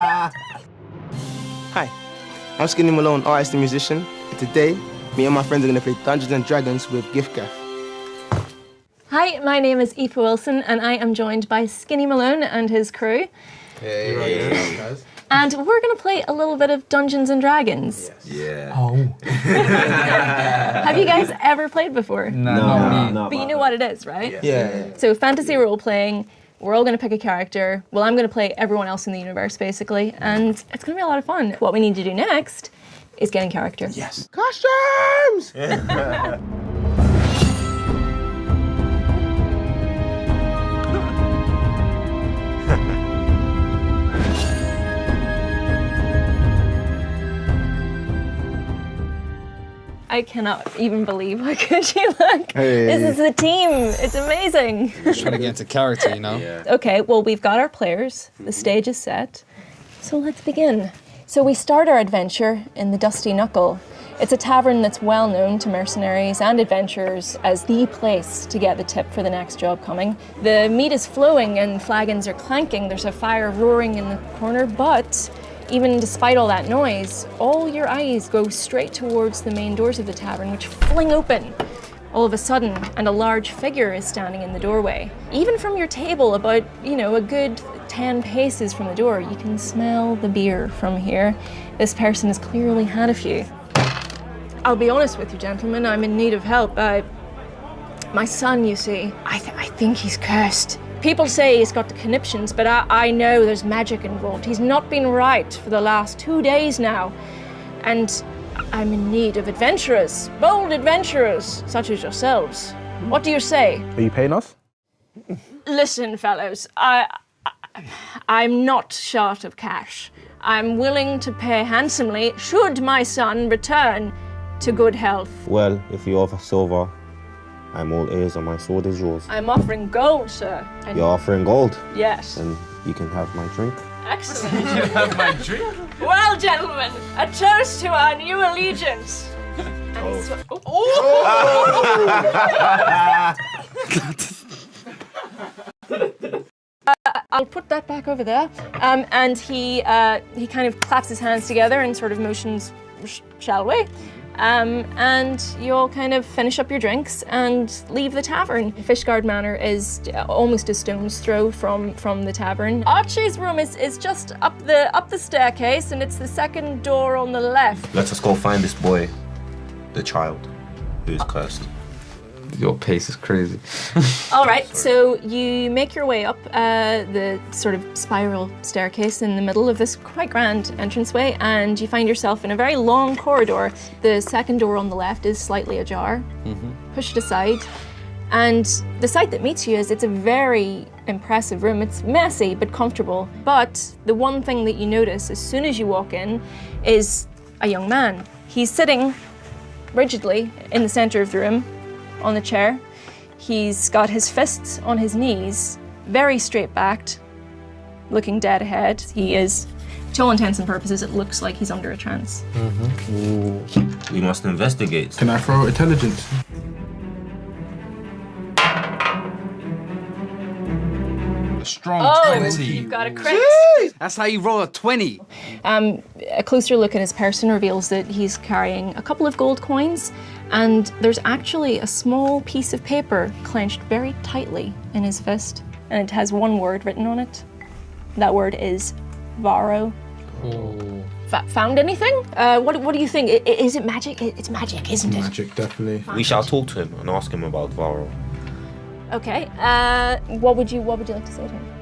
Hi, I'm Skinny Malone, artist and musician. And today, me and my friends are going to play Dungeons and Dragons with giffgaff. Hi, my name is Aoife Wilson, and I am joined by Skinny Malone and his crew. Hey, guys. And we're going to play a little bit of Dungeons and Dragons. Yes. Yeah. Oh. Have you guys ever played before? No. But you know what it is, right? Yeah. So fantasy role playing, we're all going to pick a character. Well, I'm going to play everyone else in the universe, basically, and it's going to be a lot of fun. What we need to do next is get in character. Yes. Costumes! I cannot even believe how good you look. Hey. This is the team. It's amazing. Just trying to get into character, you know? Yeah. Okay, well, we've got our players. The stage is set. So let's begin. So we start our adventure in the Dusty Knuckle. It's a tavern that's well known to mercenaries and adventurers as the place to get the tip for the next job coming. The meat is flowing and flagons are clanking. There's a fire roaring in the corner, but even despite all that noise, all your eyes go straight towards the main doors of the tavern, which fling open all of a sudden, and a large figure is standing in the doorway. Even from your table, about, a good 10 paces from the door, you can smell the beer from here. This person has clearly had a few. I'll be honest with you, gentlemen, I'm in need of help. My son, you see, I think he's cursed. People say he's got the conniptions, but I know there's magic involved. He's not been right for the last 2 days now. And I'm in need of adventurers, bold adventurers, such as yourselves. What do you say? Are you paying us? Listen, fellows, I'm not short of cash. I'm willing to pay handsomely should my son return to good health. Well, if you offer silver, I'm all ears and my sword is yours. I'm offering gold, sir. And You're offering gold, yes. and you can have my drink. Excellent. You have my drink? Well, gentlemen, a toast to our new allegiance. I'll put that back over there. And he kind of claps his hands together and sort of motions, shall we? And you'll kind of finish up your drinks and leave the tavern. Fishguard Manor is almost a stone's throw from the tavern. Archie's room is just up the staircase, and it's the second door on the left. Let us go find this boy, the child, who is cursed. Your pace is crazy. All right, so you make your way up the sort of spiral staircase in the middle of this quite grand entranceway, and you find yourself in a very long corridor. The second door on the left is slightly ajar. Push it aside, and the sight that meets you is it's a very impressive room. It's messy but comfortable, but the one thing that you notice as soon as you walk in is a young man. He's sitting rigidly in the center of the room, on the chair. He's got his fists on his knees, very straight-backed, looking dead ahead. He is, to all intents and purposes, it looks like he's under a trance. We must investigate. Can I throw intelligence? A strong 20. You've got a crit. That's how you roll a 20. A closer look at his person reveals that he's carrying a couple of gold coins, and there's actually a small piece of paper clenched very tightly in his fist, and it has one word written on it. That word is Varro. Found anything? What do you think? Is it magic? It's magic, isn't it? Magic, definitely. We shall talk to him and ask him about Varro. Okay. What would you like to say to him?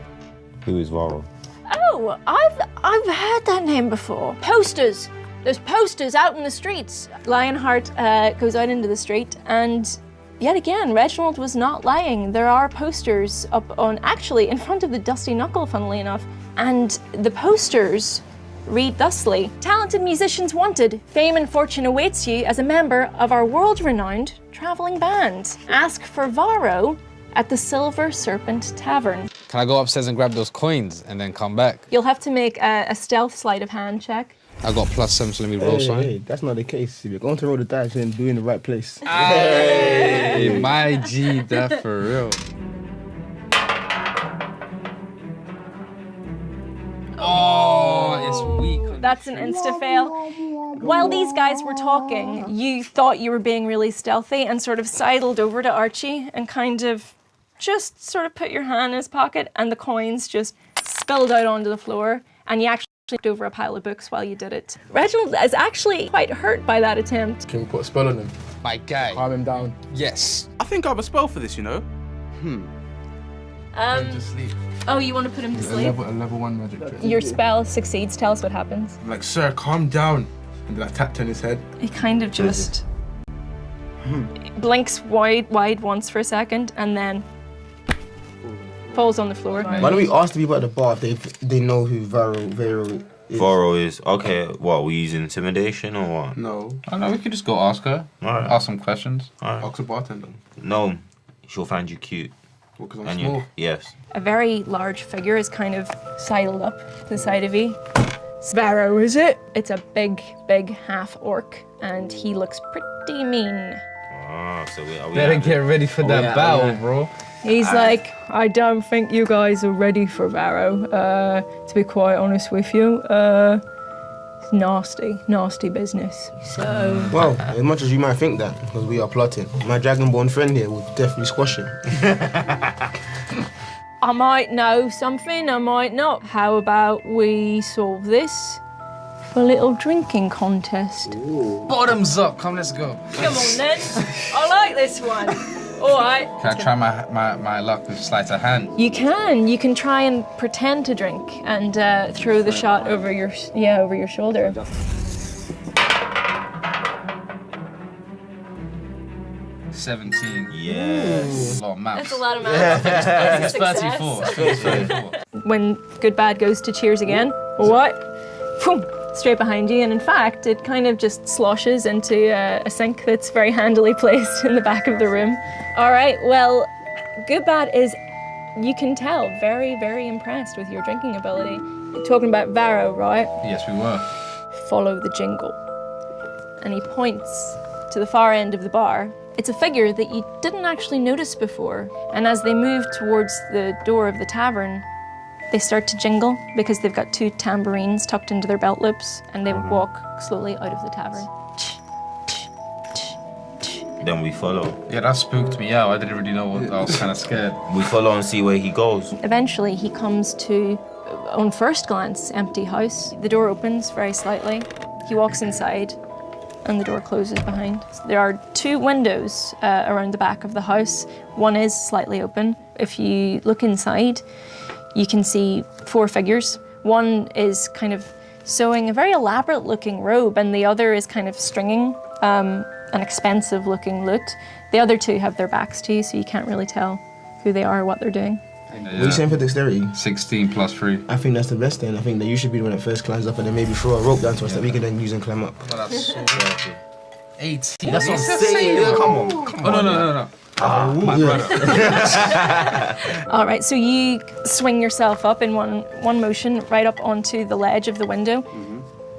Who is Varro? Oh, I've heard that name before. Posters. There's posters out in the streets. Lionheart goes out into the street, and yet again, Reginald was not lying. There are posters up actually in front of the Dusty Knuckle, funnily enough, and the posters read thusly: talented musicians wanted. Fame and fortune awaits you as a member of our world-renowned traveling band. Ask for Varro at the Silver Serpent Tavern. Can I go upstairs and grab those coins and then come back? You'll have to make a stealth sleight of hand check. I got +7, so let me roll something. Hey, that's not the case. If you're going to roll the dice, then do it in the right place. Hey, my G, that for real. Oh, That's an insta-fail. While these guys were talking, you thought you were being really stealthy and sort of sidled over to Archie and kind of just sort of put your hand in his pocket and the coins just spilled out onto the floor and you actually flipped over a pile of books while you did it. Reginald is actually quite hurt by that attempt. Can we put a spell on him? My guy. Calm him down. Yes. I think I have a spell for this, you know? Just sleep. Oh, you want to put him to A sleep? level 1 magic trick. Your spell succeeds. Tell us what happens. I'm like, sir, calm down. And then I tapped on his head. He kind of just blinks wide once for a second and then falls on the floor. Why don't we ask the people at the bar if they know who Vero is? Voro is okay. What, we use intimidation or what? No. Oh no, we could just go ask her. Alright. Ask some questions. Ask the bartender. No, she'll find you cute. Well, because I'm And small. you, yes. A very large figure is kind of sidled up to the side of you. Sparrow, is it? It's a big half orc, and he looks pretty mean. So are we Better at get it? ready for that battle, bro. He's like, I don't think you guys are ready for Varro, to be quite honest with you. It's nasty business. So, Well, as much as you might think that, because we are plotting, my dragonborn friend here will definitely squash him. I might know something, I might not. How about we solve this for a little drinking contest? Bottoms up. Come, let's go. Come on then, I like this one. All right. Can I try my luck with sleight of hand? You can try and pretend to drink and throw the shot over your shoulder. 17. A Yes. lot of maths. That's a lot of math. It's 34. 34. When Good Bad goes to cheers again, what? Boom, straight behind you, and in fact, it kind of just sloshes into a sink that's very handily placed in the back of the room. All right, well, Good Bad is, you can tell, very, very impressed with your drinking ability. You're talking about Varro, right? Yes, we were. Follow the jingle. And he points to the far end of the bar. It's a figure that you didn't actually notice before, and as they move towards the door of the tavern, they start to jingle because they've got 2 tambourines tucked into their belt loops, and they walk slowly out of the tavern. Then we follow. Yeah, that spooked me out. I didn't really know what. I was kind of scared. We follow and see where he goes. Eventually, he comes to, on first glance, empty house. The door opens very slightly. He walks inside, and the door closes behind. There are 2 windows around the back of the house. One is slightly open. If you look inside, you can see 4 figures. One is kind of sewing a very elaborate looking robe, and the other is kind of stringing an expensive looking lute. The other 2 have their backs to you, so you can't really tell who they are or what they're doing. What are you saying for dexterity? 16 plus 3. I think that's the best then. I think that you should be the one that first climbs up and then maybe throw a rope down to us that we can then use and climb up. Oh, that's so dirty. 18. That's what I'm saying. Come on. Oh, no. My brother. All right, so you swing yourself up in one motion right up onto the ledge of the window.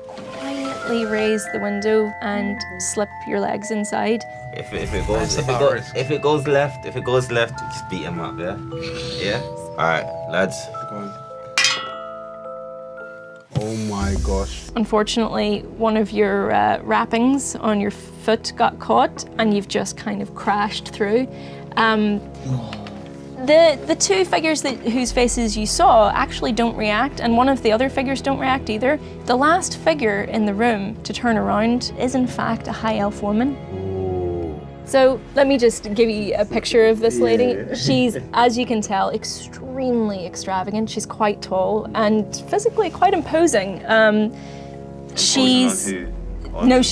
Quietly raise the window and slip your legs inside. If it goes left, just beat him up, yeah? Yeah? Alright, lads. Go on. Oh my gosh. Unfortunately, one of your wrappings on your foot got caught and you've just kind of crashed through. The 2 figures whose faces you saw actually don't react, and one of the other figures don't react either. The last figure in the room to turn around is in fact a high elf woman. So let me just give you a picture of this lady. She's, as you can tell, extremely extravagant. She's quite tall and physically quite imposing. She's very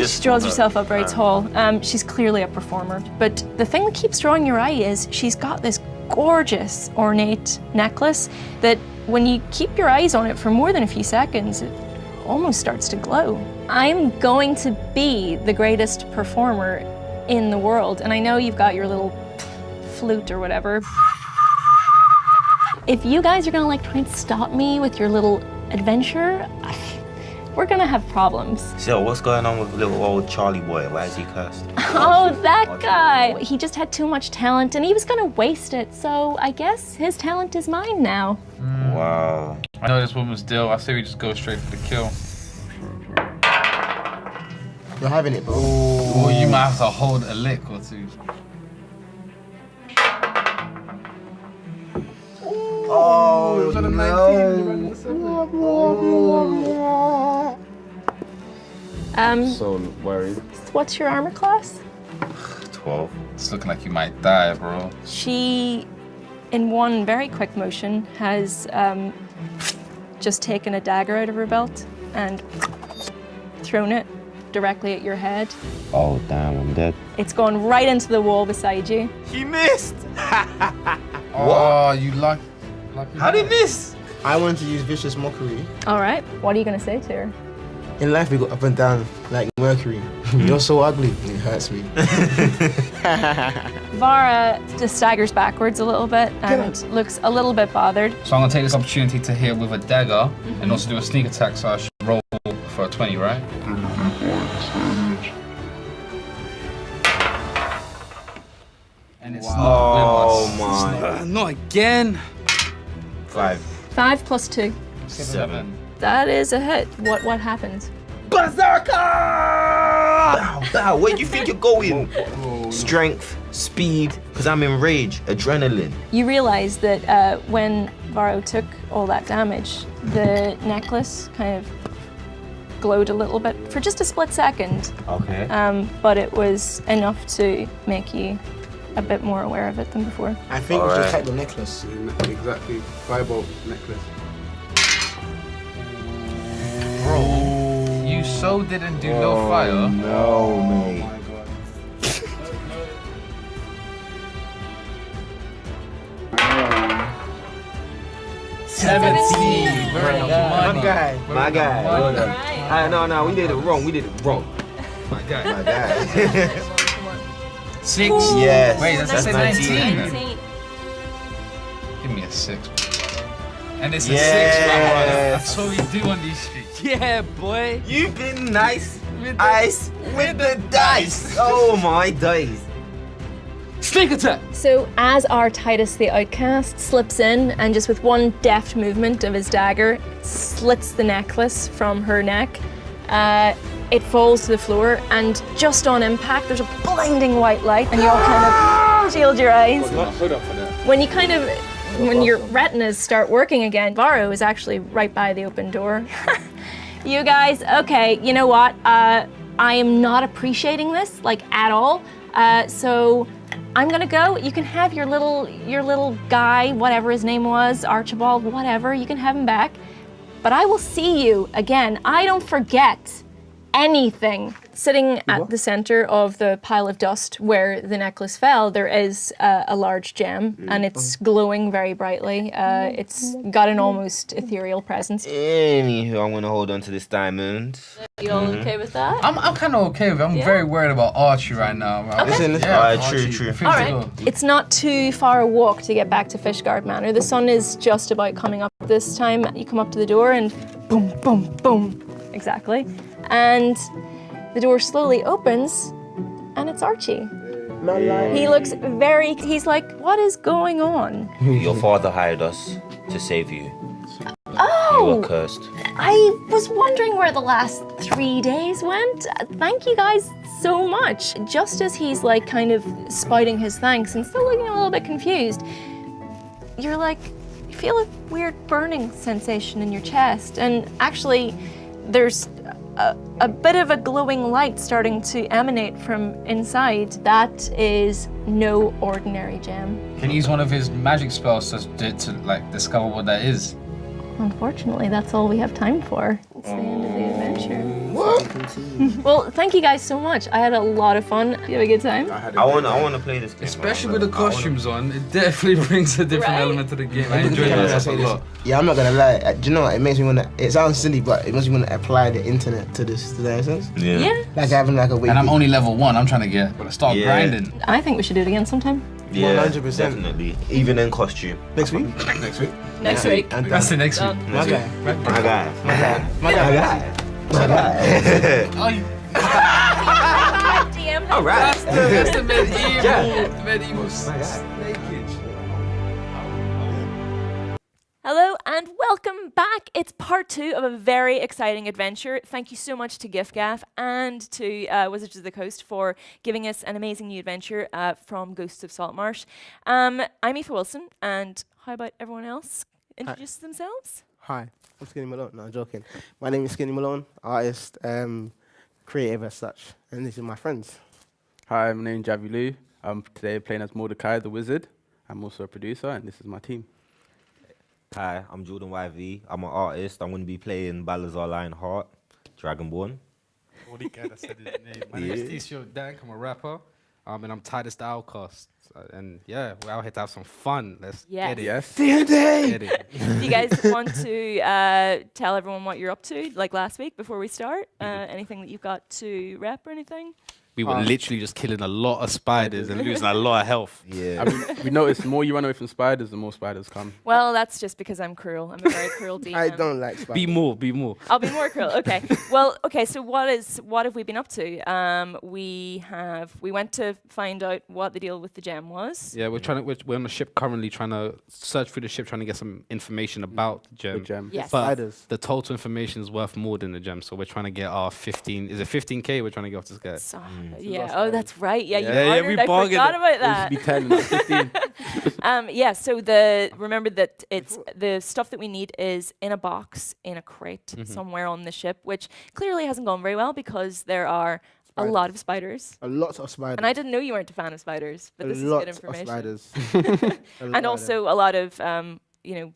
she draws herself up very tall. She's clearly a performer. But the thing that keeps drawing your eye is she's got this gorgeous, ornate necklace that when you keep your eyes on it for more than a few seconds, it almost starts to glow. I'm going to be the greatest performer in the world, and I know you've got your little flute or whatever. If you guys are gonna try and stop me with your little adventure, we're gonna have problems. So what's going on with little old Charlie boy? Why is he cursed? Oh, that guy! He just had too much talent and he was gonna waste it, so I guess his talent is mine now. Wow. I know this woman's deal. I say we just go straight for the kill. You're having it, bro. Or you might have to hold a lick or two. Oh, it was on a 19. So worried. What's your armor class? 12. It's looking like you might die, bro. She, in one very quick motion, has just taken a dagger out of her belt and thrown it directly at your head. Oh, damn, I'm dead. It's gone right into the wall beside you. He missed! Oh, you lucky. How did he miss? I wanted to use vicious mockery. All right, what are you gonna say to her? In life, we go up and down like Mercury. You're so ugly. It hurts me. Vara just staggers backwards a little bit and looks a little bit bothered. So I'm gonna take this opportunity to hit with a dagger and also do a sneak attack, so I should roll for a 20, right? And it's Oh not with us. my. Not again. 5. 5 plus 2. 7. That is a hit. What happened? Berserker! Bow, bow. Where do you think you're going? Strength, speed, because I'm in rage, adrenaline. You realize that when Varo took all that damage, the necklace kind of glowed a little bit for just a split second. Okay. But it was enough to make you a bit more aware of it than before. I think we should take the necklace. Exactly. Firebolt necklace. Bro, you so didn't do no fire. No, mate. Oh my god. 17. We're in the My money. guy. My guy. Money. No, we did it wrong. My guy. My guy. 6. Yes. Wait, that's 19. 19. Give me a 6. And it's a Yes. 6, bro. That's what we do on these streets. Yeah, boy. You've been nice. With the- Ice with the dice. Oh my days. Sneak attack. So as our Titus the Outcast slips in and just with one deft movement of his dagger slits the necklace from her neck, it falls to the floor and just on impact there's a blinding white light and you all kind of shield your eyes. Hold up for that. When your retinas start working again, Varo is actually right by the open door. You guys, okay, you know what? I am not appreciating this like at all. So I'm gonna go. You can have your little guy, whatever his name was, Archibald, whatever. You can have him back. But I will see you again. I don't forget anything. Sitting at the center of the pile of dust where the necklace fell, there is a large gem, and it's glowing very brightly. It's got an almost ethereal presence. Anywho, I'm gonna hold on to this diamond. You all okay with that? I'm kind of okay with it. I'm very worried about Archie right now, bro. Listen, Yeah, Alright, Archie. true. Things All to right. go. It's not too far a walk to get back to Fishguard Manor. The sun is just about coming up this time. You come up to the door and boom, boom, boom. Exactly. And the door slowly opens and it's Archie. He looks he's like, what is going on? Your father hired us to save you. You Oh, were cursed. I was wondering where the last 3 days went. Thank you guys so much. Just as he's like kind of spouting his thanks and still looking a little bit confused, you're like, you feel a weird burning sensation in your chest. And actually, there's a bit of a glowing light starting to emanate from inside. That is no ordinary gem. Can he use one of his magic spells to like discover what that is? Unfortunately, that's all we have time for. It's the end of the adventure. Well, thank you guys so much. I had a lot of fun. You have a good time? I want to play this game. Especially with the costumes on, it definitely brings a different Right? element to the game. I enjoyed myself a lot. Yeah, I'm not gonna lie. Do you know what? It makes me wanna. It sounds silly, but it makes me wanna apply the internet to this. Does that make sense? Yeah. Like having like a way. And I'm only level 1. I'm trying to get, but I start Yeah. grinding. I think we should do it again sometime. Yeah, 100%. definitely. Even in costume. next week. Next week. Next week. And That's the next Done. week. my guy. My guy. My guy. Oh, you- DM. All right. that's the medieval, Yeah. medieval snakeage. Hello and welcome back. It's part 2 of a very exciting adventure. Thank you so much to giffgaff and to Wizards of the Coast for giving us an amazing new adventure from Ghost of Saltmarsh. I'm Aoife Wilson, and how about everyone else introduce themselves? Hi, I'm Skinny Malone. No, I'm joking. My name is Skinny Malone, artist, creative as such, and these are my friends. Hi, my name's Javi Lou. I'm today playing as Mordecai the Wizard. I'm also a producer, and this is my team. Hi, I'm Jordan YV. I'm an artist. I'm going to be playing Balazar Lionheart, Dragonborn. Already kind of said his name. My name is Tisho Dank. I'm a rapper, and I'm Titus the Outcast. And yeah, we're out here to have some fun. Let's get it. Yes. Get it. Do you guys want to tell everyone what you're up to, like last week, before we start? Anything that you've got to rep or anything? We were literally just killing a lot of spiders and losing a lot of health. Yeah. I mean, we noticed the more you run away from spiders, the more spiders come. Well, that's just because I'm cruel. I'm a very cruel DM. I don't like spiders. Be more. I'll be more cruel. Okay. Well, okay. So what have we been up to? We went to find out what the deal with the gem was. Yeah, we're on the ship currently trying to search through the ship, trying to get some information about the gem. The gem. Yes. But Spiders. the total information is worth more than the gem, so we're trying to get our 15. Is it 15k? We're trying to get off this guy. So, yeah. Oh, that's right. Yeah, you Yeah, bartered. we I bargained. forgot about It that. used to be 10 and now 15. Yeah. So remember that it's the stuff that we need is in a box in a crate somewhere on the ship, which clearly hasn't gone very well because there are a lot of spiders. A lot of spiders. And I didn't know you weren't a fan of spiders, but this is good information. Of spiders. And also a lot of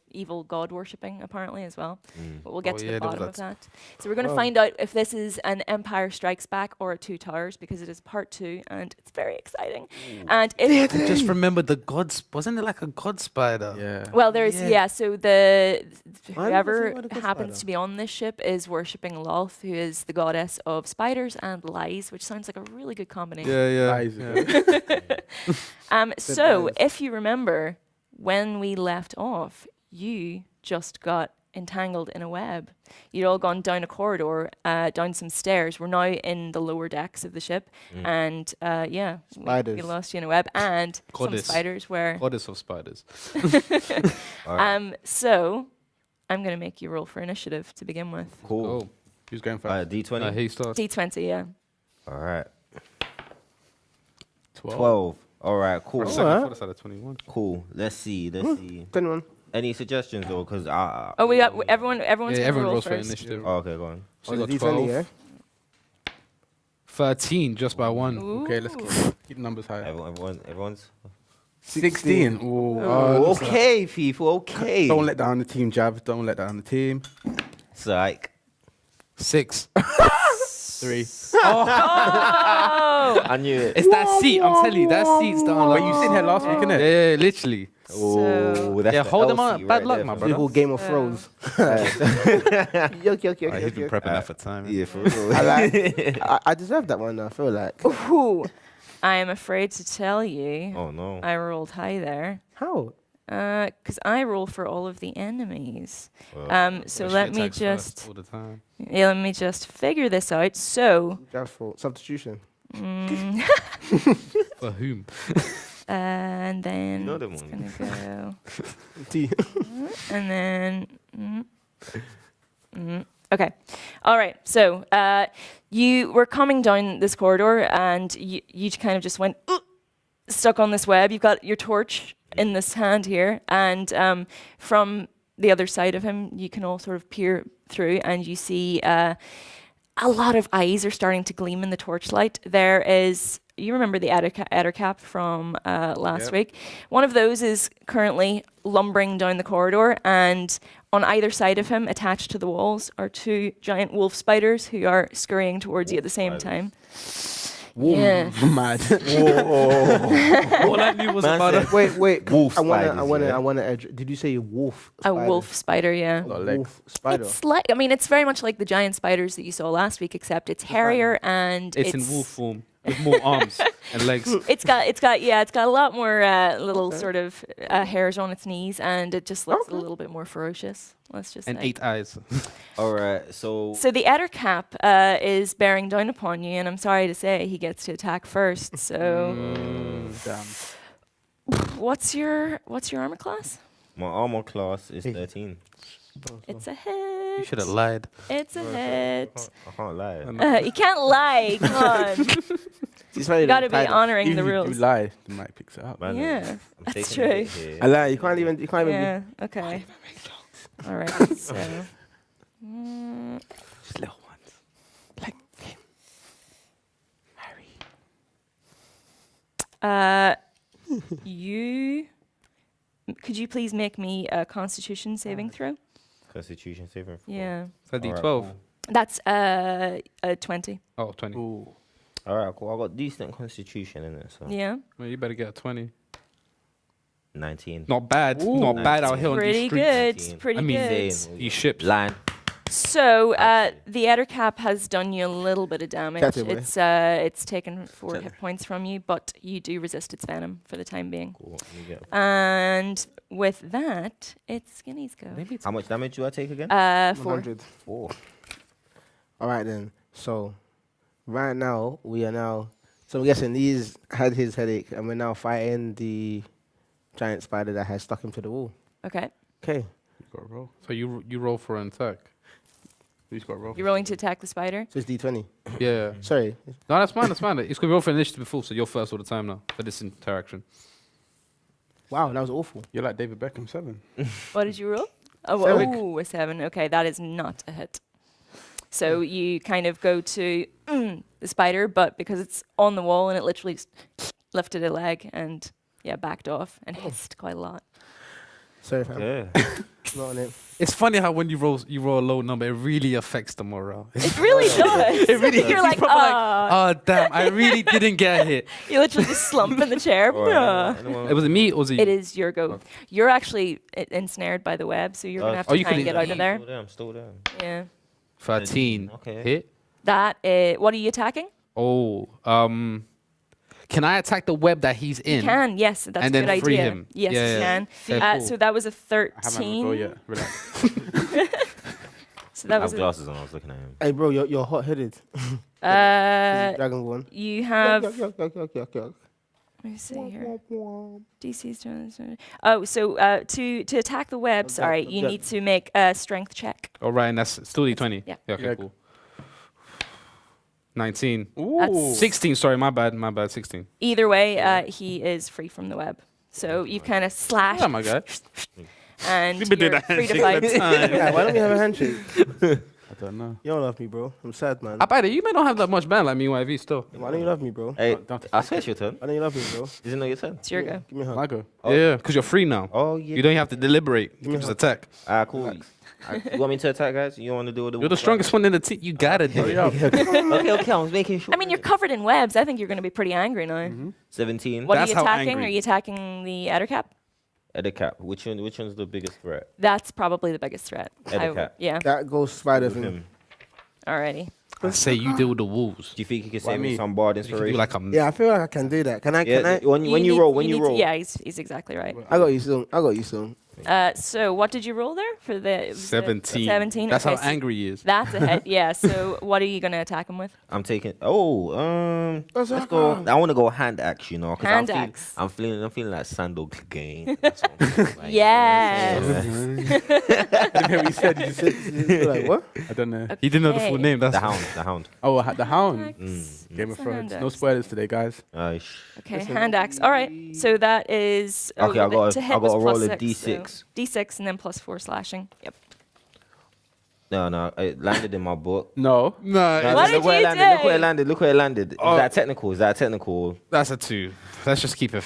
evil god worshipping apparently as well. But we'll get to the bottom of that. So we're going to find out if this is an Empire Strikes Back or a Two Towers, because it is part 2 and it's very exciting. And if Just remember the gods. Wasn't it like a god spider? Yeah. well, there's so whoever was it a happens spider? to be on this ship is worshipping Lolth, who is the goddess of spiders and lies, which sounds like a really good combination. Lies. So lies. if you remember, when we left off, you just got entangled in a web. You'd all gone down a corridor, down some stairs. We're now in the lower decks of the ship, and Spiders. we lost you in a web, and Goddess. some spiders were. Goddess of spiders. So I'm going to make you roll for initiative to begin with. Cool. Oh, Who's going first? D20. he starts. D20, yeah. All right. 12. All right, cool. For a second, I thought I said a 21. Cool. Let's see. 21. Any suggestions, though? Because Oh, we got everyone's Yeah, going to everyone roll rolls for first. initiative. Oh, okay, go on. So you got D20, 12. yeah? 13, just by one. Ooh. Okay, let's keep the numbers high. Everyone's. 16. Ooh, Okay, people. Okay. Don't let down the team, Jav. Don't let down the team. Psych. 6. 3. Oh! I knew it. It's that seat. I'm telling you, that seat's down. Wait, you sitting here last week, innit? Yeah, literally. Oh, that's Yeah, the hold them L on. seat Bad right luck, there, my fam. brother. Typical Game of Thrones. Yoke. He's been prepping that for time. Yeah, for real. I deserve that one, I feel like. Ooh. I am afraid to tell you. Oh, no. I rolled high there. How? Because I roll for all of the enemies. Well, So Push let the me attacks just first all the time. let me just figure this out. So Just for substitution. For whom? and then You know them it's ones. gonna T. go and then okay. All right. So you were coming down this corridor and you kind of just went stuck on this web. You've got your torch in this hand here, and from the other side of him, you can all sort of peer through, and you see a lot of eyes are starting to gleam in the torchlight. There is, you remember the Ettercap from last week? One of those is currently lumbering down the corridor, and on either side of him, attached to the walls, are 2 giant wolf spiders who are scurrying towards you at the same time. Yes. Mad. All I knew was Man about said- it. Wait. Wolf I spiders, wanna. Did you say wolf? A Spider? wolf spider, yeah. Got legs. Wolf spider. It's like, I mean, it's very much like the giant spiders that you saw last week, except it's hairier and It's in wolf form with more arms and legs. It's got a lot more little sort of hairs on its knees, and it just looks a little bit more ferocious. Let's just And say. 8 eyes. All right, so So the Ettercap is bearing down upon you, and I'm sorry to say he gets to attack first. So Damn. what's your armor class? My armor class is Hey. 13. It's a hit. You should have lied. It's a hit. I can't lie. You can't lie. Come on. You gotta be honoring the Even if rules. you lie, the mic picks it up. Man, Yeah, I'm that's taking a true. hit here. I lie. You can't even. Yeah. Okay. All right. So. Just little ones. Like him. Harry. Could you please make me a Constitution saving throw? Constitution saving throw. Yeah. Is that Alright, D12? cool. That's a 20. Oh, 20. Ooh. All right, cool. I got decent constitution in it, so Yeah. Well, you better get a 20. 19. Not bad. Ooh. Not bad out here on Pretty these streets. good. 19. Pretty I mean, good. These ships. Line. So the Ettercap has done you a little bit of damage. That's it, boy. It's taken 4 hit points from you, but you do resist its venom for the time being. Cool. Let me get- And with that, it's Skinny's go. How much damage do I take again? 4. 100. 4. All right then. So, right now we are now. So I'm guessing he's had his headache, and we're now fighting the giant spider that has stuck him to the wall. Okay. Okay. You got to roll. So you roll for an attack. You just got to roll. You're rolling to attack the spider. So it's D20. Yeah. Sorry. No, that's fine. That's fine. It's going to roll for initiative before, so you're first all the time now for this interaction. Wow, that was awful. You're like David Beckham 7. What did you roll? Oh, 7. a 7. Okay, that is not a hit. So you kind of go to the spider, but because it's on the wall and it literally just lifted a leg and backed off and hissed quite a lot. Sorry, fam. Yeah. Not on it. It's funny how when you roll a low number, it really affects the morale. It really does. It really You're like, oh damn, I really didn't get hit. you literally just slump in the chair. It was it me or was it? It is your go. You're actually ensnared by the web, so you're gonna have to you try and couldn't- get out of there. I'm still there. Yeah. 13. Okay. Hit. That is. What are you attacking? Oh, can I attack the web that he's in? You can. Yes, that's And a then good free idea. him. Yes, Yeah, you yeah. can. Yeah, cool. So that was a I haven't had a go 13. yet. Relax. So I that have was. glasses on. I was looking at him. Hey, bro, you're hot-headed. Dragonborn. You have. Yuck, yuck, yuck, yuck, yuck. Let me see here. DC's doing. Oh, so to attack the web, sorry, you need to make a strength check. All right, and that's still D20. Yeah. Okay, Yeah. cool. 19. That's 16, sorry, my bad, 16. either way, he is free from the web. So you've kind of slashed Oh my god. and We've been doing you're that free to handshake fight. for time. Yeah, why don't we have a handshake? I don't know. You don't love me, bro. I'm sad, man. I bet you may not have that much band like me, YV, still. Why don't you love me, bro? Hey, don't- I swear it's your turn. Why don't you love me, bro? Is it not your turn? It's your go. Give me a hug. My go. Oh. Yeah, because you're free now. Oh, yeah. You don't have to deliberate. You me can just a attack. Cool. You want me to attack, guys? You want to do it? You're the strongest one in the team. You gotta do it. Okay, I was making sure. I mean, you're covered in webs. I think you're going to be pretty angry now. 17. What That's are how you attacking? angry. Are you attacking the Ettercap? Edicap. Which one's the biggest threat? That's probably the biggest threat. Ettercap. Yeah. That ghost spider With thing. him. Alrighty. I say you deal with the wolves. Do you think you can Why save me me? some bard You can do inspiration? like a Yeah, I feel like I can do that. Can I? yeah, when you need- roll, need to- yeah, he's exactly right. I got you soon. I got you soon. So what did you roll there for the? It was 17. 17. That's okay, how so angry he is. That's a hit. Yeah. So what are you going to attack him with? I'm taking. Let's go. I want to go hand axe. You know, 'cause Hand axe. I'm feeling like Sandal Clegane. That's what I'm feeling like. Yes. He said, you said, You're like, what? I don't know. He didn't know the full Okay. name. That's The Hound. Oh, the Hound. Axe. Game of What's a Thrones. hand No axe? spoilers today, guys. Okay, hand axe. All right. So that is. Okay, I got to I hit got was to roll plus a 6, so D6. D6 and then plus 4 slashing. Yep. No, it landed in my book. No. no. What Look did where it you landed. Look where it do? landed. Look where it landed. Oh. Is that technical? That's a 2. Let's just keep it.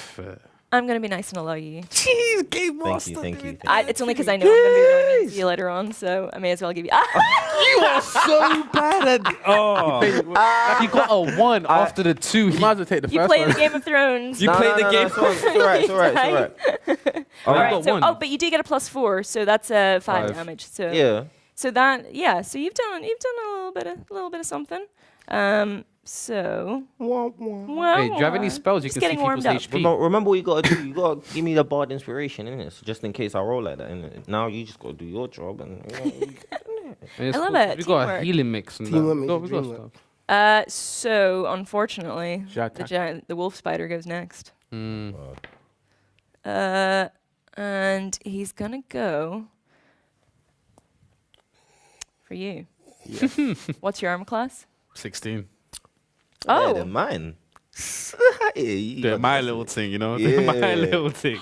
I'm going to be nice and allow you. Jeez, game Thank you. It's only because I know I'm going to be rolling into you later on, so I may as well give you. You are so bad at. Oh. You got a 1 after the 2. You might as well take the You first play one. the Game of Thrones. You played the game. It's all right. All I right. got So, 1. oh, but you do get a plus 4, so that's a 5 5. damage. So Yeah. So that So you've done a little bit of something. So. Well, Hey, do you have any spells you just can see getting warmed people's up. HP? Remember what you gotta do. You gotta give me the bard inspiration, innit? So just in case I roll like that, innit? Now you just gotta do your job and. I love it. We got a Teamwork. healing mix and Teamwork that. makes We the got dream work. stuff. So unfortunately, Should I attack? the wolf spider goes next. Mm. and he's gonna go for you. What's your armor class? 16. Oh. Better than mine. Doing my little thing, you know? Yeah. Doing my little thing.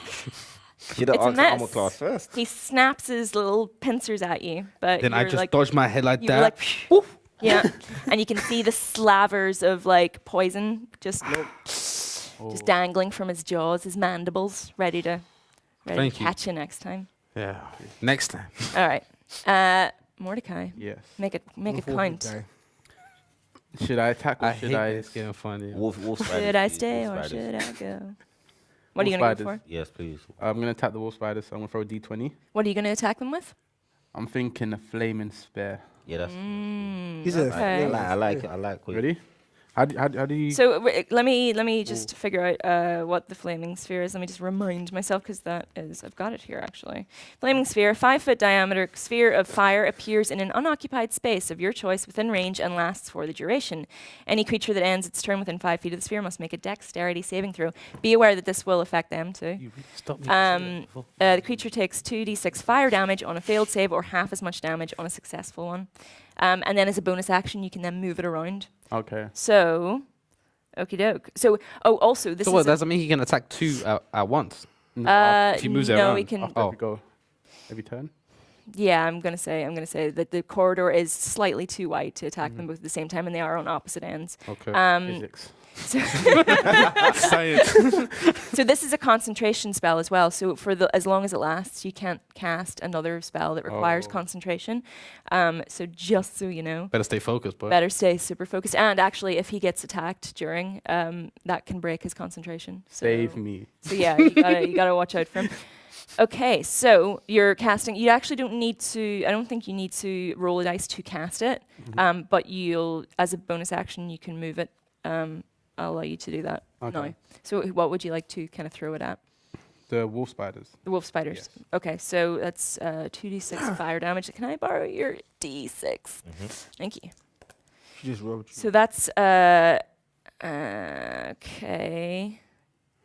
Should have It's a asked the armor mess. class first. He snaps his little pincers at you, but Then I you're just like, dodged my head like you that. were like, woof. Yeah, and you can see the slavers of like poison just dangling from his jaws, his mandibles, ready to Thank you. catch you next time. Yeah. Next time. All right, Mordecai, Yes. make it count. Okay. Should I attack or I should hate I? this game funny. Wolf spiders. Should I please, stay wolf or spiders. should I go? What are you Wolf gonna go spiders. for? Yes, please. I'm gonna attack the wolf spiders. So I'm gonna throw a d20. What are you gonna attack them with? I'm thinking a flaming spear. Yeah, that's. He's a Okay. I like it. I like it. Ready? How do you? So let me just figure out what the flaming sphere is. Let me just remind myself because I've got it here actually. Flaming sphere, 5-foot diameter sphere of fire appears in an unoccupied space of your choice within range and lasts for the duration. Any creature that ends its turn within 5 feet of the sphere must make a dexterity saving throw. Be aware that this will affect them too. You really stopped me. The creature takes 2d6 fire damage on a failed save or half as much damage on a successful one. And then as a bonus action, you can then move it around. Okay. So, okie doke. So, also this So what, is does that mean he can attack 2 at once? if he moves it no, around. we can. After Oh. every go, every turn. Yeah, I'm gonna say that the corridor is slightly too wide to attack them both at the same time, and they are on opposite ends. Okay. Physics. Science. So this is a concentration spell as well. So as long as it lasts, you can't cast another spell that requires Oh. concentration. So just so you know. Better stay focused, boy. Better stay super focused. And actually, if he gets attacked during, that can break his concentration. So, Save me. So yeah, you gotta watch out for him. Okay, so you're casting. You actually don't need to. I don't think you need to roll a dice to cast it. But you'll, as a bonus action, you can move it. I'll allow you to do that Okay. now. So what would you like to kind of throw it at? The wolf spiders. The wolf spiders. Yes. Okay, so that's 2d6 fire damage. Can I borrow your d6? Thank you. She just rolled you. So that's okay.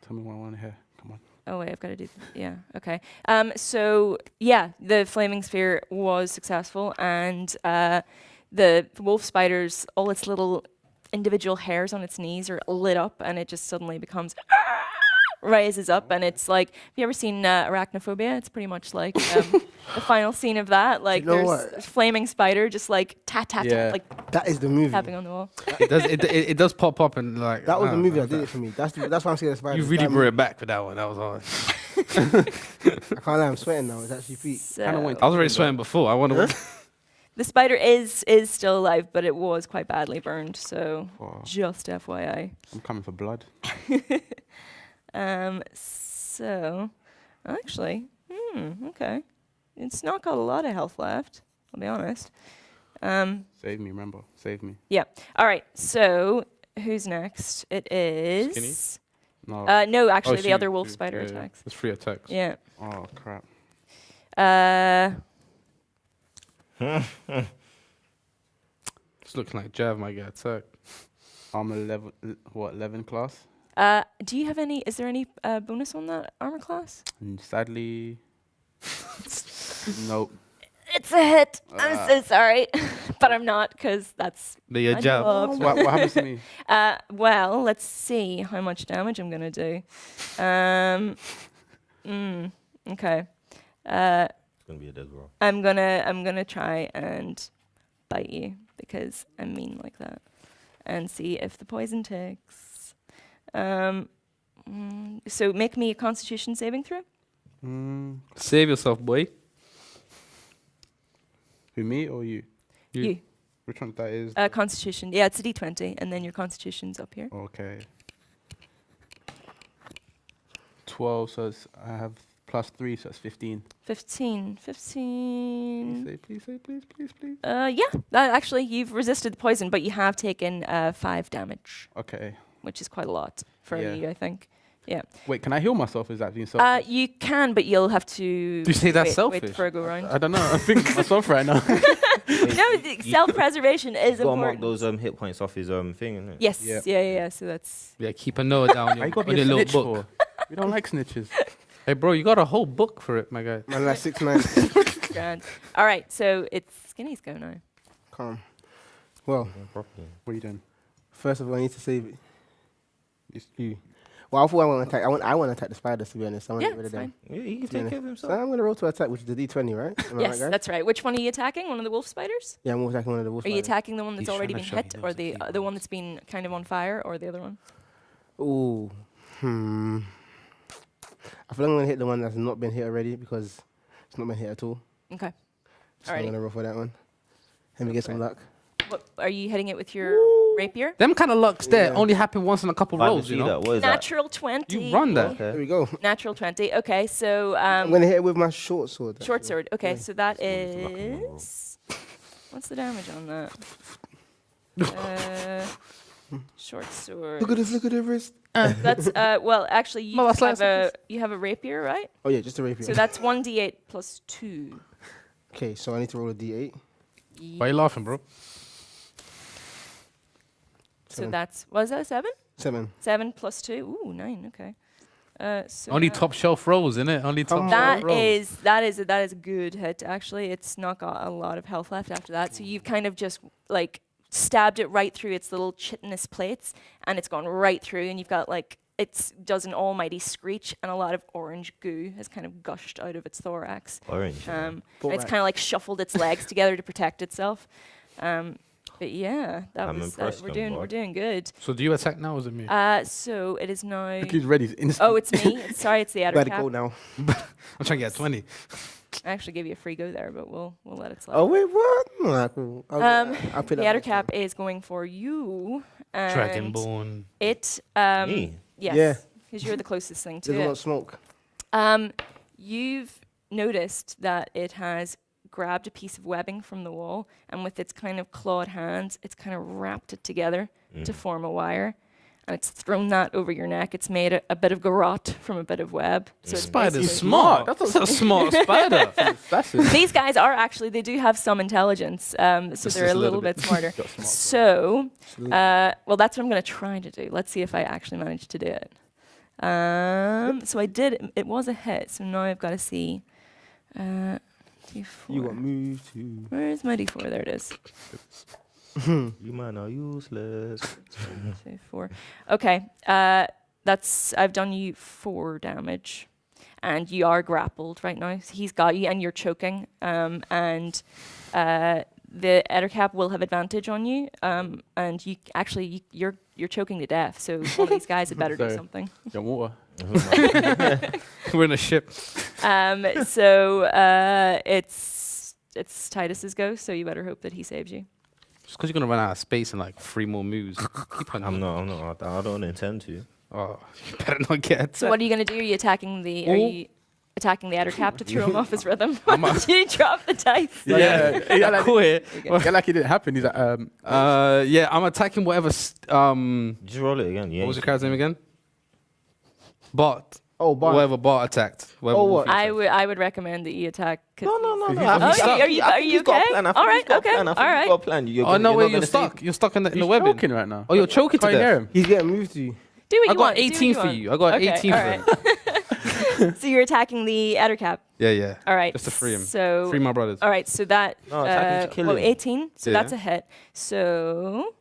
Tell me what I want to hear. Come on. Oh wait, I've got to do. Yeah. Okay. So yeah, the flaming sphere was successful, and the wolf spiders, all its little individual hairs on its knees are lit up, and it just suddenly becomes rises up, and it's like, have you ever seen Arachnophobia? It's pretty much like the final scene of that. Like You know there's what? a flaming spider just like tat tat Yeah. tat, like That is the movie. tapping on the wall. It does. It does pop up and like. That was the movie like that did it for me. That's why I'm scared of spiders. You really That brought it back for that one. That was hard. I can't lie, I'm sweating now. It's actually feet. So Kinda went- I was already sweating before. I want to. the spider is still alive, but it was quite badly burned. So Oh, just FYI. I'm coming for blood. So actually, okay, it's not got a lot of health left. I'll be honest. Save me, remember. Save me. Yeah. All right. So who's next? It is. No. No, actually, Oh, the so other you- wolf you- spider yeah, attacks. It's 3 attacks. Yeah. Oh, crap. It's looking like Jav might get attacked. I'm 11 class? Do you have any? Is there any bonus on that armor class? And sadly, nope. It's a hit. I'm so sorry, but I'm not because that's. But yeah, my Jav. job. What happens to me? Well, let's see how much damage I'm gonna do. Okay. It's gonna be a dead roll. I'm gonna try and bite you because I'm mean like that, and see if the poison takes. So make me a Constitution saving throw. Save yourself, boy. Who, me or you? You. Which one that is? Constitution. Yeah, it's a D20, and then your Constitution's up here. Okay. 12, so I have +3, so it's 15. 15. Please say, please. Yeah. Actually, you've resisted the poison, but you have taken 5 damage, Okay. which is quite a lot for Yeah. you, I think. Yeah. Wait, can I heal myself? Is that being selfish? You can, but you'll have to. Do you say that's wait selfish? for a go round. I don't know. I'm thinking myself right now. No, self-preservation is You gotta mark important. those hit points off his thing, innit? Yes. Yeah. Yeah. So that's. Yeah, keep a note down Why you on gotta be your a little snitch book. for? We don't like snitches. Hey, bro, you got a whole book for it, my guy. Man, like 6'9". Grand. All right, so it's Skinny's go now. Calm. Well, What are you doing? first of all, I need to save it. You. Well, I thought I want to attack. I want to attack the spiders, to be honest. I want Yeah, to get rid it's of them. fine. Yeah, he can To be take honest. care of So himself. I'm going to roll to attack, which is the D20, right? Am I Yes, right, guys? that's right. Which one are you attacking? One of the wolf spiders? Yeah, I'm attacking one of the wolf Are you spiders. attacking the one that's He's already trying been to show he hit, knows or the the key. one that's been kind of on fire, or the other one? Ooh. I feel like I'm going to hit the one that's not been hit already because it's not been hit at all. Okay. So I'm Alrighty. going to roll for that one. Let me get some luck. What, are you hitting it with your rapier? Them kind of lucks there Yeah. only happen once in a couple I didn't rolls, you see know? that. What is that? Natural 20. You run that. There Okay. we go. Natural 20. Okay, so I'm going to hit it with my short sword. short actually. sword. Okay, Yeah. so that is. What's the damage on that? Short sword. Look at this, look at the wrist. That's well, actually, you Well, just that's have a rapier, right? Oh, yeah, just a rapier. So that's 1d8 plus 2. Okay, so I need to roll a D8. Why are you laughing, bro? So 7. that's was that a 7? 7. 7 plus 2. Ooh, 9. Okay. So Only that- top shelf rolls, innit? Only top shelf That rolls. is a good hit. Actually, it's not got a lot of health left after that. So you've kind of just like stabbed it right through its little chitinous plates, and it's gone right through. And you've got like it does an almighty screech, and a lot of orange goo has kind of gushed out of its thorax. Orange. And it's Thorax. kind of like shuffled its legs together to protect itself. But yeah, I'm impressed, we're young boy. doing good. So do you attack now or is it me? So it is now. Look, he's ready. He's instant. Oh, it's me. Sorry, it's the outer Better cap. go now. I'm trying to get 20. I actually gave you a free go there, but we'll let it slide. Oh, wait, what? No, I cool. I'll pick The up outer next cap is going for you. And Dragonborn. It Me? yes, Yeah. because you're the closest thing There's a lot to of smoke. it. You've noticed that it has grabbed a piece of webbing from the wall, and with its kind of clawed hands, it's kind of wrapped it together to form a wire, and it's thrown that over your neck. It's made a bit of garrote from a bit of web. So it's Spider's basically- smart. That's a smart spider. That's it. These guys are actually, they do have some intelligence, so Just they're a a little little bit bit. smarter. Got smart. So, well, that's what I'm going to try to do. Let's see if I actually manage to do it. So I did, it was a hit, so now I've got to see. D4. You got moved to. Where's my D4? There it is. You man are useless. 2, 4. Okay, I've done you 4 damage. And you are grappled right now. He's got you, and you're choking. And the Ettercap will have advantage on you. And you actually you're choking to death. So one of these guys had better do Sorry. something. Got water. We're in a ship. So it's Titus's go. So you better hope that he saves you. Just because you're going to run out of space in like 3 more moves. Keep on. I'm not. I don't intend to. Oh, you better not get attacked. So what are you going to do? Are you attacking the Ettercap to throw him off his rhythm? I'm a- Did you drop the dice? Yeah, Yeah, quit. yeah, like it didn't happen. He's like, Yeah, I'm attacking whatever. Just roll it again. Yeah. What was your character's name again? Bot. Oh, Bart. Whatever bot attacked. Whatever Oh, wolf what? he attacked. I would recommend that you attack. No. Oh, I think are you he's got a okay? plan. I think All he's right, got a okay, plan. I think all he's right. got a plan. Oh no, wait, not you're gonna stuck. save- You're stuck in the he's webbing. choking right now. Oh, you're choking to Can't hear death. him. He's getting moved to you. Do what I you got want. do what 18 for want. you. I got Okay, 18 all for right. So you're attacking the Ettercap. Yeah. All right. Just to free him. So Free my brothers. all right. So that No, attacking to kill him. 18. So Yeah. that's a hit. So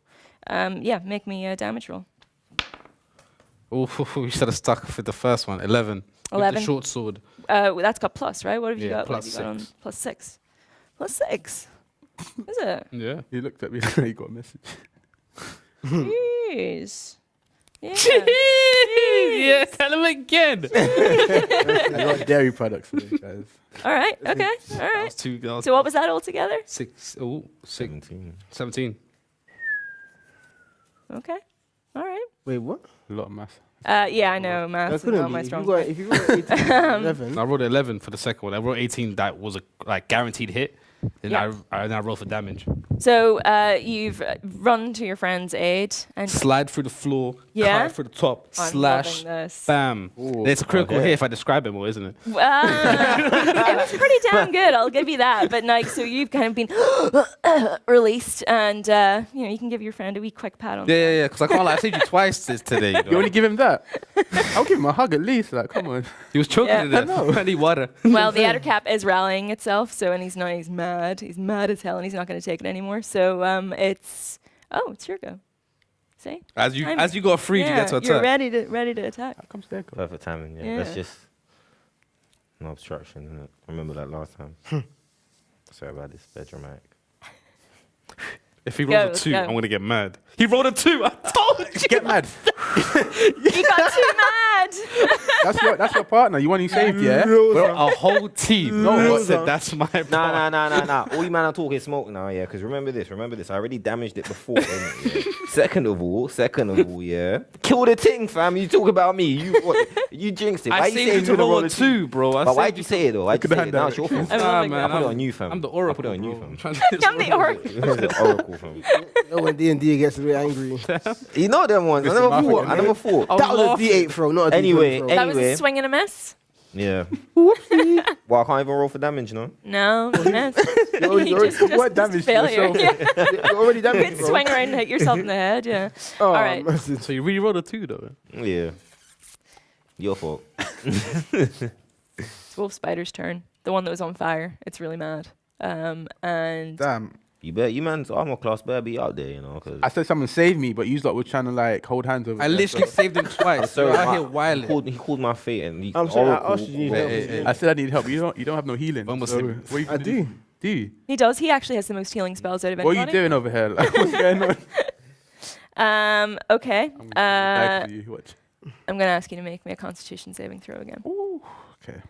yeah, make me a damage roll. Oh, you should have stuck with the first one. 11. With 11. the short sword. That's got plus, right? What have you Yeah, got? What have plus you got on? 6. Plus 6. Plus 6. Is it? Yeah. He looked at me. He got a message. Jeez. Yeah. Yeah, tell him again. I got dairy products for you guys. All right. Okay. All That right. was 2. That was So what was that altogether? 6. Oh, 6. 17. 17. Okay. All right. Wait, what? A lot of math. Yeah, I know. Math That is not couldn't my be. strong If you got 18, 11. I rolled 11 for the second one. I rolled 18. That was a like guaranteed hit. Then Yeah. I roll for damage. So you've run to your friend's aid and Slide through the floor. Yeah? Cut through the top. I'm Slash. loving this. Bam. There's a critical hit if I describe it more, isn't it? It was pretty damn good. I'll give you that. But like, so you've kind of been released, and you can give your friend a wee quick pat on. Yeah. Because I can't lie. I saved you twice today. You know? You only give him that? I'll give him a hug at least. Like, come on. He was choking Yeah. to death. I need water. Well, the outer cap is rallying itself, so and he's mad. He's mad as hell, and he's not going to take it anymore. So it's your go. See? As you got free, you get to you're attack. ready to attack. How come there? Perfect timing, yeah. Yeah. That's just no obstruction, isn't it? I remember that last time. Sorry about this, bit dramatic. If he Go, rolls a let's 2, go. I'm going to get mad. He rolled a 2. I told you. Get mad. You got too mad. That's your partner. You want you saved, yeah? We're a whole team. No one Loser. said that's my part. Nah. All you man are talking smoke now, yeah. Because remember this. I already damaged it before. Innit, yeah? Second of all, yeah. Kill the thing, fam. You talk about me. You jinxed it. Why I you saved saying you to you're gonna roll a roll 2, bro. But why'd you say it though? Why'd you say it? Now it's your fault. I'm loving man, I put it on you, fam. I'm the I oracle. put it on you, bro. fam. I'm the oracle. You're the oracle, fam. You know when D&D gets a bit angry. You know them ones. I Listen, never my thought. friend, That was a D8 throw, not a Anyway, D20 throw. That was Anyway. a swing and a miss. Yeah. Well, I can't even roll for damage, no? No, miss. You're Just what damage to failure. yourself? Yeah. You're already You damaged, could bro. swing around and hit yourself in the head. Yeah. Oh, All right. mercy. So you really rolled a 2, though? Yeah. Your fault. It's Wolf Spider's turn. The one that was on fire. It's really mad. And Damn. You man's armor class better be out there, you know, because I said someone saved me, but you lot were trying to like hold hands over I there, literally so- saved him twice. So out here wilding. he called my fate and he I'm sorry, I oracle- asked you, you need help. I said I need help. You don't have no healing. Almost so hit me. what you I gonna do. Do you? he does. He actually has the most healing spells out of What are anybody. you doing over here? Like, what's going on? Okay. I'm gonna die for you. Watch. I'm going to ask you to make me a Constitution saving throw again. Ooh. Okay.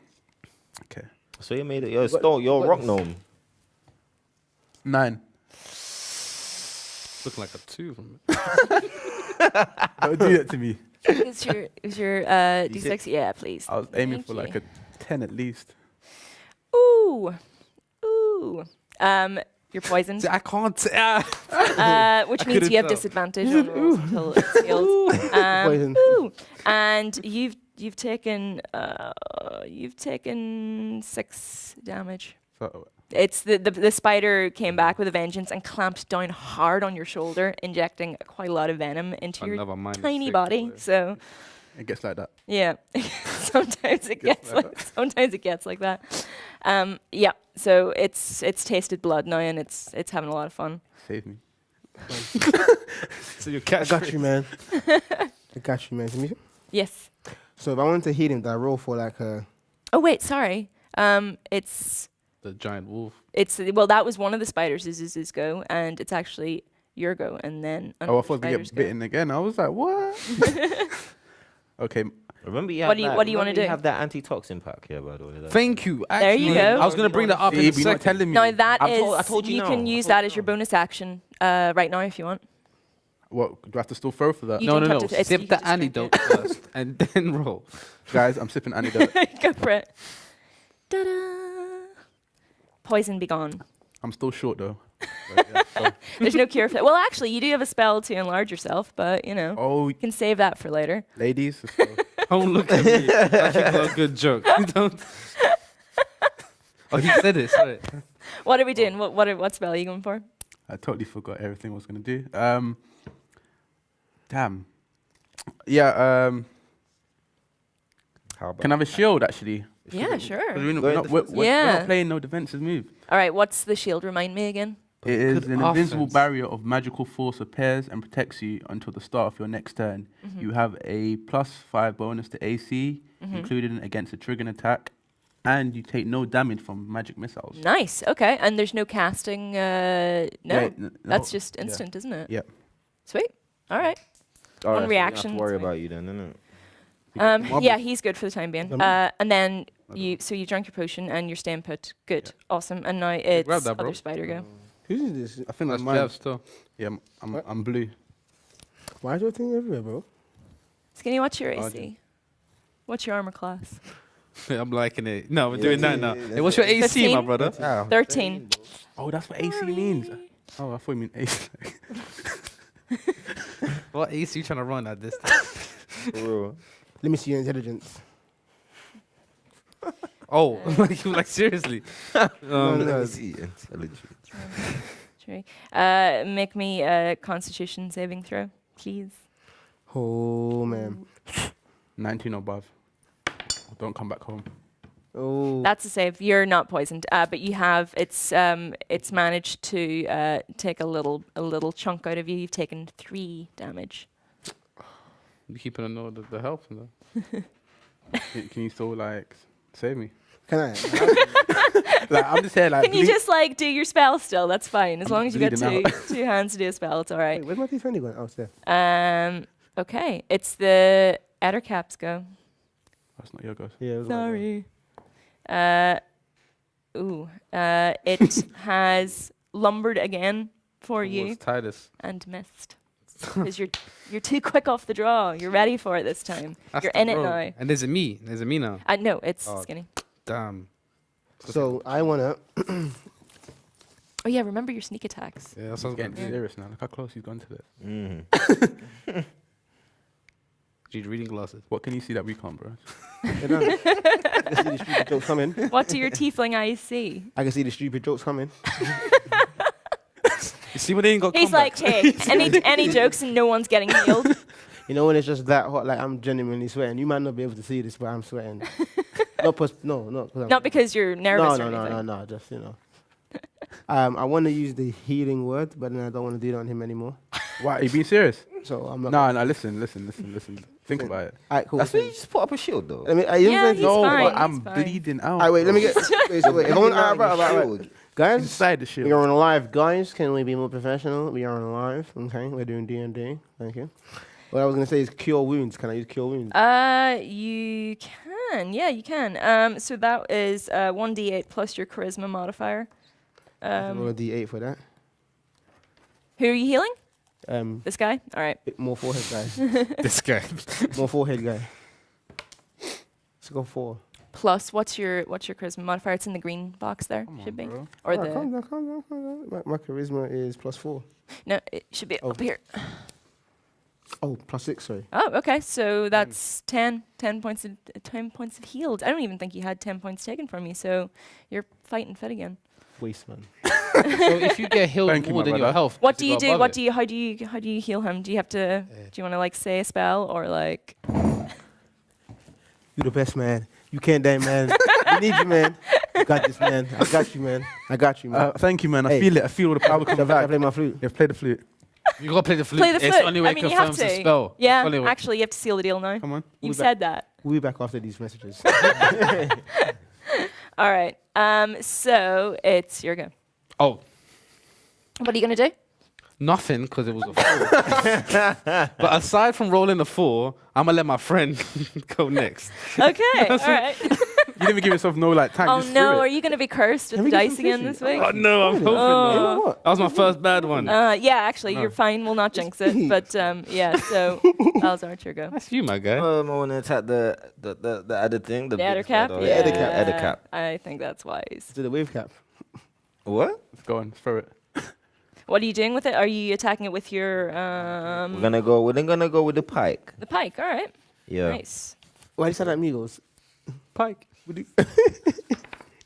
So you made it. You're a rock gnome. 9. Looking like a 2 from Don't do that to me. Is your D6? Yeah, please. I was aiming Thank for you. like a 10 at least. Ooh. You're poisoned. I can't. Which I mean couldn't you have tell. disadvantage on rolls until it's healed. Poison. Ooh. And you've taken 6 damage. So, It's the spider came back with a vengeance and clamped down hard on your shoulder, injecting quite a lot of venom into your Another minus tiny 6, body. boy. So it gets like that. yeah, sometimes it Gets gets like like sometimes it gets like that. Yeah. So it's tasted blood now and it's having a lot of fun. Save me. So your I catch. got you, man. I got you, man. See me? Yes. So if I wanted to heal him, did I roll for like a... Oh wait, sorry. It's The giant wolf. that was one of the spiders is go, and it's actually your go, and then Oh, I another thought we spider's get go. bitten again. I was like, what? Okay. Remember you What do you wanna do? have that antitoxin pack, yeah, by the way. Thank you. There you Actually, go. I was going to bring that up in a You're not second. telling me. Now that I is told you can now. use that as your bonus action right now if you want. What? Do I have to still throw for that? You No. don't have to it's- you Sip can the just drink antidote first and then roll. Guys, I'm sipping antidote. Go for it. Ta-da! Poison be gone. I'm still short though. But, yeah, so- There's no cure for that. Well, actually, you do have a spell to enlarge yourself, but oh, you can save that for later. ladies. let's go. Don't look at me like you got a good joke. Don't. Oh, he said it. Sorry. What are we doing? What spell are you going for? I totally forgot everything I was gonna do. Damn. Yeah. How about Can I have a shield actually? Yeah, 'Cause sure. We're Go not, in we're Yeah. not playing no defensive move. All right, what's the shield? Remind me again. It is Good an invincible offense. barrier of magical force appears and protects you until the start of your next turn. Mm-hmm. You have a +5 bonus to AC, including against a triggering attack, and you take no damage from magic missiles. Nice. Okay, and there's no casting. No, Yeah, that's no, just yeah. instant, isn't it? Yep. Sweet. All right. All One right, so we don't have reaction, to worry it's fine. about you then, innit? Yeah, he's good for the time being. Them- And then you drank your potion and you're staying put. Good. Awesome. And now it's grab that, bro. other spider go. Who's this? I think that's That's mine. Jeff still. Yeah, What? I'm blue. Why is your thing everywhere, bro? Skinny, what's your Oh, AC? What's your armor class? I'm liking it. No, we're doing that now. Hey, what's your AC, 15? my brother? 13. Oh, that's what AC means. Oh, I thought you mean AC. What AC you trying to run at this time? For real. Let me see your intelligence. Oh, like seriously? Let me see. Intelligence. 3. Make me a Constitution saving throw, please. Oh man. 19 or above. Don't come back home. Oh. That's a save. You're not poisoned, but you have it's managed to take a little chunk out of you. You've taken 3 damage. You keeping a note of the health and that? Can you still like save me? Can I? Like I'm just here like. Can you just like do your spell still? That's fine. As long as you got bleeding two hands to do a spell, it's all right. Wait, where's my D20 going? Oh, it's there. Okay, it's the Ettercaps go. That's not your ghost. Yeah. It was Sorry. It has lumbered again for you What's Titus? and missed. Because you're too quick off the draw. You're ready for it this time. That's You're the in it rogue. now. And there's a me. There's a me now. No, it's Oh. Skinny. Damn. So I wanna. Oh yeah, remember your sneak attacks. Yeah, that He's sounds getting good. serious now. Look how close he's gone to this. Mm. Need reading glasses. What can you see that we can't, bro? I can see the stupid jokes coming. What do your tiefling eyes see? I can see the stupid jokes coming. You see when they ain't got He's comeback? like, hey, any jokes and no one's getting healed. You know when it's just that hot, like I'm genuinely sweating. You might not be able to see this, but I'm sweating. Not because I'm Not because you're nervous no, or no, anything. no, just I want to use the healing word, but then I don't want to do it on him anymore. Why? Are you being serious? So I'm not. No, listen. Think about it. Alright, cool. That's why you just put up a shield, though. Let me. Yeah, he's No, fine. but I'm he's fine. bleeding out. Alright, wait. Let me get. Wait, so wait. If I want, Shield. guys. Inside the We shield. are on live, guys. Can we be more professional? We are on live. Okay, we're doing D&D. Thank you. What I was gonna say is cure wounds. Can I use cure wounds? You can. Yeah, you can. So that is 1d8 plus your charisma modifier. Roll a D8 for that. Who are you healing? This guy? All right. Bit more forehead guy. This guy. More forehead guy. Let's go 4. Plus, what's your charisma modifier? It's in the green box there. Come on, Should be. bro. Or Alright, the calm down. My charisma is +4. no, it should be up here. Oh, +6. Sorry. Oh, okay. So that's 10 points of 10 points of healed. I don't even think you had 10 points taken from you. So you're fighting fit again. Waste man. So if you get healed Thank you, more my than your brother. health, What does do it you go do? above What it? do you? How do you heal him? Do you have to? Do you want to like say a spell or like? You the best man. You can't die, man. We need you, man. You got this, man. I got you, man. Thank you, man. I Hey. feel it. I feel all the power coming I back. play my flute. Yeah, play the flute. You gotta play the flute. Play the It's flute. the only way I it mean, you have confirms the to. spell. Yeah, Only way. actually, you have to seal the deal now. Come on. You've said that. We'll be back after these messages. All right. So it's your go. Oh, What are you gonna do? nothing, because it was a 4. But aside from rolling a 4, I'm gonna let my friend go next. Okay. All right. You didn't even give yourself no like time. Oh just no, threw are it. you gonna be cursed with Can the we get dice some again fishes? this week? Oh no, I'm hoping Oh. not. That was my first bad one. Yeah, actually, you're fine. We'll not jinx it. But yeah, so Alzar, your go. That's you, my guy. I want to attack the other thing. The big adder cap. spider. Yeah, Adder cap. I think that's wise. To the wave cap. What? Let's go on. Throw it. What are you doing with it? Are you attacking it with your We're gonna go with the pike. the pike? All right. Yeah. Nice. Why do you say that, amigos? Pike.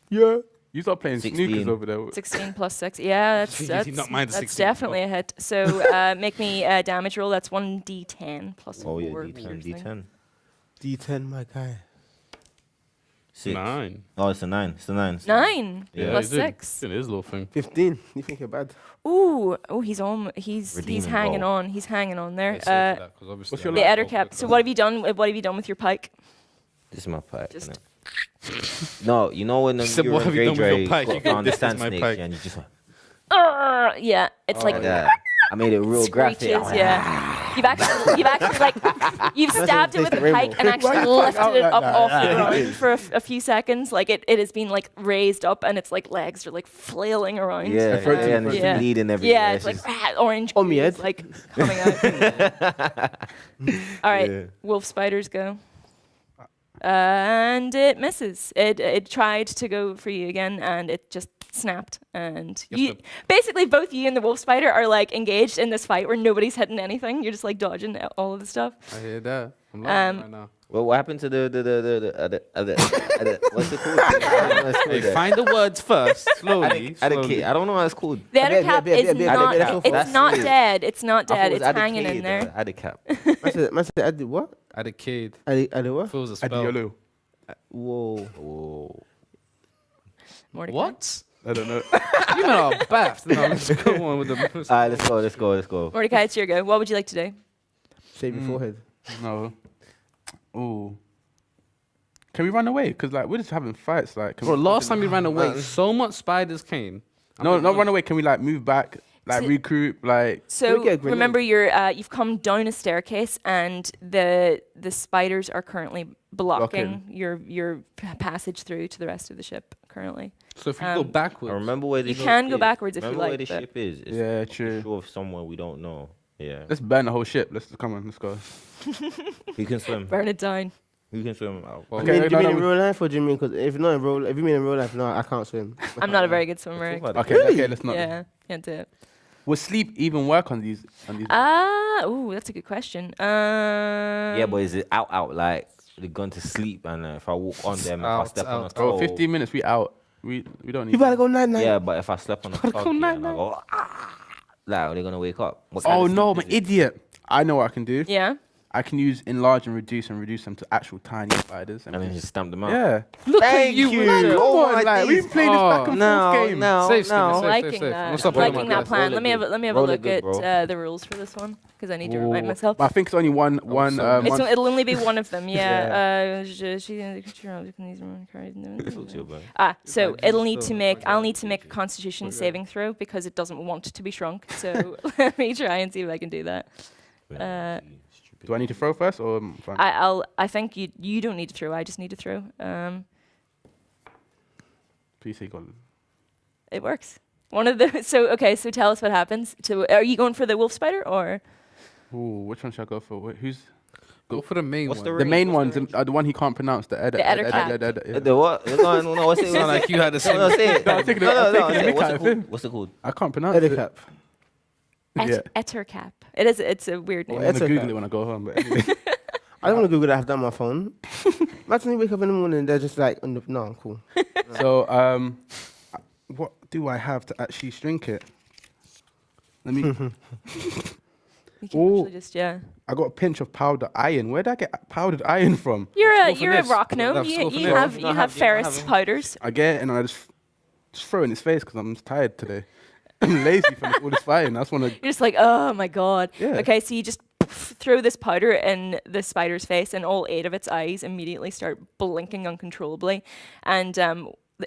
Yeah. You start playing 16. snookers over there. 16 plus 6. Yeah, He that's did not mind the that's 16. definitely a hit. So make me a damage roll. That's 1d10 plus Oh 4 yeah, D10, piercing. D10. D10, my guy. 6. 9. Oh, it's a 9. It's a 9. 9 Yeah, plus he's doing- 6. doing his little thing. 15. You think you're bad? Ooh, he's Redeeming hanging roll. on. He's hanging on there. Yeah, save for that, 'cause obviously what's your I'm The last not adder so cap. quick So on what it. have you done? What have you done with your pike? This is my pike. Just- innit? No, you know when said, you're "What in have you done with your Grey pike?" Dre You found the this is sand my snake, pike. and you just went Yeah, it's like like that. I made it real graphic. screeches. Yeah, you've actually like you've stabbed it with a tasty pike and actually Why you fuck lifted out it like up that? off the ground for a few seconds. Like it has been like raised up and its like legs are like flailing around. Yeah, Protein, and it's Yeah. bleeding everywhere. Yeah, it's like orange On me goo is, head. like coming out. All right, Yeah. wolf spiders go. and it misses. It tried to go for you again, and it just snapped. And basically, both you and the wolf spider are like engaged in this fight where nobody's hitting anything. You're just like dodging all of the stuff. I hear that. I'm loving it right now. Well, what happened to the what's it called? Hey, find the words first, slowly. I don't know how it's called. The Addercap is not. It's not weird. dead. It's not I thought dead. it was It's hanging in there. Addercap. Man said, I did what? Adicade. I did what? Feels a spell. Adiolo. Whoa. Mordecai. What? I don't know. You men are baffed. No, let's go on with the. All right, let's go. Mordecai, it's your go. What would you like to do? Shave your forehead. No. Oh. Can we run away? Because like we're just having fights. Like, Bro, last time we ran away, so much spiders came. no, not run away. Can we like move back? Like regroup? Like So We get a grenade. remember, you've come down a staircase, and the spiders are currently blocking your passage through to the rest of the ship. Currently, So if you go backwards, I remember where the you ship can go is. backwards if you Remember like. where the but- ship is. It's yeah, true. sure of somewhere we don't know. Yeah. Let's burn the whole ship. Let's come on. Let's go. Who can swim? Burn it down. Who can swim? well, Do you no, mean no, in we- real life or do you mean because if you mean in real life, no, I can't swim. I'm not a very good swimmer. Okay, let's not. Yeah, can't do it. Will sleep even work on these? Ooh, that's a good question. Yeah, but is it out like they're gone to sleep and if I walk on them, if I Out, step on a out. toe. Bro, 15 minutes. We out. We don't need. You better go night. Yeah, but if I step on a toe and I go, like, are they gonna wake up? What kind Oh of no, sleep I'm is an it? idiot. I know what I can do. Yeah. I can use enlarge and reduce them to actual tiny spiders. And then just stamp them out. Yeah. look Thank at you. you. with the- Oh Come on, my like, we've days. played this back and No, forth game. no, Safe, Skinny, no. safe. Liking I'm that. stopping Liking on that my plan. Roll Let me it have a good, look bro. at the rules for this one because I need to remind Ooh. myself. But I think it's only one. It'll only be one of them. Yeah. So it'll need to make. I'll need to make a Constitution saving throw because it doesn't want to be shrunk. So let me try and see if I can do that. Do I need to throw first or? Fine? I think you don't need to throw. I just need to throw. PC got. It works. One of the so tell us what happens. Are you going for the wolf spider or? Ooh, which one should I go for? Who's Go for the main What's one. the the range? main What's ones? The one he can't pronounce. The Eddercat. The what? No, what's it? Sound like you had the same. No, say it. No, I'm taking the mick out of him. What's it called? I can't pronounce it. Eddercap. Yeah. Ettercap. It is. It's a weird I'm name. gonna Eddercat. Google it when I go home. But anyway. I don't want to Google that. I've done my phone. Imagine you wake up in the morning and they're just like, no, I'm cool. So what do I have to actually shrink it? Let me. You can Ooh. actually just I got a pinch of powdered iron. Where did I get powdered iron from? You're a this. rock gnome. Let's go for You this. have No, have ferrous him. powders. I get it and I just throw it in his face because I'm just tired today. I'm lazy from all this fighting. I just want to. You're just like, oh my god. Yeah. Okay, so you just throw this powder in the spider's face, and all 8 of its eyes immediately start blinking uncontrollably, and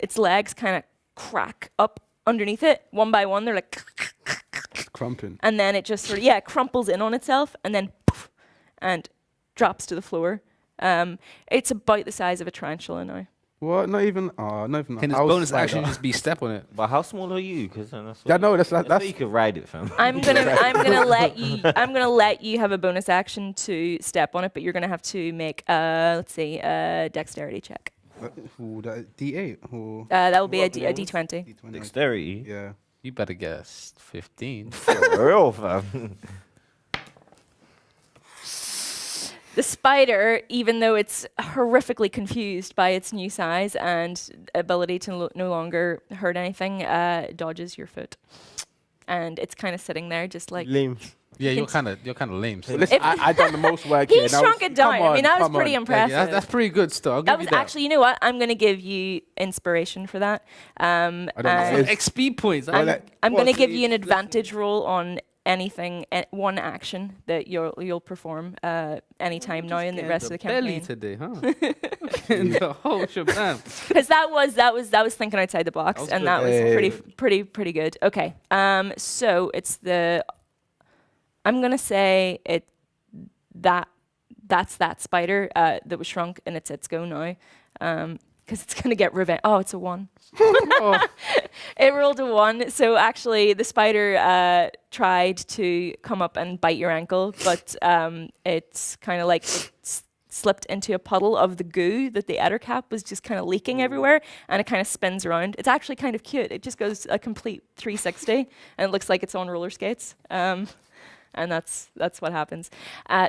its legs kind of crack up underneath it one by one. They're like, Crumping. and then it just sort of crumples in on itself, and then poof, and drops to the floor. It's about the size of a tarantula now. What? Not even. Not even. Can a his house bonus spider. action just be step on it? But how small are you? Because Yeah, no, that's you could ride it, fam. I'm gonna let you have a bonus action to step on it, but you're gonna have to make a dexterity check. Ooh, that D8 or That will be a What D20. D20. Dexterity. Yeah. You better guess 15. For real, fam. The spider, even though it's horrifically confused by its new size and ability to no longer hurt anything, dodges your foot, and it's kind of sitting there, just like Lame. Yeah, you're kind of lame. So listen, I done the most work he here. Now shrunk it down. come I mean, that was come pretty on. impressive. Yeah, that's pretty good still. I'll give That you was that. actually, you know what? I'm going to give you inspiration for that. I don't know. and It's- XP points. I'm, like, I'm going to what, give you an advantage roll on anything, one action that you'll perform anytime now in the rest of the belly campaign. today, huh? In the whole shebang. Because that was thinking outside the box, That was and good. that was Hey. pretty good. Okay, so it's I'm gonna say that's that spider that was shrunk, and it's its go now. Because it's gonna get revenge. Oh, it's a 1. It rolled a 1. So actually, the spider tried to come up and bite your ankle, but it's kind of like it slipped into a puddle of the goo that the adder cap was just kind of leaking everywhere, and it kind of spins around. It's actually kind of cute. It just goes a complete 360, and it looks like it's on roller skates. And that's what happens.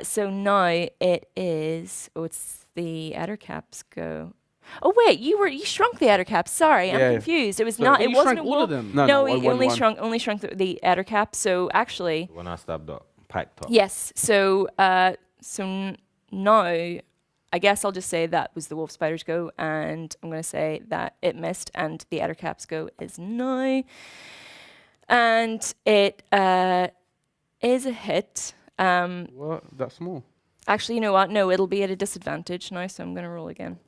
So now it is. Oh, it's the adder caps go. Oh wait, you shrunk the adder cap. Sorry, I'm confused. It was not. It You wasn't shrank a all of wolf. them. No, one, he only one. shrunk the adder cap. So actually, When I stabbed up, packed up. yes. So now, I guess I'll just say that was the wolf spider's go, and I'm going to say that it missed, and the adder cap's go is now, and it is a hit. What? That's small. Actually, you know what? No, it'll be at a disadvantage now, so I'm going to roll again.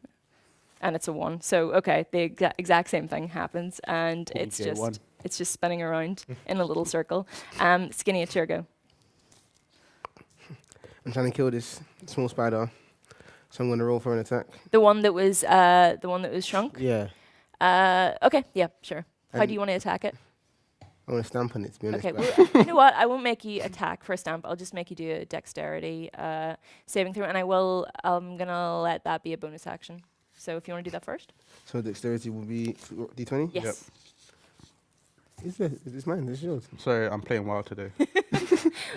And it's a 1. So, okay, the exact same thing happens, and Oh, it's okay, just one. it's just spinning around in a little circle. Skinny, it's your go. I'm trying to kill this small spider, so I'm going to roll for an attack. The one that was shrunk? Yeah. Okay, yeah, sure. How And- do you want to attack it? I want to stamp on it, to be honest. Okay, but- well, you know what? I won't make you attack for a stamp. I'll just make you do a dexterity saving throw, and I'm gonna let that be a bonus action. So if you want to do that first. So dexterity will be D20? Yes. Is this mine? This is yours. Sorry, I'm playing wild today.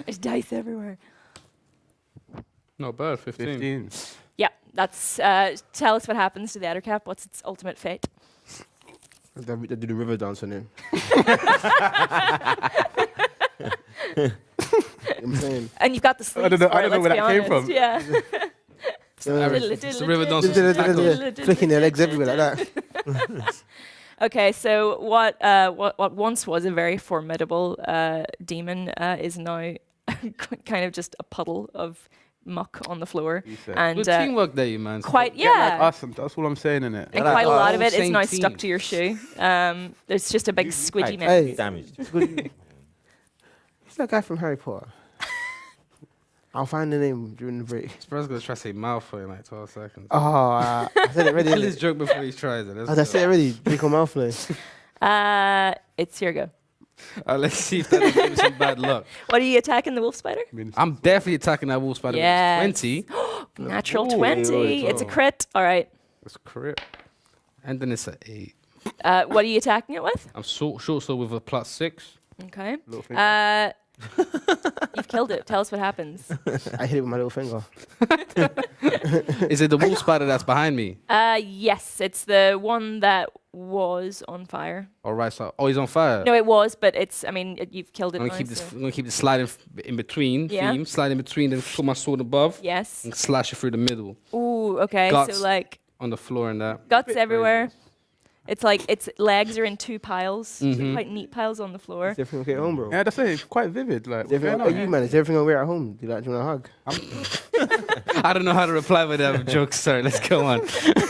There's dice everywhere. No, bird, 15. 15. Yeah, that's. Tell us what happens to the adder cap. What's its ultimate fate? I do the river dance on him. I'm saying. And you've got the sleeves. I don't know- for I it, don't know let's where be that came honest. from. Yeah. It's the river dance. Flicking their legs everywhere like that. Okay, so what once was a very formidable demon is now kind of just a puddle of muck on the floor, You said. and Good teamwork there, you man. quite Get like yeah. us, and that's all I'm saying in it. And Like quite a us. lot of it is Same now team. stuck to your shoe. There's just a big squidgy mess. Hey. Damaged. Who's that guy from Harry Potter? I'll find the name during the break. Spurs gonna try to say Malfoy in like 12 seconds. Oh, I said it Kill already. his joke before he tries it. I said it already. Draco Malfoy. It's your go. Let's see if that gives him some bad luck. What are you attacking the wolf spider? I mean, I'm definitely attacking that wolf spider Yes. with 20. Natural Ooh, 20. It's a crit. All right. That's crit. And then it's an 8. What are you attacking it with? I'm short sword with a +6. Okay. little finger. You've killed it. Tell us what happens. I hit it with my little finger. Is it the wolf spider that's behind me? Yes, it's the one that was on fire. All right, so he's on fire. No, it was, but it's. I mean, you've killed it. I'm gonna now, keep this. so- I'm gonna keep the sliding in between. Yeah. Theme, slide in between, then put my sword above Yes. and slash it through the middle Ooh. Okay. Guts. So like on the floor and that. guts everywhere. It's like its legs are in 2 piles, two Mhm. quite neat piles on the floor. Is everything okay at home, bro? Yeah, that's it. It's quite vivid. Like, Is everything, what's oh, going you on? man, is everything okay at home? Do you want a hug? I don't know how to reply with that joke. Sorry, let's go on.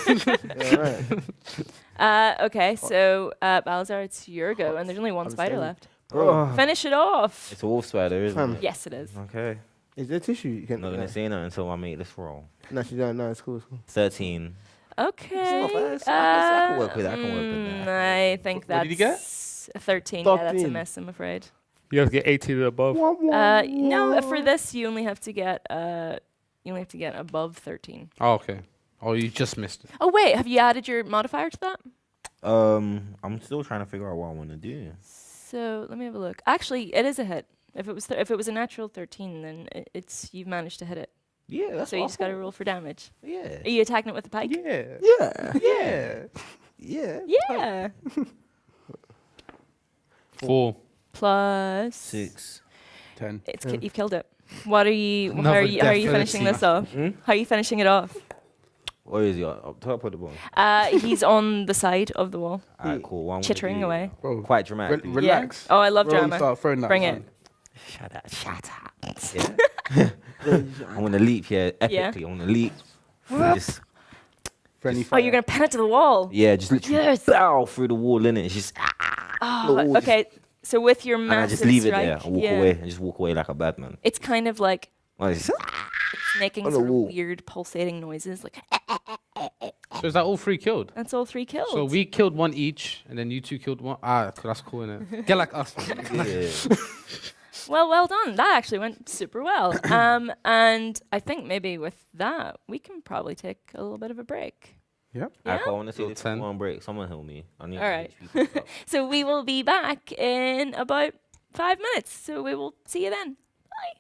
Yeah, right. Okay, so Balazar, it's your go, and there's only one spider left. Bro, Finish it off. It's a wolf spider, isn't it? Yes, it is. Okay. is there tissue? You I'm can. not gonna say nothing until I make this roll. No, she don't. No, it's cool. It's cool. 13. Okay. not bad. I can work with that. I can work with that. I think What that's did you get? a 13. Yeah, that's a 13. miss, I'm afraid. You have to get 18 and above. No, for this you only have to get above 13. Oh, okay. Oh, you just missed it. Oh wait, have you added your modifier to that? I'm still trying to figure out what I want to do. So let me have a look. Actually, it is a hit. If it was a natural 13, then you've managed to hit it. Yeah, that's So you just got to roll for damage. Yeah. Are you attacking it with the pike? Yeah. Yeah. Yeah. Yeah. Yeah. 4. Plus 6. 10. You've killed it. What are you? How Another are you finishing definitely. this off? Hmm? How are you finishing it off? Where is he? Up top of the ball. He's on the side of the wall, Alright, cool. What I'm gonna chittering do- away. Bro, Quite dramatic. relax. Oh, I love Bro, drama. start throwing that Bring fun. it. Shut up. Shut up. Yeah. I'm gonna leap here epically. I'm gonna leap. Just, Friendly Oh, fire. you're gonna pin it to the wall. yeah, just literally Yes. bow through the wall in it. It's just Oh, okay. So with your and I massive just leave it strike, there and walk yeah, away and just walk away like a bad man. it's kind of like Like, it's- it's making On the sort of wall. weird pulsating noises. Like So is that all 3 killed? that's all 3 kills. So we killed 1 each, and then you 2 killed 1. That's cool, innit? Get like us. yeah. well done. That actually went super well. And I think maybe with that, we can probably take a little bit of a break. Yep. Yeah? I want to see Till this 10. one break. Someone help me. I need All right. HP picked up. So we will be back in about 5 minutes. So we will see you then. Bye.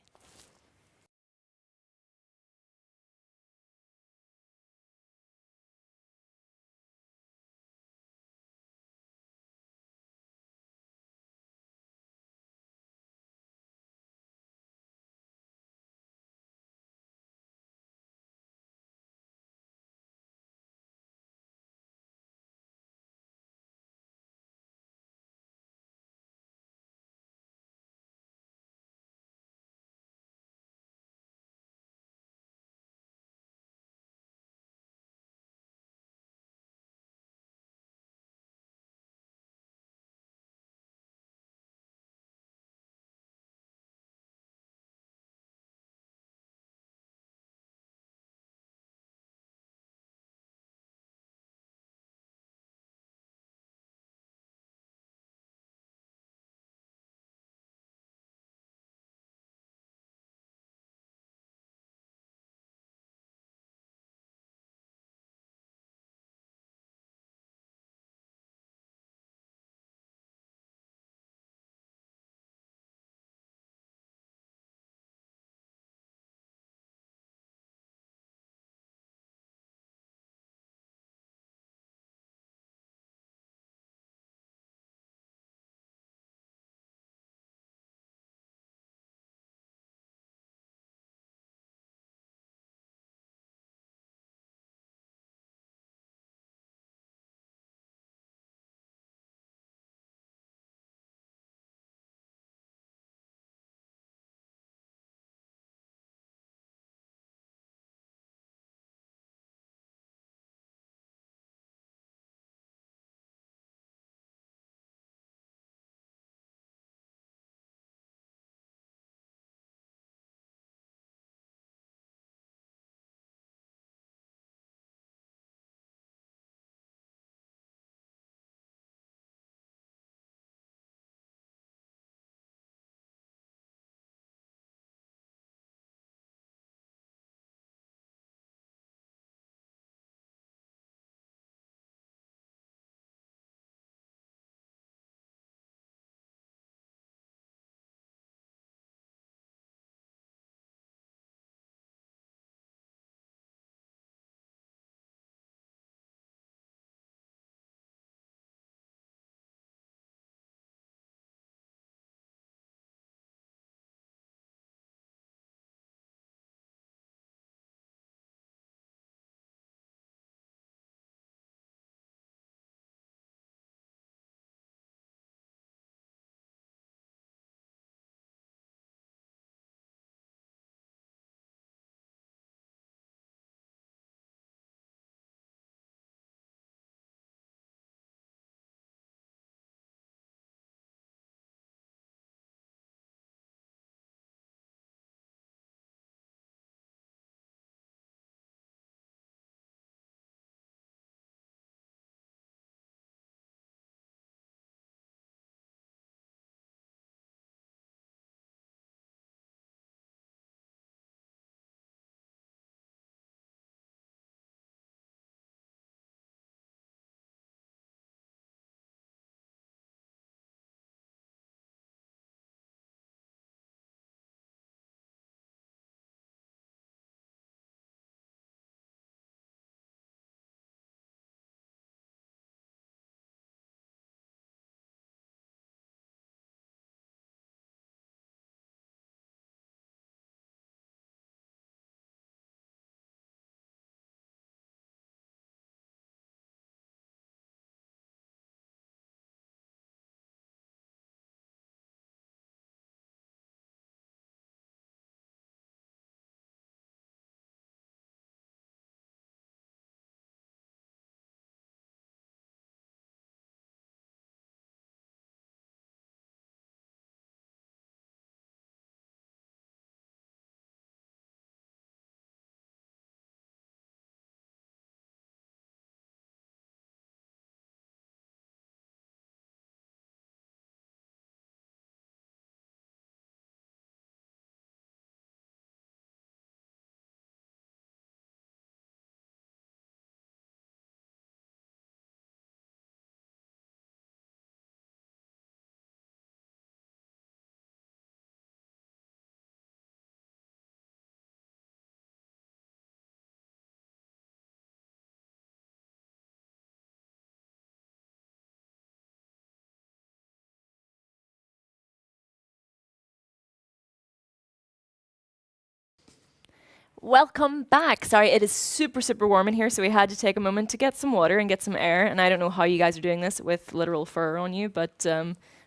Welcome back. Sorry, it is super, super warm in here, so we had to take a moment to get some water and get some air. And I don't know how you guys are doing this with literal fur on you, but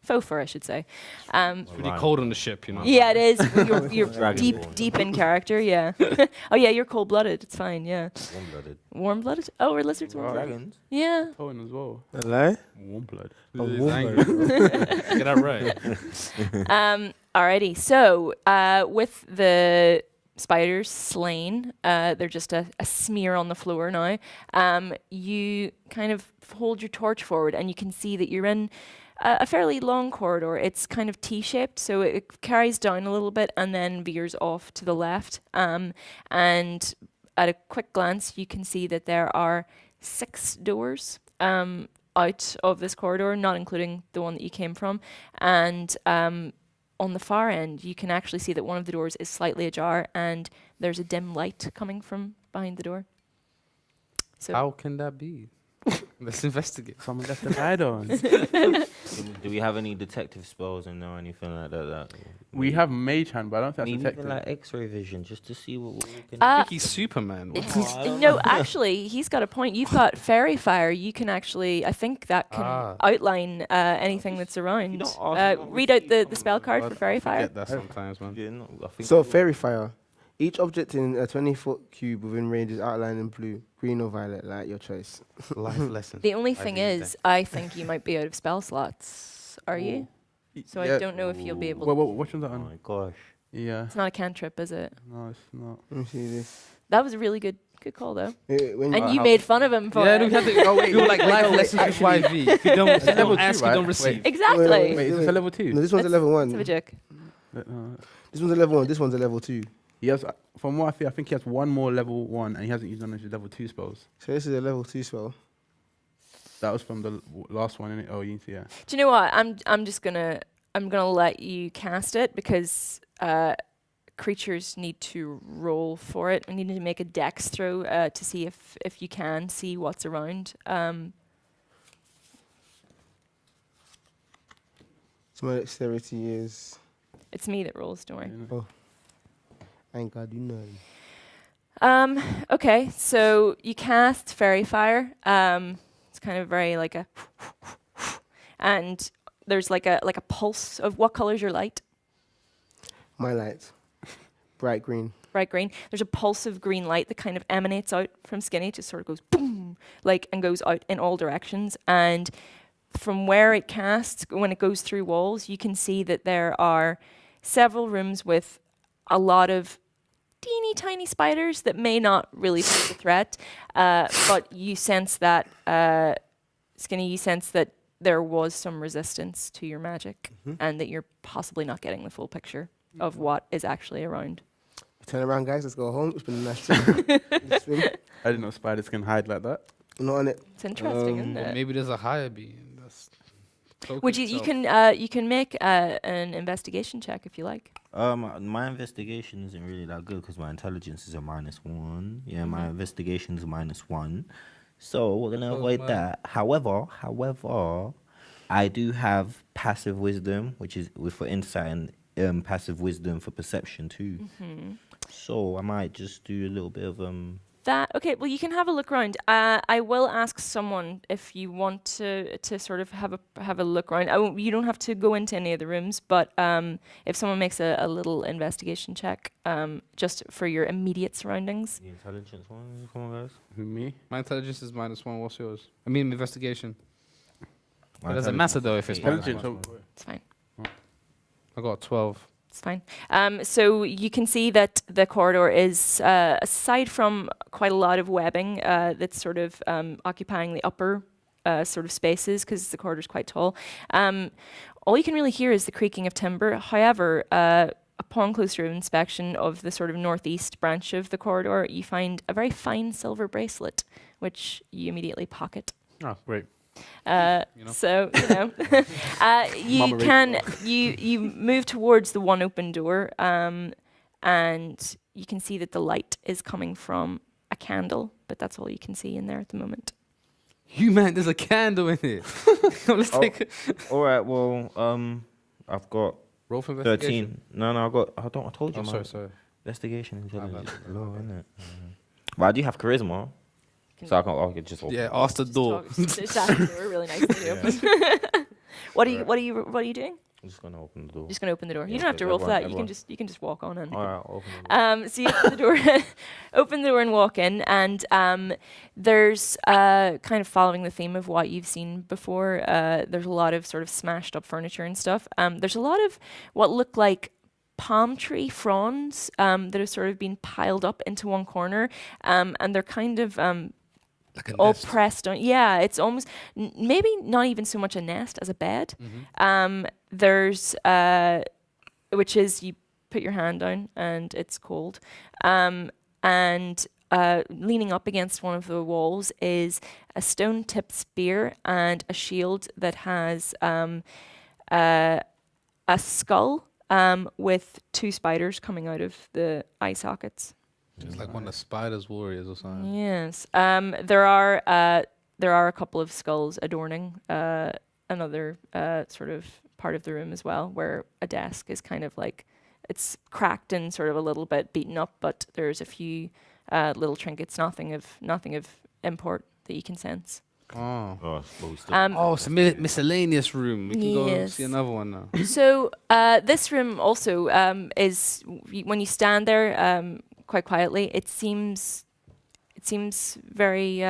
faux fur, I should say. It's pretty cold on the ship, you know. Yeah, it is. You're Dragonborn. deep in character, yeah. Oh, yeah, you're cold-blooded. It's fine, yeah. Warm-blooded. Warm-blooded? Oh, are lizards warm? Dragons. Yeah. Owen as well. Hello? Warm blood. He's angry. Get that right. Alrighty, so with the spiders slain, they're just a smear on the floor now. You kind of hold your torch forward and you can see that you're in a fairly long corridor. It's kind of T-shaped, so it carries down a little bit and then veers off to the left. And at a quick glance, you can see that there are 6 doors out of this corridor, not including the one that you came from. And on the far end, you can actually see that one of the doors is slightly ajar and there's a dim light coming from behind the door. So How can that be? Let's investigate. Someone left the light on. Do we have any detective spells and or anything like that? We have mage hand, but I don't think Maybe that's even detective. like X-ray vision, just to see what we can. I think he's Superman. no, actually, he's got a point. You've got fairy fire. You can actually, I think that can outline anything that's around. don't ask me Read out the spell card for fairy I fire. get that sometimes, man. Yeah, no, I think So, fairy fire. Each object in a 20-foot cube within range is outlined in blue, green or violet, like your choice. Life lesson. The only thing read is, I think you might be out of spell slots. Are you? So I don't know if you'll be able to. Well, which one's that Oh on? my gosh. Yeah. It's not a cantrip, is it? No, it's not. Let me see this. That was a really good call, though. When And you made fun of him for Yeah, it. we had to. Oh wait, we were like life lessons with YV. If you don't level ask, two, you right? don't receive. Exactly. Wait, is this a level 2? No, this one's a Let's- level Let's have a 1. joke. This one's a level 1. This one's a level 2. He has, from what I feel, I think he has one more level 1, and he hasn't used none of his level 2 spells. So this is a level 2 spell. That was from the last one, innit? Oh, you see, yeah. Do you know what? I'm just gonna let you cast it because creatures need to roll for it. We need to make a dex throw to see if you can see what's around. So my dexterity is. It's me that rolls, don't worry. Oh. I ain't gotta do nothing. Okay, so you cast fairy fire. It's kind of very like a, and there's like a pulse of what color's your light? My light. Bright green. Bright green. There's a pulse of green light that kind of emanates out from Skinny. It just sort of goes boom, like, and goes out in all directions. And from where it casts, when it goes through walls, you can see that there are several rooms with a lot of teeny tiny spiders that may not really pose a threat, but you sense that, Skinny, you sense that there was some resistance to your magic and that you're possibly not getting the full picture of what is actually around. Turn around, guys. Let's go home. It's been a nice trip. I didn't know spiders can hide like that. Not on it. It's interesting, isn't Or it? maybe there's a higher being. That's Would you can make an investigation check if you like. My investigation isn't really that good because my intelligence is a -1. Yeah, my investigation is -1. So we're gonna avoid that. However, I do have passive wisdom, which is for insight, and passive wisdom for perception too. So I might just do a little bit of That okay? Well, you can have a look around. I will ask someone if you want to sort of have a look around. You don't have to go into any of the rooms, but if someone makes a little investigation check, just for your immediate surroundings. the intelligence one. Come on, guys. Who, me? My intelligence is -1. What's yours? I mean, investigation. My It doesn't matter though if it's intelligence- Intelligence. It's fine. I got 12. It's fine. So you can see that the corridor is, aside from quite a lot of webbing that's sort of occupying the upper sort of spaces, because the corridor is quite tall, all you can really hear is the creaking of timber. However, upon closer inspection of the sort of northeast branch of the corridor, you find a very fine silver bracelet, which you immediately pocket. Oh, great. You know? So you Mama can you move towards the one open door, and you can see that the light is coming from a candle, but that's all you can see in there at the moment. You man, there's a candle in here. Let's take it. All right. Well, I've got Roll for investigation. 13. No, I told you. Oh, man. sorry. Investigation, intelligence, low, isn't it? But I do have charisma, so I can just open. Yeah, it. ask the door. Just ask the door really nicely to open. What are you doing? I'm just gonna open the door. Just gonna open the door. Yeah, You don't have to but roll for that. everyone- You can just walk on in. All right, I'll open the door. So you open the door, open the door and walk in, and there's kind of following the theme of what you've seen before. There's a lot of sort of smashed up furniture and stuff. There's a lot of what look like palm tree fronds that have sort of been piled up into one corner, and they're kind of Like a all nest. pressed on. Yeah, it's almost maybe not even so much a nest as a bed. There's which is you put your hand down and it's cold, and leaning up against one of the walls is a stone-tipped spear and a shield that has a skull with two spiders coming out of the eye sockets. It's like one of the Spiders Warriors or something. Yes. There are a couple of skulls adorning another sort of part of the room as well, where a desk is kind of like it's cracked and sort of a little bit beaten up, but there's a few little trinkets, nothing of import that you can sense. Oh. Oh, but we still. It's a miscellaneous room. We can go Yes. see another one now. So this room also is when you stand there quite quietly, it seems very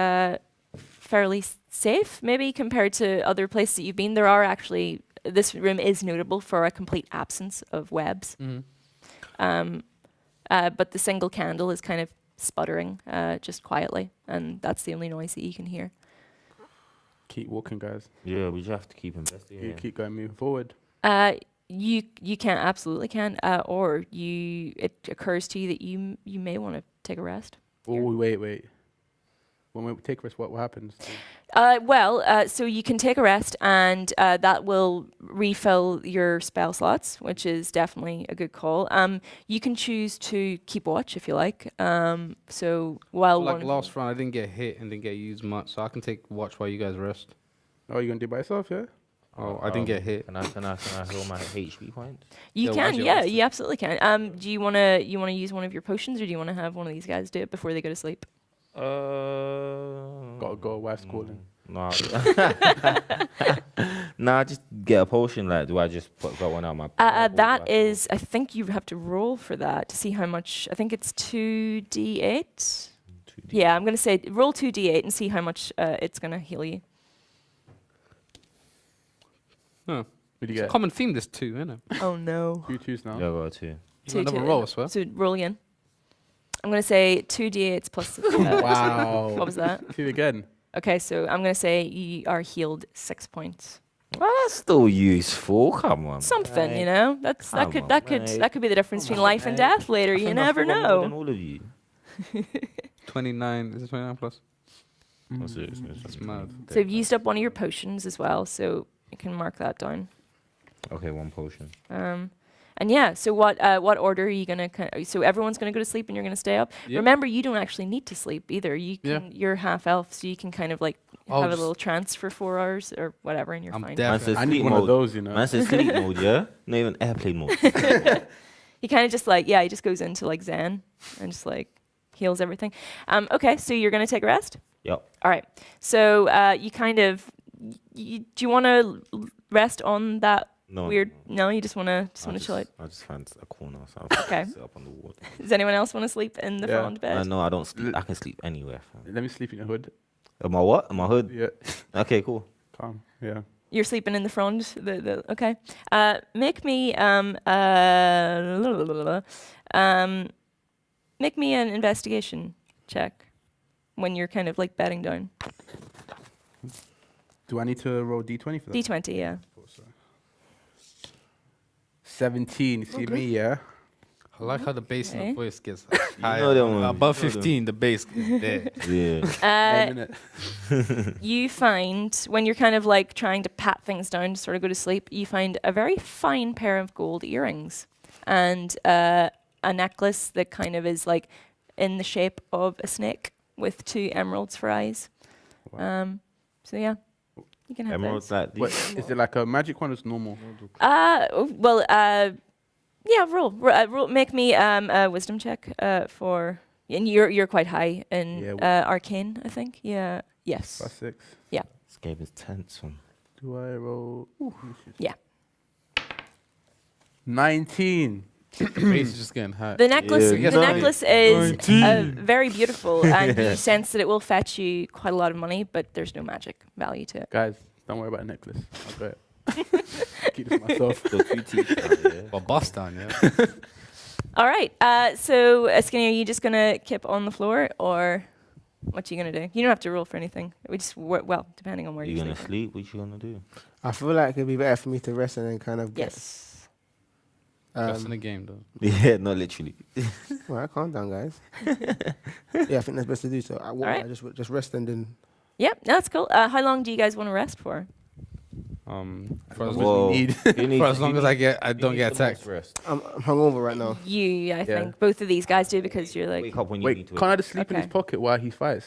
fairly safe, maybe compared to other places that you've been. There are actually this room is notable for a complete absence of webs, but the single candle is kind of sputtering just quietly, and that's the only noise that you can hear. Keep walking, guys. Yeah, we just have to keep investigating. You keep going, moving forward. You can absolutely can, or it occurs to you that you may want to take a rest. Oh, wait. When we take rest, what happens? So you can take a rest, and that will refill your spell slots, which is definitely a good call. You can choose to keep watch if you like. So while Like one last round, I didn't get hit and didn't get used much, so I can take watch while you guys rest. Oh, you're gonna do it by yourself, yeah? Oh, I didn't get hit. Can I heal my HP points? you Yeah, can, why'd you yeah, rest you absolutely can. Do you wanna use one of your potions, or do you wanna have one of these guys do it before they go to sleep? Gotta go, wife's calling. Nah. Nah, just get a potion. Like, do I just got one out my? That is, I think you have to roll for that to see how much. I think it's 2d8. Yeah, I'm gonna say roll 2d8 and see how much it's gonna heal you. Huh. What do you It's a get? common theme, this too, isn't it? Oh no. You choose now. Yeah, I got two. You got another roll, I swear. So roll again. I'm gonna say 2d8s plus. Wow. What was that? Do it again. Okay, so I'm gonna say you are healed 6 points. Well, that's still useful. Come on. Something, mate. you know. That could Come that on, could mate. that could be the difference Come between on, life and mate. death later. I You think I've never got more than know. all of you. 29. Is it 29 plus? That's it. That's mad. So you've used up one of your potions as well, so you can mark that down. Okay, one potion. And yeah, so what order are you gonna? So everyone's gonna go to sleep and you're gonna stay up. Yeah. Remember, you don't actually need to sleep either. You Yeah. can. You're half elf, so you can kind of like I'll have a just- little trance for 4 hours or whatever, and you're I'm fine. deaf. Man says I need sleep one of mode. those, you know. Man says sleep mode, yeah? Not even airplane mode. He kind of just like he just goes into like Zen and just like heals everything. Okay, so you're gonna take a rest. Yep. All right. So you kind of do you want to rest on that No. weird? No, you just want to I chill out. I just find a corner. So Okay. Sit up on the wall. Does anyone else want to sleep in the Yeah. front bed? No, I don't sleep. I can sleep anywhere. Fam. Let me sleep in your hood. Am I what? Am I hood? Yeah. Okay, cool. Calm. Yeah. You're sleeping in the front. Okay. Make me make me an investigation check when you're kind of like bedding down. Do I need to roll D20 for that? D20, yeah. 17. You see me, yeah? I like how the bass in Okay. the voice gets know higher. them ones. Above You know them. 15, the bass is there. Yeah. You find when you're kind of like trying to pat things down to sort of go to sleep, you find a very fine pair of gold earrings and a necklace that kind of is like in the shape of a snake with 2 emeralds for eyes. So yeah, you can have Emeralds those. like What, these. is it like a magic one or is it normal? Yeah, roll. Make me a wisdom check for. And you're quite high in Yeah, arcane, I think. Yeah. Yes. +6. This game is tense, man. Do I roll? Yeah. 19. Face is just getting hurt. The necklace. Yeah, the nice. necklace is very beautiful, and you sense that it will fetch you quite a lot of money, but there's no magic value to it. Guys, don't worry about the necklace. I'll go it. Keep this to myself. So 2 teeth. Well, bust down, yeah. All right. So, Skinny, are you just gonna kip on the floor, or what you gonna do? You don't have to roll for anything. We just well, depending on where You you're gonna sleeping. sleep? What you gonna do? I feel like it'd be better for me to rest and then kind of get. Yes. Best in the game, though. Yeah, not literally. All right, calm down, guys. Yeah, I think that's best to do so. I right. just rest and then. Yep. No, that's cool. How long do you guys want to rest for? For as, Whoa. need. for as long as I don't get attacked. Rest. I'm hungover right now. I think both of these guys do because you're like. Wake up when you need Wait, to. can't I just sleep in his Okay. pocket while he fights?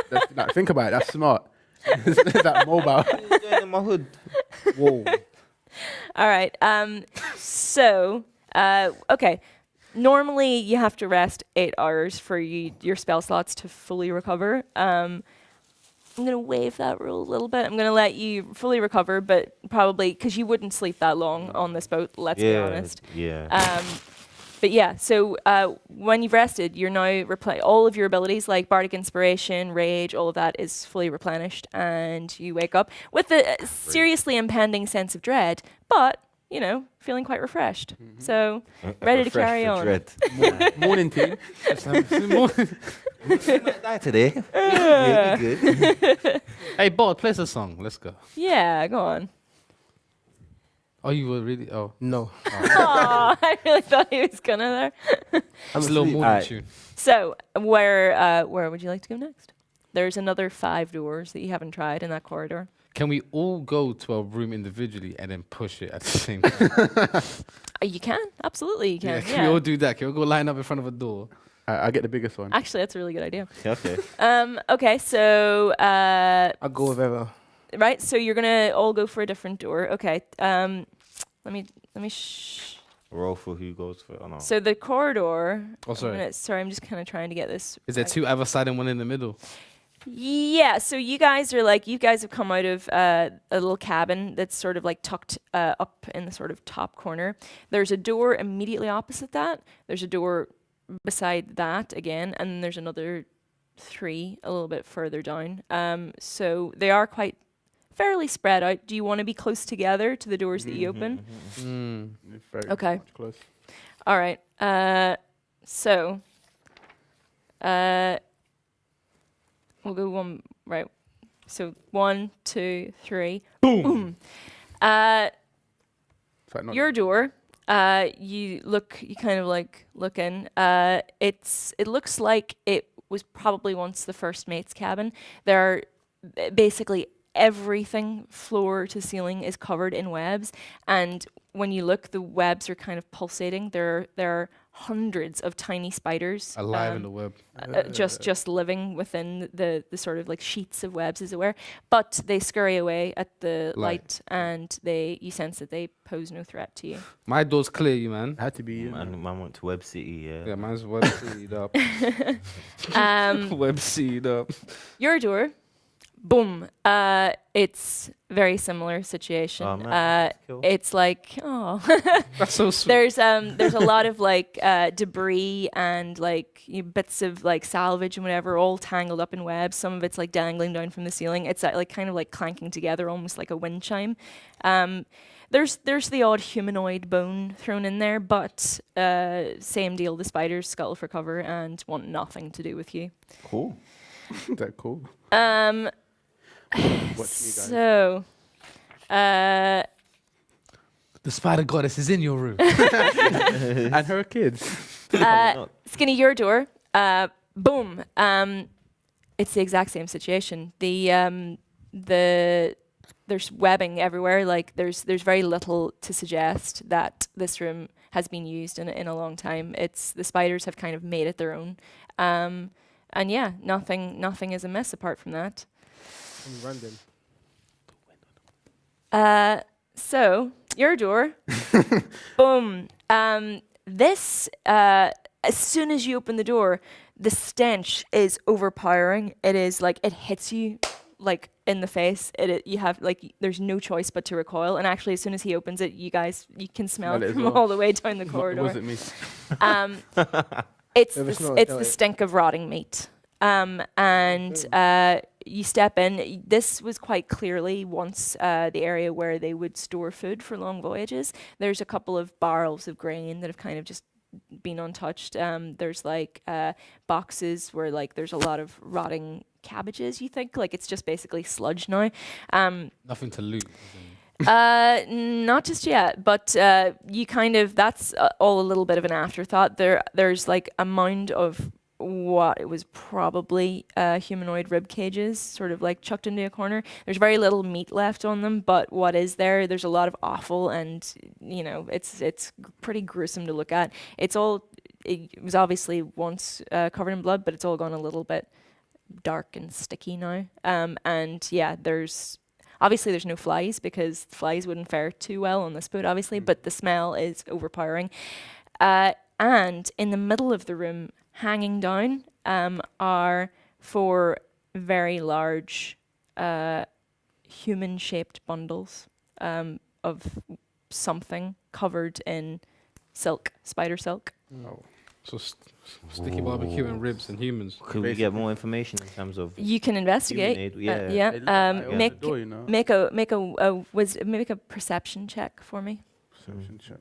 Like, think about it. That's smart. That mobile. What are you doing in my hood? Whoa. All right. Okay. Normally, you have to rest 8 hours for your spell slots to fully recover. I'm going to waive that rule a little bit. I'm going to let you fully recover, but probably because you wouldn't sleep that long on this boat, let's be honest. Yeah. But yeah, so when you've rested, you're now all of your abilities like Bardic Inspiration, Rage, all of that is fully replenished, and you wake up with a seriously impending sense of dread, but, feeling quite refreshed. So, ready to carry on. Morning team. Die today. Yeah, we good. Hey, Bot, play the song. Let's go. Yeah, go on. Oh, you were really? Oh, No. Aw, I really thought he was gonna there. it's a little asleep. morning Alright. tune. So, where would you like to go next? There's another 5 doors that you haven't tried in that corridor. Can we all go to a room individually and then push it at the same time? You can, absolutely, you can. Can we all do that? Can we go line up in front of a door? I get the biggest one. Actually, that's a really good idea. Okay. Okay, so I'll go with Eva. right, so you're gonna all go for a different door. Okay. Let me. Roll for who goes for. Oh, no. So the corridor. Oh, sorry. Sorry, I'm just kind of trying to get this. Is there right. 2 either side and 1 in the middle? Yeah, so you guys have come out of a little cabin that's sort of like tucked up in the sort of top corner. There's a door immediately opposite that. There's a door beside that again, and then there's another 3 a little bit further down. So they are quite fairly spread out. Do you want to be close together to the doors that you open? Very Okay. much close. All right. So we'll go one right. So 1, 2, 3. Boom. Your door. You kind of like look in. It looks like it was probably once the first mate's cabin. There are basically everything, floor to ceiling, is covered in webs, and when you look, the webs are kind of pulsating. There are hundreds of tiny spiders Alive in the web. just living within the sort of like sheets of webs, as it were. But they scurry away at the light, and you sense that they pose no threat to you. My door's clear, you man. Had to be. Man went to Web City, yeah. Yeah, mine's web seed up. Web seed up. Your door, boom. It's very similar situation. Oh, man, that's cool. It's like, That's so sweet. there's a lot of like debris and like bits of like salvage and whatever, all tangled up in webs. Some of it's like dangling down from the ceiling. It's like kind of like clanking together, almost like a wind chime. There's the odd humanoid bone thrown in there, but same deal. The spiders scuttle for cover and want nothing to do with you. Cool. That cool. Watch me, guys. So, The spider goddess is in your room. And her kids. Skinny, your door, boom. It's the exact same situation. There's webbing everywhere. Like there's very little to suggest that this room has been used in a long time. The spiders have kind of made it their own. And yeah, nothing is amiss apart from that. Random. So your door, boom. This, as soon as you open the door, the stench is overpowering. It is like it hits you like in the face. You have like there's no choice but to recoil. And actually, as soon as he opens it, you can smell Smell it it as from well. all the way down the It corridor. wasn't me. It's If it's not, it's don't the eat. stink of rotting meat. And you step in. This was quite clearly once the area where they would store food for long voyages. There's a couple of barrels of grain that have kind of just been untouched. There's like boxes where like there's a lot of rotting cabbages. You think like it's just basically sludge now. Nothing to loot. Not just yet, but you kind of that's all a little bit of an afterthought. There's like a mound of what it was probably humanoid rib cages, sort of like chucked into a corner. There's very little meat left on them, but what is there's a lot of offal, and it's pretty gruesome to look at. It was obviously once covered in blood, but it's all gone a little bit dark and sticky now. And yeah, there's no flies because flies wouldn't fare too well on this boat, obviously, but the smell is overpowering. And in the middle of the room, hanging down, are 4 very large human-shaped bundles of something covered in silk, spider silk. Oh. So sticky barbecue and ribs and humans. Could we get more information in terms of You can investigate. human aid? Yeah. They look right over Make the door, you know. make a perception check for me. Perception check.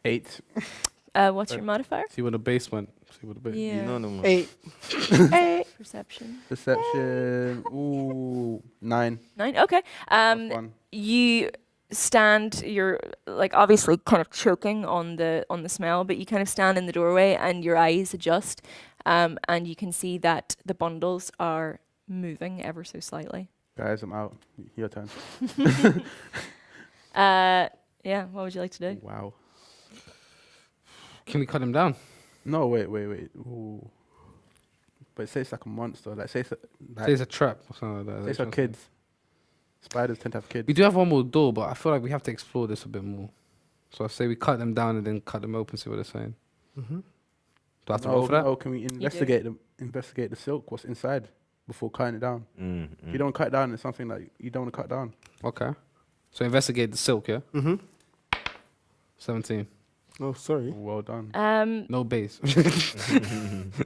8. What's your modifier? See what the base went. See what the base. Yeah. You know them. 8. Perception. Perception. Ooh, 9. 9. Okay. Plus 1. You stand. You're like obviously kind of choking on the smell, but you kind of stand in the doorway and your eyes adjust, and you can see that the bundles are moving ever so slightly. Guys, I'm out. Your turn. Yeah. What would you like to do? Wow. Can we cut him down? No, wait. Ooh. But say it's like a monster. Like say it's Say it's a trap or something like that. say it's for kids. Spiders tend to have kids. We do have one more door, but I feel like we have to explore this a bit more. So I say we cut them down and then cut them open, see what they're saying. Mm-hmm. Do I have to roll for that? Oh, can we investigate the silk? What's inside before cutting it down? If you don't cut it down, it's something that you don't want to cut down. Okay. So investigate the silk, yeah? Mm-hmm. 17. Oh, sorry. Well done. No base.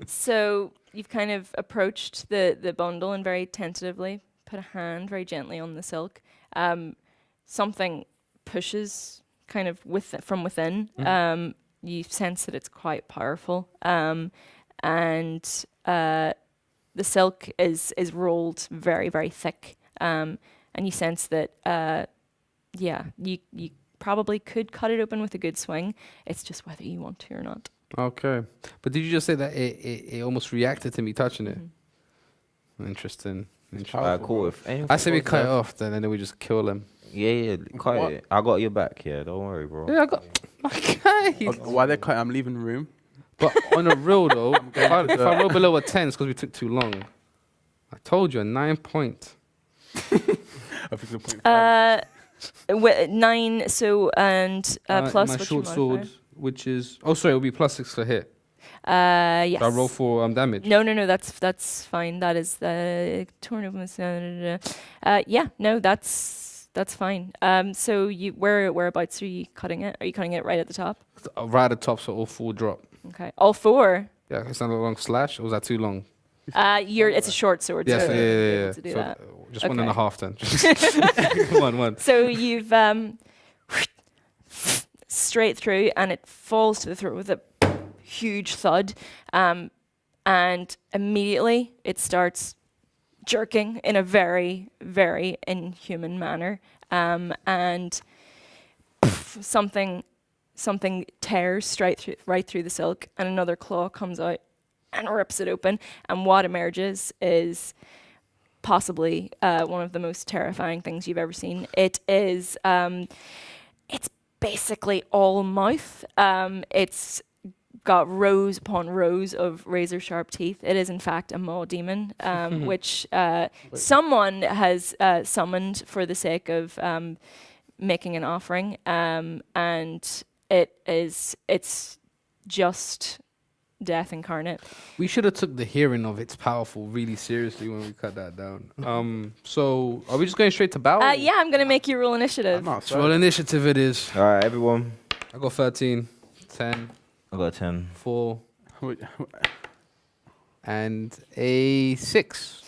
So you've kind of approached the bundle and very tentatively put a hand very gently on the silk. Something pushes kind of from within. You sense that it's quite powerful. And the silk is rolled very, very thick. And you sense that, you probably could cut it open with a good swing. It's just whether you want to or not. Okay. But did you just say that it almost reacted to me touching it? Interesting. Alright, cool. If I say we cut it off then, and then we just kill him. Yeah, cut it. I got your back here. Don't worry, bro. Yeah, I got... Okay. While they're cutting, I'm leaving the room. But on a real though, if I roll below a 10, it's because we took too long. I told you, a 9 point. I think it's a point 9, so, and plus my what's short your sword, modifier? which is... Oh, sorry, it'll be +6 for hit. Yes. So I roll for damage. No, that's fine. That is the torn open. That's fine. So whereabouts are you cutting it? Are you cutting it right at the top? Right at the top, so all 4 drop. Okay, all 4. Yeah, it's not a long slash, or was that too long? It's a short sword. Yes, so yeah. you'll be able to do So, that. just 1.5 Okay. then. one. So you've straight through, and it falls to the throat with a huge thud, and immediately it starts jerking in a very, very inhuman manner, and something tears right through the silk, and another claw comes out and rips it open, and what emerges is possibly one of the most terrifying things you've ever seen. It is, it's basically all mouth. It's got rows upon rows of razor sharp teeth. It is in fact a maw demon, which someone has summoned for the sake of making an offering, and it's just death incarnate. We should have took the hearing of it's powerful really seriously when we cut that down. So are we just going straight to battle? Yeah, I'm gonna make you roll initiative. Let's roll initiative it is. All right, everyone. I got 13, 10, I got 10. 4, and a 6.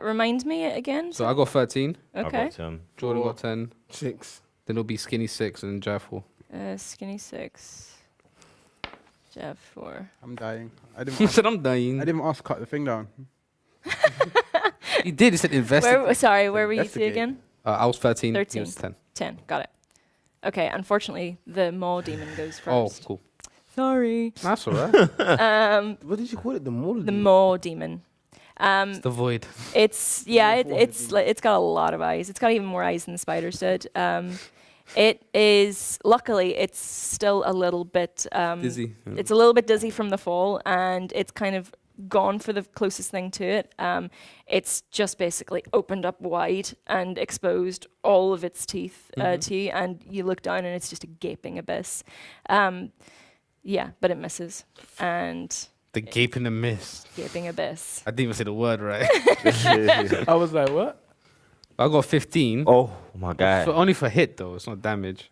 Remind me again. So I got 13. I Okay. got 10. Jordan got 10. 6. Then it'll be Skinny 6 and Jav 4. Skinny 6. Jeff 4. I'm dying. I I didn't. said I'm dying. I didn't ask to cut the thing down. He did. He said investigate. Where were you two Investigate. again? I was 13. 13. He was 10. 10. Got it. Okay. Unfortunately, the maw demon goes Oh, first. cool. Sorry. That's all right. What did you call it? The mole? The maw demon. It's the void. It's it's got a lot of eyes. It's got even more eyes than the spiders did. It is luckily it's still a little bit Dizzy. It's a little bit dizzy from the fall, and it's kind of gone for the closest thing to it. It's just basically opened up wide and exposed all of its teeth to you, and you look down and it's just a gaping abyss. Yeah, but it misses, and The gape in the mist. gaping abyss. I didn't even say the word right. I was like, what? I got 15. Oh my god. So only for hit though. It's not damage.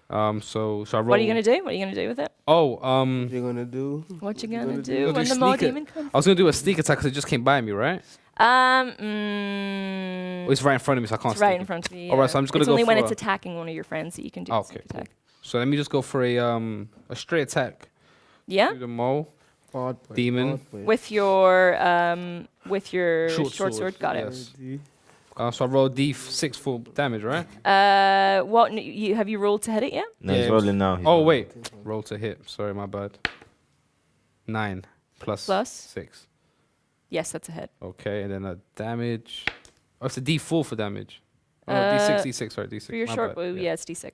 So I roll. What are you gonna do? What are you gonna do with it? Oh, What you gonna do? What you Gonna gonna do- do Gonna when do the maw sneak it. demon comes? I was gonna do a sneak attack because it just came by me, right? Oh, it's right in front of me, so I can't. It's right sneak in it. front of you. All right, yeah. so I'm just gonna It's go only when for it's a- attacking one of your friends that you can do Oh, a sneak okay, cool. attack. So let me just go for a straight attack. Yeah, To the mole. Bad boy, Demon. bad boy. with your short sword. Got it. Yes. So I roll D6 full damage, right? What have you rolled to hit it yet? No, he's Yeah, rolling now. he's Oh rolling. wait, roll to hit. Sorry, my bad. 9 plus Plus? 6. Yes, that's a hit. Okay, and then a damage. Oh, it's a D4 for damage. Oh, no, Uh, D6, D6. Sorry, D6. For your my short bad, bow, yeah, it's d6.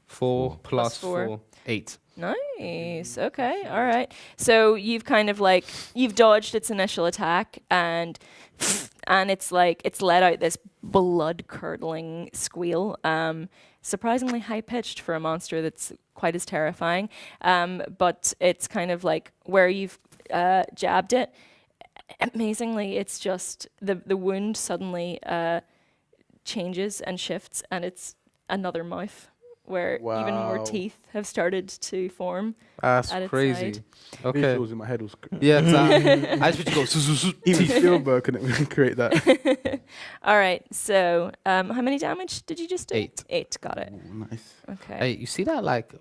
4 plus four. 4, 8. Nice. Okay. All right. So you've kind of like you've dodged its initial attack, and it's like it's let out this blood curdling squeal. Surprisingly high pitched for a monster that's quite as terrifying. But it's kind of like where you've jabbed it. Amazingly, it's just the wound suddenly changes and shifts, and it's another mouth where even more Wow. teeth have started to form. That's At its crazy. side. Okay. Visuals in my head was. Yeah, I just want to go. Even Spielberg couldn't create that. All right, so how many damage did you just do? 8. 8, got it. Ooh, nice. Okay. Hey, you see that like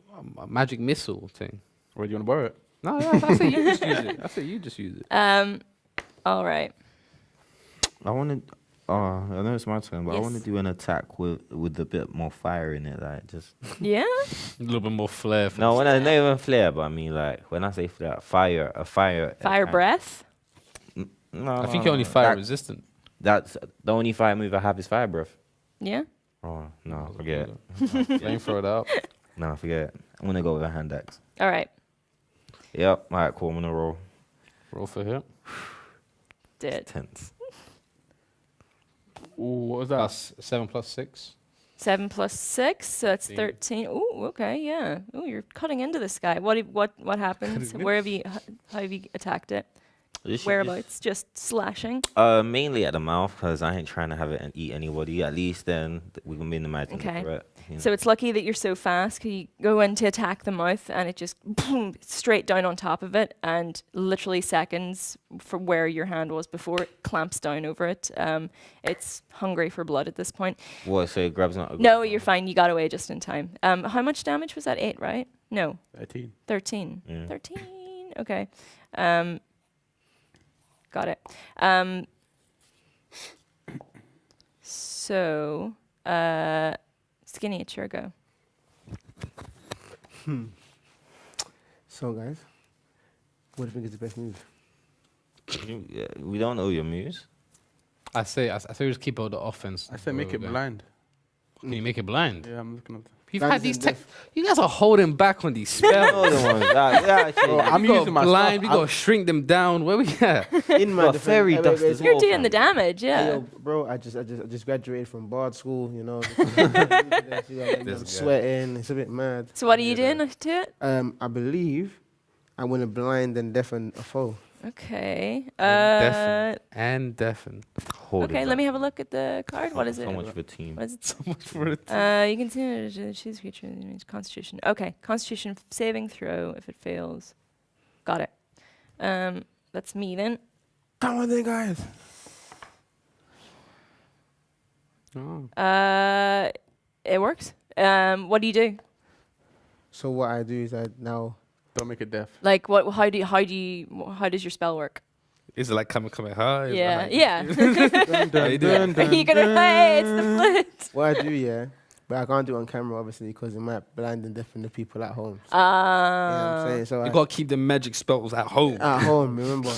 magic missile thing? Or do you want to borrow it? No, I say you just use it. I say you just use it. All right. I want to. I know it's my turn, but I Yes. want to do an attack with a bit more fire in it, like just. Yeah? A little bit more flair. For No, when I not even flare, but I mean like when I say flare, fire, a fire. Fire attack. breath? No, I think you're only fire resistant. That's the only fire move I have is fire breath. Yeah? Oh no, forget it. Flamethrower it out. No, forget it. I'm gonna go with a hand axe. All right. Yep. All right, cool. I'm gonna roll. Roll for hit. Did. Tense. Ooh, what was that? Plus 7 plus 6. 7 plus 6, so that's 13. Ooh, okay, yeah. Ooh, you're cutting into this guy. What happens? Where have you how have you attacked it? Whereabouts? Just slashing? Mainly at the mouth, because I ain't trying to have it and eat anybody. At least then we can minimize the Okay. threat. You know? So it's lucky that you're so fast. 'Cause you go in to attack the mouth, and it just boom, straight down on top of it, and literally seconds from where your hand was before, it clamps down over it. It's hungry for blood at this point. What? So it grabs not. No, you're fine. You got away just in time. How much damage was that? 8, right? No, 13. 13. Yeah. 13. Okay. Got it. So, Skinny, it's your go. So guys, what do you think is the best move? Yeah, we don't know your moves. I say we just keep all the offense. I said make it blind. Can you make it blind? Yeah, I'm looking at You've That had is these in tech. depth. You guys are holding back on these spells. Other ones, Bro, I'm We got using my blind. stuff. We got to shrink them down. Where we at? In my got defense, fairy wait, dust wait, as wait. You're well, doing the fam. damage, Hey, yeah. yo, bro, I just graduated from Bard school, you know. I'm sweating. It's a bit mad. So what are you doing to it? I believe I'm gonna blind and deafen a foe. Okay. And deafen. Hold Okay, it let me back. have a look at the card. What is it? So much for a team. What is it? So much for it. You can choose creature. Constitution. Okay, Constitution saving throw. If it fails, got it. That's me then. Come on then, guys. Oh. It works. What do you do? So what I do is I now Don't make it deaf. Like what? How does your spell work? Is it like Kamehameha? Is it Yeah, like- yeah. How you doing? Are you gonna? Hey, it's the flint. what I do, yeah. But I can't do it on camera, obviously, because it might blind and deafen the people at home. So, you know what I'm saying? So You gotta keep the magic spells at home. at home, remember,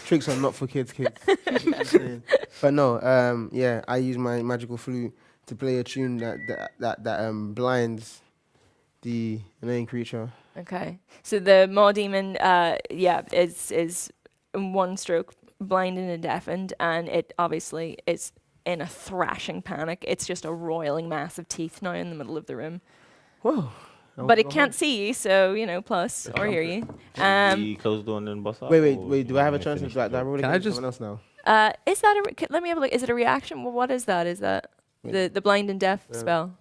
tricks are not for kids. You know what I'm saying? But no, yeah, I use my magical flute to play a tune that blinds the annoying creature. Okay. So the Maw Demon, is in one stroke blinded and deafened, and it obviously is in a thrashing panic. It's just a roiling mass of teeth now in the middle of the room. Whoa. But it can't see you, so, plus, or hear you. We close the door and then bust out. Wait. Do I have a chance to do that? Roll Can I against just- someone else now? Is that let me have a look. Is it a reaction? Well, what is that? Is that the blind and deaf spell?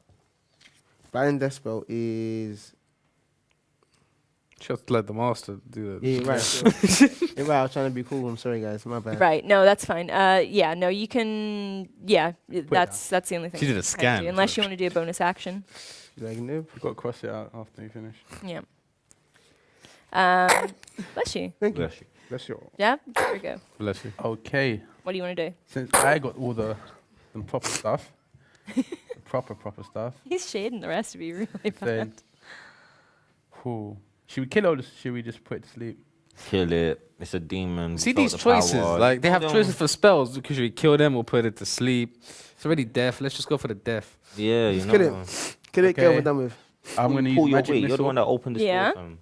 Blind death spell is Just let the master do it. yeah, right. Yeah, right. I was trying to be cool. I'm sorry, guys. My bad. Right. No, that's fine. No, you can. Yeah, that's the only thing. She did a you can scan do, unless first. you want to do a bonus action. Like noob. You got to cross it out after you finish. Yeah. Bless you. Thank you. Bless you. That's your. Yeah. There we go. Bless you. Okay. What do you want to do? Since I got all the proper stuff, the proper stuff, He's shading the rest of you really then, bad. whew, should we kill it or should we just put it to sleep? Kill it. It's a demon. See without these the choices, power. like they have Hold choices on. for spells. Because we kill them or put it to sleep. It's already deaf. Let's just go for the deaf. Yeah, you Kill know. Get it Okay. over done with. I'm going to Pull use your magic weight. You're the missile. one that opened the Yeah. store, fam.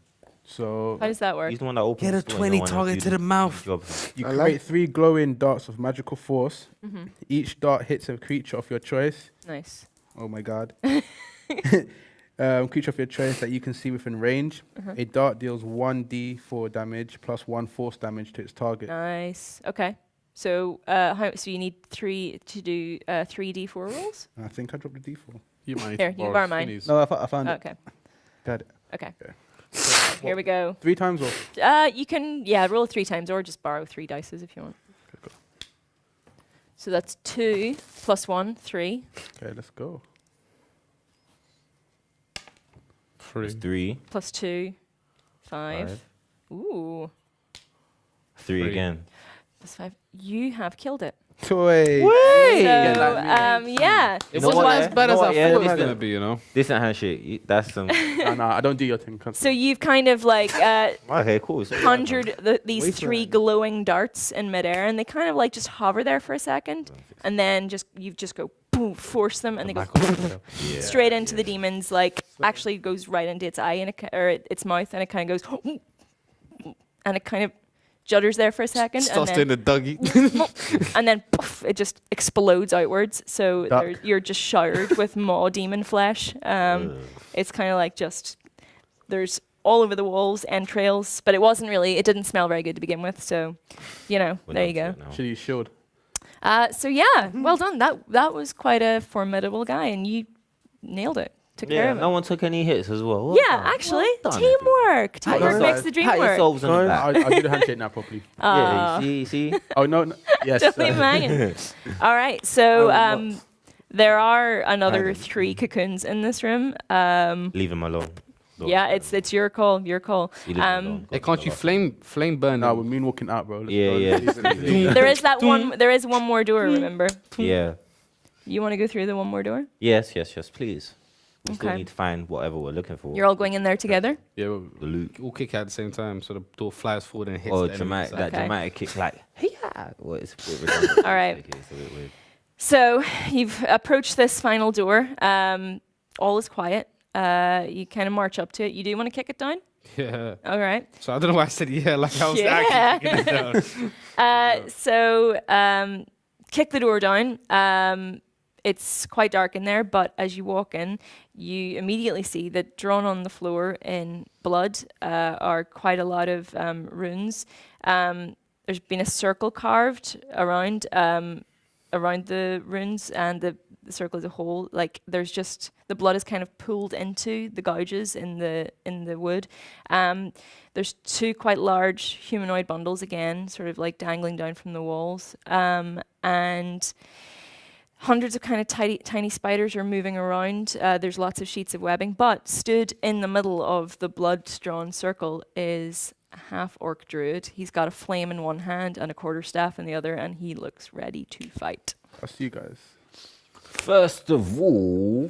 So How does that work? He's the one that opened Get the a store. 20 you're the one that target do to the mouth. job. you I create like- 3 glowing darts of magical force. Mm-hmm. Each dart hits a creature of your choice. Nice. Oh my god. Creature of your choice that you can see within range. A dart deals 1d4 damage plus 1 force damage to its target. Nice. Okay. So, so you need 3 to do 3d4 rolls. I think I dropped a d4. You might Here, you can borrow mine. No, I found it. Okay. Got it. Okay. Okay. Here we go. 3 times or? You can roll 3 times or just borrow 3 dices if you want. Okay, So that's 2 plus 1, 3. Okay, let's go. It's 3. Plus 2, 5. Ooh. 3 Three. again. Plus 5. You have killed it. Toy. So, Yeah, yeah. It know wasn't what, as bad as I yeah, thought it was listen. going to be, you know? Decent handshake. That's some. No, I don't do your thing. So you've kind of like Okay, cool. It's conjured these 3 glowing darts in midair, and they kind of like just hover there for a second, and then you just go boom, force them, and they go Yeah. straight into the demon's, like actually goes right into its eye and its mouth, and it kind of goes, and it kind of judders there for a second, Starts and doing then, the Dougie. and then poof, it just explodes outwards. So Duck. you're just showered with maw demon flesh. It's kind of like there's all over the walls entrails, but it didn't smell very good to begin with. So, there you go. Should use shield. So yeah, well done. That was quite a formidable guy, and you nailed it. Took care Yeah, of it. no one took any hits as well. Well Yeah, done. actually, Well done, teamwork. Pat Teamwork yourself- makes the dream Pat work. yourselves on the back. I'll do the handshake now properly. Yeah, see? Oh, no. Yes. Don't be manging. All right, so I will not. there are another Hang on. 3 cocoons in this room. Leave him alone. Don't Yeah, disturb him. it's your call. Your call. You leave him alone. Hey, can't you flame burn No, them? we're moonwalking out, bro. Let's Yeah, go. yeah. There is that one. There is one more door. Remember, Yeah. you want to go through the one more door? Yes, please. We still Okay. need to find whatever we're looking for. You're all going in there together. Yeah, we'll, The loot. we'll kick out at the same time, so the door flies forward and hits Or the enemy dramatic, side. that Okay. dramatic kick like, yeah. Well, it's a bit redundant. All right. Okay, it's a bit weird. So you've approached this final door. all is quiet. You kind of march up to it. You do want to kick it down? Yeah. All right. So I don't know why I said yeah, like I was Yeah. actually kicking it down. So kick the door down. It's quite dark in there, but as you walk in, you immediately see that drawn on the floor in blood are quite a lot of runes. There's been a circle carved around the runes, and the circle as a whole. Like there's just the blood is kind of pooled into the gouges in the wood. There's 2 quite large humanoid bundles again, sort of like dangling down from the walls, and hundreds of kind of tiny spiders are moving around. There's lots of sheets of webbing, but stood in the middle of the blood-drawn circle is a half-orc druid. He's got a flame in one hand and a quarterstaff in the other, and he looks ready to fight. I'll see you guys. First of all,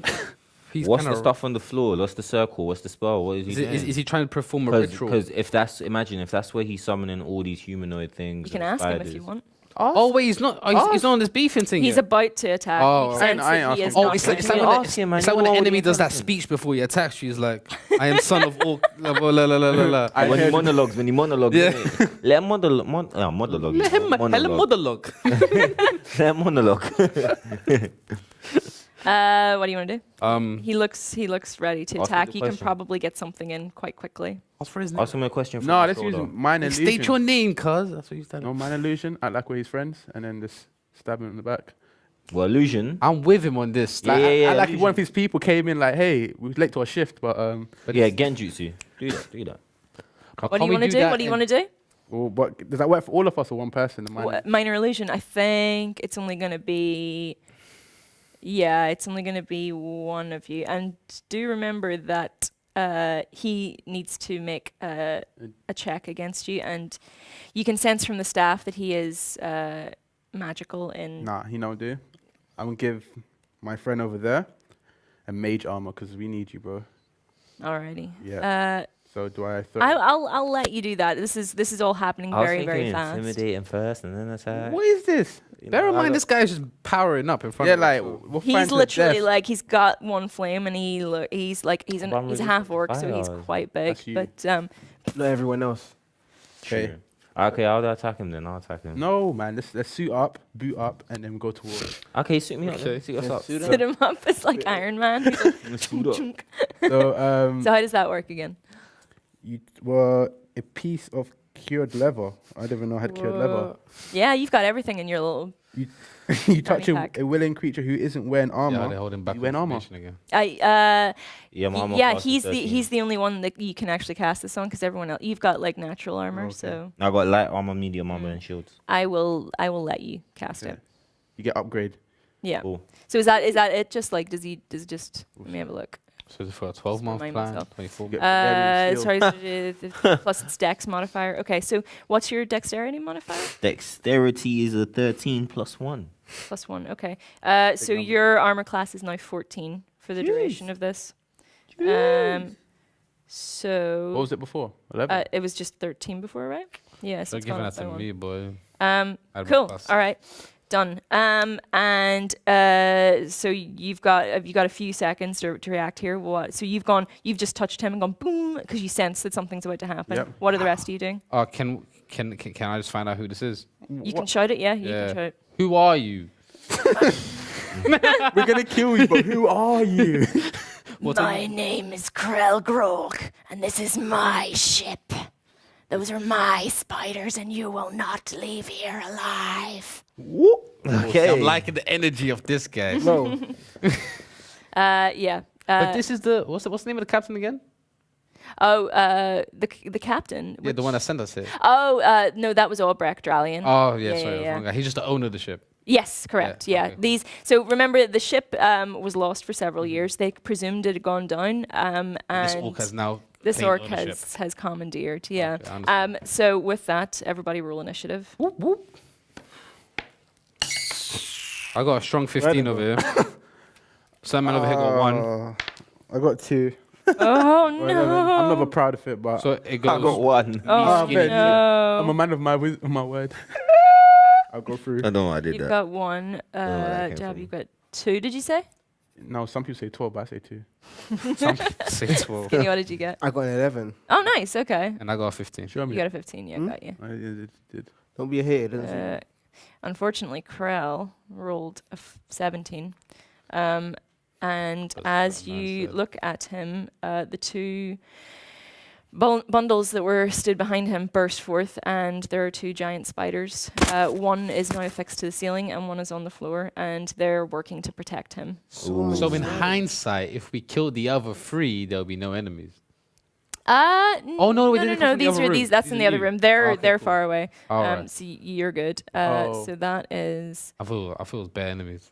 He's what's kinda- the stuff on the floor? What's the circle? What's the spell? What is he doing? Is he trying to perform a ritual? Because if that's where he's summoning all these humanoid things. You can and ask him if you spiders. want. Oh wait, he's not. Oh, he's not on this beefing thing. He's yet. about to attack. Oh, You I sense ain't that he asking. is Oh, not it's going like to when do it. ask him, man. It's like You when know the what enemy he does that attacks him. speech before he attacks you. He's like, "I am son of all." La, la, la, la, la, la. I When he heard- monologues, Yeah. innit? Let him monologue. Monologue. Let him monologue. Let him monologue. What do you want to do? He looks ready to Ask him attack. the You can question. probably get something in quite quickly. What's for his name? Ask him a question. From No, the let's use shoulder. mine illusion. State your name, cuz. That's what you said. No, mine illusion. Act like we're his friends, and then just stab him in the back. Well, illusion. I'm with him on this. Yeah, Like, yeah, Act like illusion. one of his people came in like, hey, we're late to our shift, but Yeah, genjutsu. Do that. What do you want to do? What do you want to do? well, but does that work for all of us or one person? Minor illusion. I think it's only going to be. Yeah, it's only going to be one of you. And do remember that he needs to make a check against you, and you can sense from the staff that he is magical in. Nah, he don't do. I'm gonna give my friend over there a mage armor because we need you, bro. Alrighty. Yeah. So do I? I'll let you do that. This is all happening I was very thinking very fast. intimidating first and then attack. What is this? You Bear know, in I mind, got- this guy is just powering up in front Yeah, of us. like so- we'll find He's to literally death. like he's got one flame and he's I'm a half orc, so he's resistant to quite big. That's you. But Not everyone else. Okay. True. Okay, I'll attack him then. I'll attack him. No, man. Let's suit up, boot up, and then go to war. Okay, suit me up. Okay. Then. Suit us Yeah, up. suit sit him up. It's like Iron Man. He's like, Suit up. chunk. So So how does that work again? you were a piece of cured leather. I don't even know I had cured leather. Whoa. Yeah, you've got everything in your little. You touch pack. a willing creature who isn't wearing armor. Yeah, they're holding back You went armor. information again. Yeah, my armor Yeah, class is 13. he's the only one that you can actually cast this on because everyone else you've got like natural armor. Okay. So I got light armor, medium armor, and shields. I will let you cast Okay. it. You get upgrade. Yeah. Cool. So is that it? Just like does it just? Let me have a look. So is it for a 12-month remind plan? myself. 24 Get- months? Very Sorry, plus its dex modifier. Okay, so what's your dexterity modifier? Dexterity is a 13 plus 1. Plus 1. Okay. So number. your armor class is now 14 for the duration of this. So What was it before? 11. it was just 13 before, right? Yeah. So They're it's giving gone that up by to one. me, boy. Um, Add cool. plus. All right. Done. So you've got a few seconds to react here. What? So you've just touched him and gone boom because you sense that something's about to happen. Yep. What are the rest of you doing? Can I just find out who this is? You can shout it. Yeah, you Yeah. can shout it. Who are you? We're gonna kill you, but who are you? My name is Krell Grog, and this is my ship. Those are my spiders, and you will not leave here alive. Okay. I'm liking the energy of this guy. No. Yeah. But this is the what's the name of the captain again? The captain. Yeah, the one that sent us here. No, that was Albrecht Dralian. Oh yeah, Yeah, sorry, yeah, yeah. wrong guy. He's just the owner of the ship. Yes, correct. Yeah, Yeah, okay. So remember, the ship was lost for several years. They presumed it had gone down, and This orc has now. this claimed orc ownership. has commandeered. Yeah. Okay, I understand. So with that, everybody roll initiative. I got a strong 15 over here. Some man over here got 1. I got 2. Oh Whatever. no! I'm never proud of it, but So it I goes. got 1. Oh Skinny. I'm no! a man of my word. I'll go through. I don't know why I did You've that. got 1. where that came Jab, from. you've got 2. Did you say? No, some people say 12, but I say 2. Some people say 12. Skinny, what did you get? I got an 11. Oh, nice. Okay. And I got a 15. Show me. You got a 15. Yeah, got you. I did. Don't be a hater. Doesn't Unfortunately, Krell rolled a 17. And That's as what I you said. look at him, the two bundles that were stood behind him burst forth, and there are 2 giant spiders. One is now affixed to the ceiling, and one is on the floor, and they're working to protect him. So in hindsight, if we killed the other 3, there'll be no enemies. Oh no, we no, didn't no, come from the these other are room. these. That's These in are the other you. room. They're Okay, they're cool. far away. Alright. So you're good. Oh. So that is. I feel it was bare enemies.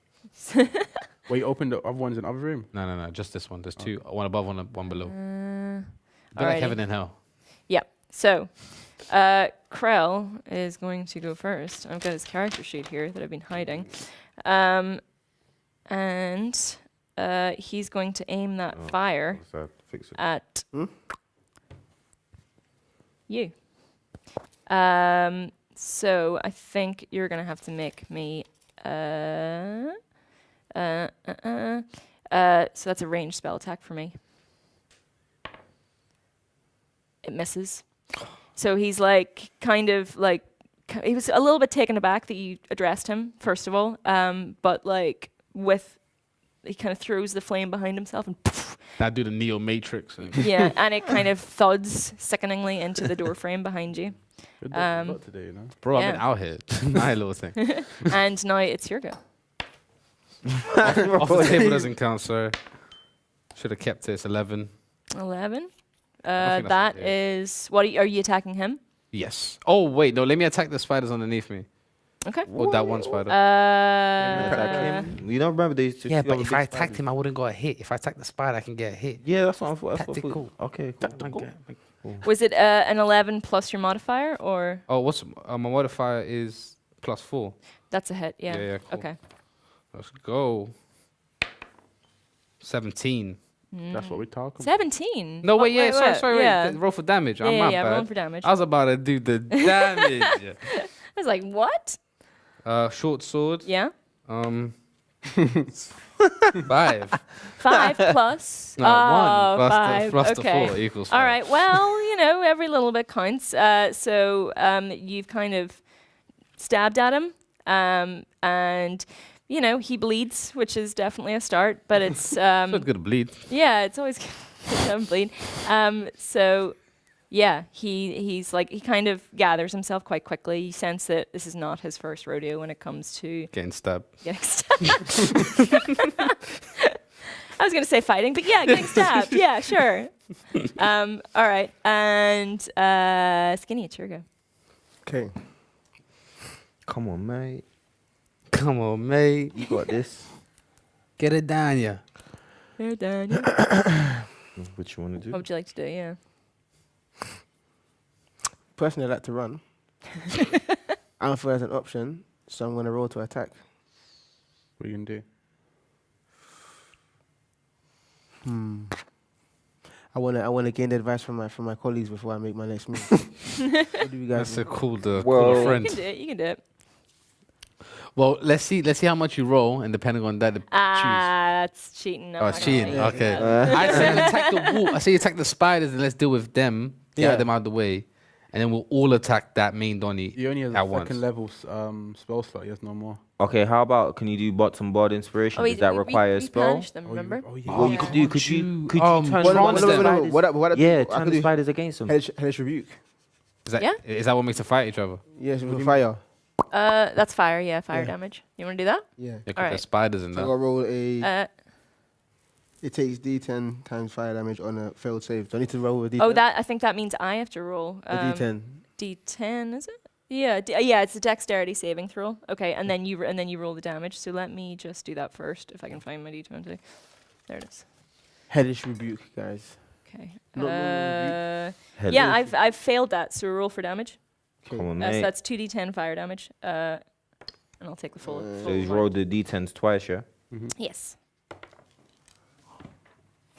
Well, you opened the other ones in the other room. No, just this one. There's 2, one above, one below. Bit alrighty. like heaven and hell. Yep. So, Krell is going to go first. I've got his character sheet here that I've been hiding, and he's going to aim that fire Fix it. at you. So I think you're gonna have to make me. So that's a ranged spell attack for me. It misses. So he's like, kind of like, he was a little bit taken aback that you addressed him, first of all. But like, he kind of throws the flame behind himself and poof, That do the Neo Matrix. And yeah, and it kind of thuds sickeningly into the door frame behind you. Good a lot today, you know. bro, I've been Yeah. out here. My little thing. And now it's your go. Off the table doesn't count, sir. Should have kept it. It's 11. 11. think that's That okay. is, what are you attacking him? Yes. Oh, wait. No, let me attack the spiders underneath me. Okay. Or that one spider. Attack him. You don't remember these two? Yeah, but if I attacked him, I wouldn't got a hit. If I attacked the spider, I can get a hit. Yeah, that's what I thought. Tactical. Okay, cool. Was it an 11 plus your modifier, or Oh, what's my modifier is +4. that's a hit? Yeah. Yeah, cool. Okay. Let's go. 17. That's what we're talking 17. No, wait, yeah, sorry, Yeah. roll for damage. Yeah, I'm yeah, not yeah, bad. rolling for damage. I was about to do the damage. I was like, what? Short sword. Yeah. 5. 5 plus. No, oh, 1 5. plus Okay. the 4 equals 5. All right. Well, every little bit counts. So you've kind of stabbed at him, and he bleeds, which is definitely a start. But it's So it's good to bleed. yeah, it's always good to have him bleed. So yeah, he's like, he kind of gathers himself quite quickly. You sense that this is not his first rodeo when it comes to Getting stabbed. getting stabbed. I was going to say fighting, but yeah, getting stabbed. Yeah, sure. All right. And Skinny, it's your go. Okay. Come on, mate. Come on, mate. You got this. Get it down, yeah. Here, Daniel. What you want to do? What would you like to do? Yeah. Personally, I like to run. I don't feel as an option, so I'm going to roll to attack. What are you going to do? I want to gain advice from my colleagues before I make my next move. What do you guys That's a think? cool, Well- cooler You friend. can do it. You can do it. Well, let's see how much you roll, and depending on that, choose. That's cheating. I'm Oh, not it's gonna cheating. let you do Okay. that. I say attack the wall. I say attack the spiders, and let's deal with them. Get Yeah. them out of the way, and then we'll all attack that main Donny He only has at a once. second level spell slot. He has no more. Okay, how about can you do bottom board inspiration? Oh, Does that require a we spell? punished them, remember? Well, you could do. Could you turn Well, one What of the spiders? what Yeah, I turn could the do spiders against them. hellish rebuke. Is that, Yeah. is that what makes them fight each other? Yes, with fire. That's fire. Yeah, fire Yeah. damage. You want to do that? Yeah. Yeah, because Alright. there's spiders in So I that. gotta roll a. Uh, It takes D10 times fire damage on a failed save. Do I need to roll a D10? I think that means I have to roll. A D10. D10, is it? Yeah, yeah. It's a dexterity saving throw. Okay, and then you roll the damage. So let me just do that first, if I can find my D20. There it is. Hellish rebuke, guys. Okay. No, no, Yeah, I've failed that. So roll for damage. Okay. Come on, So mate. that's 2d10 fire damage. And I'll take the full. So full you one. rolled the d10s twice, yeah? Yes.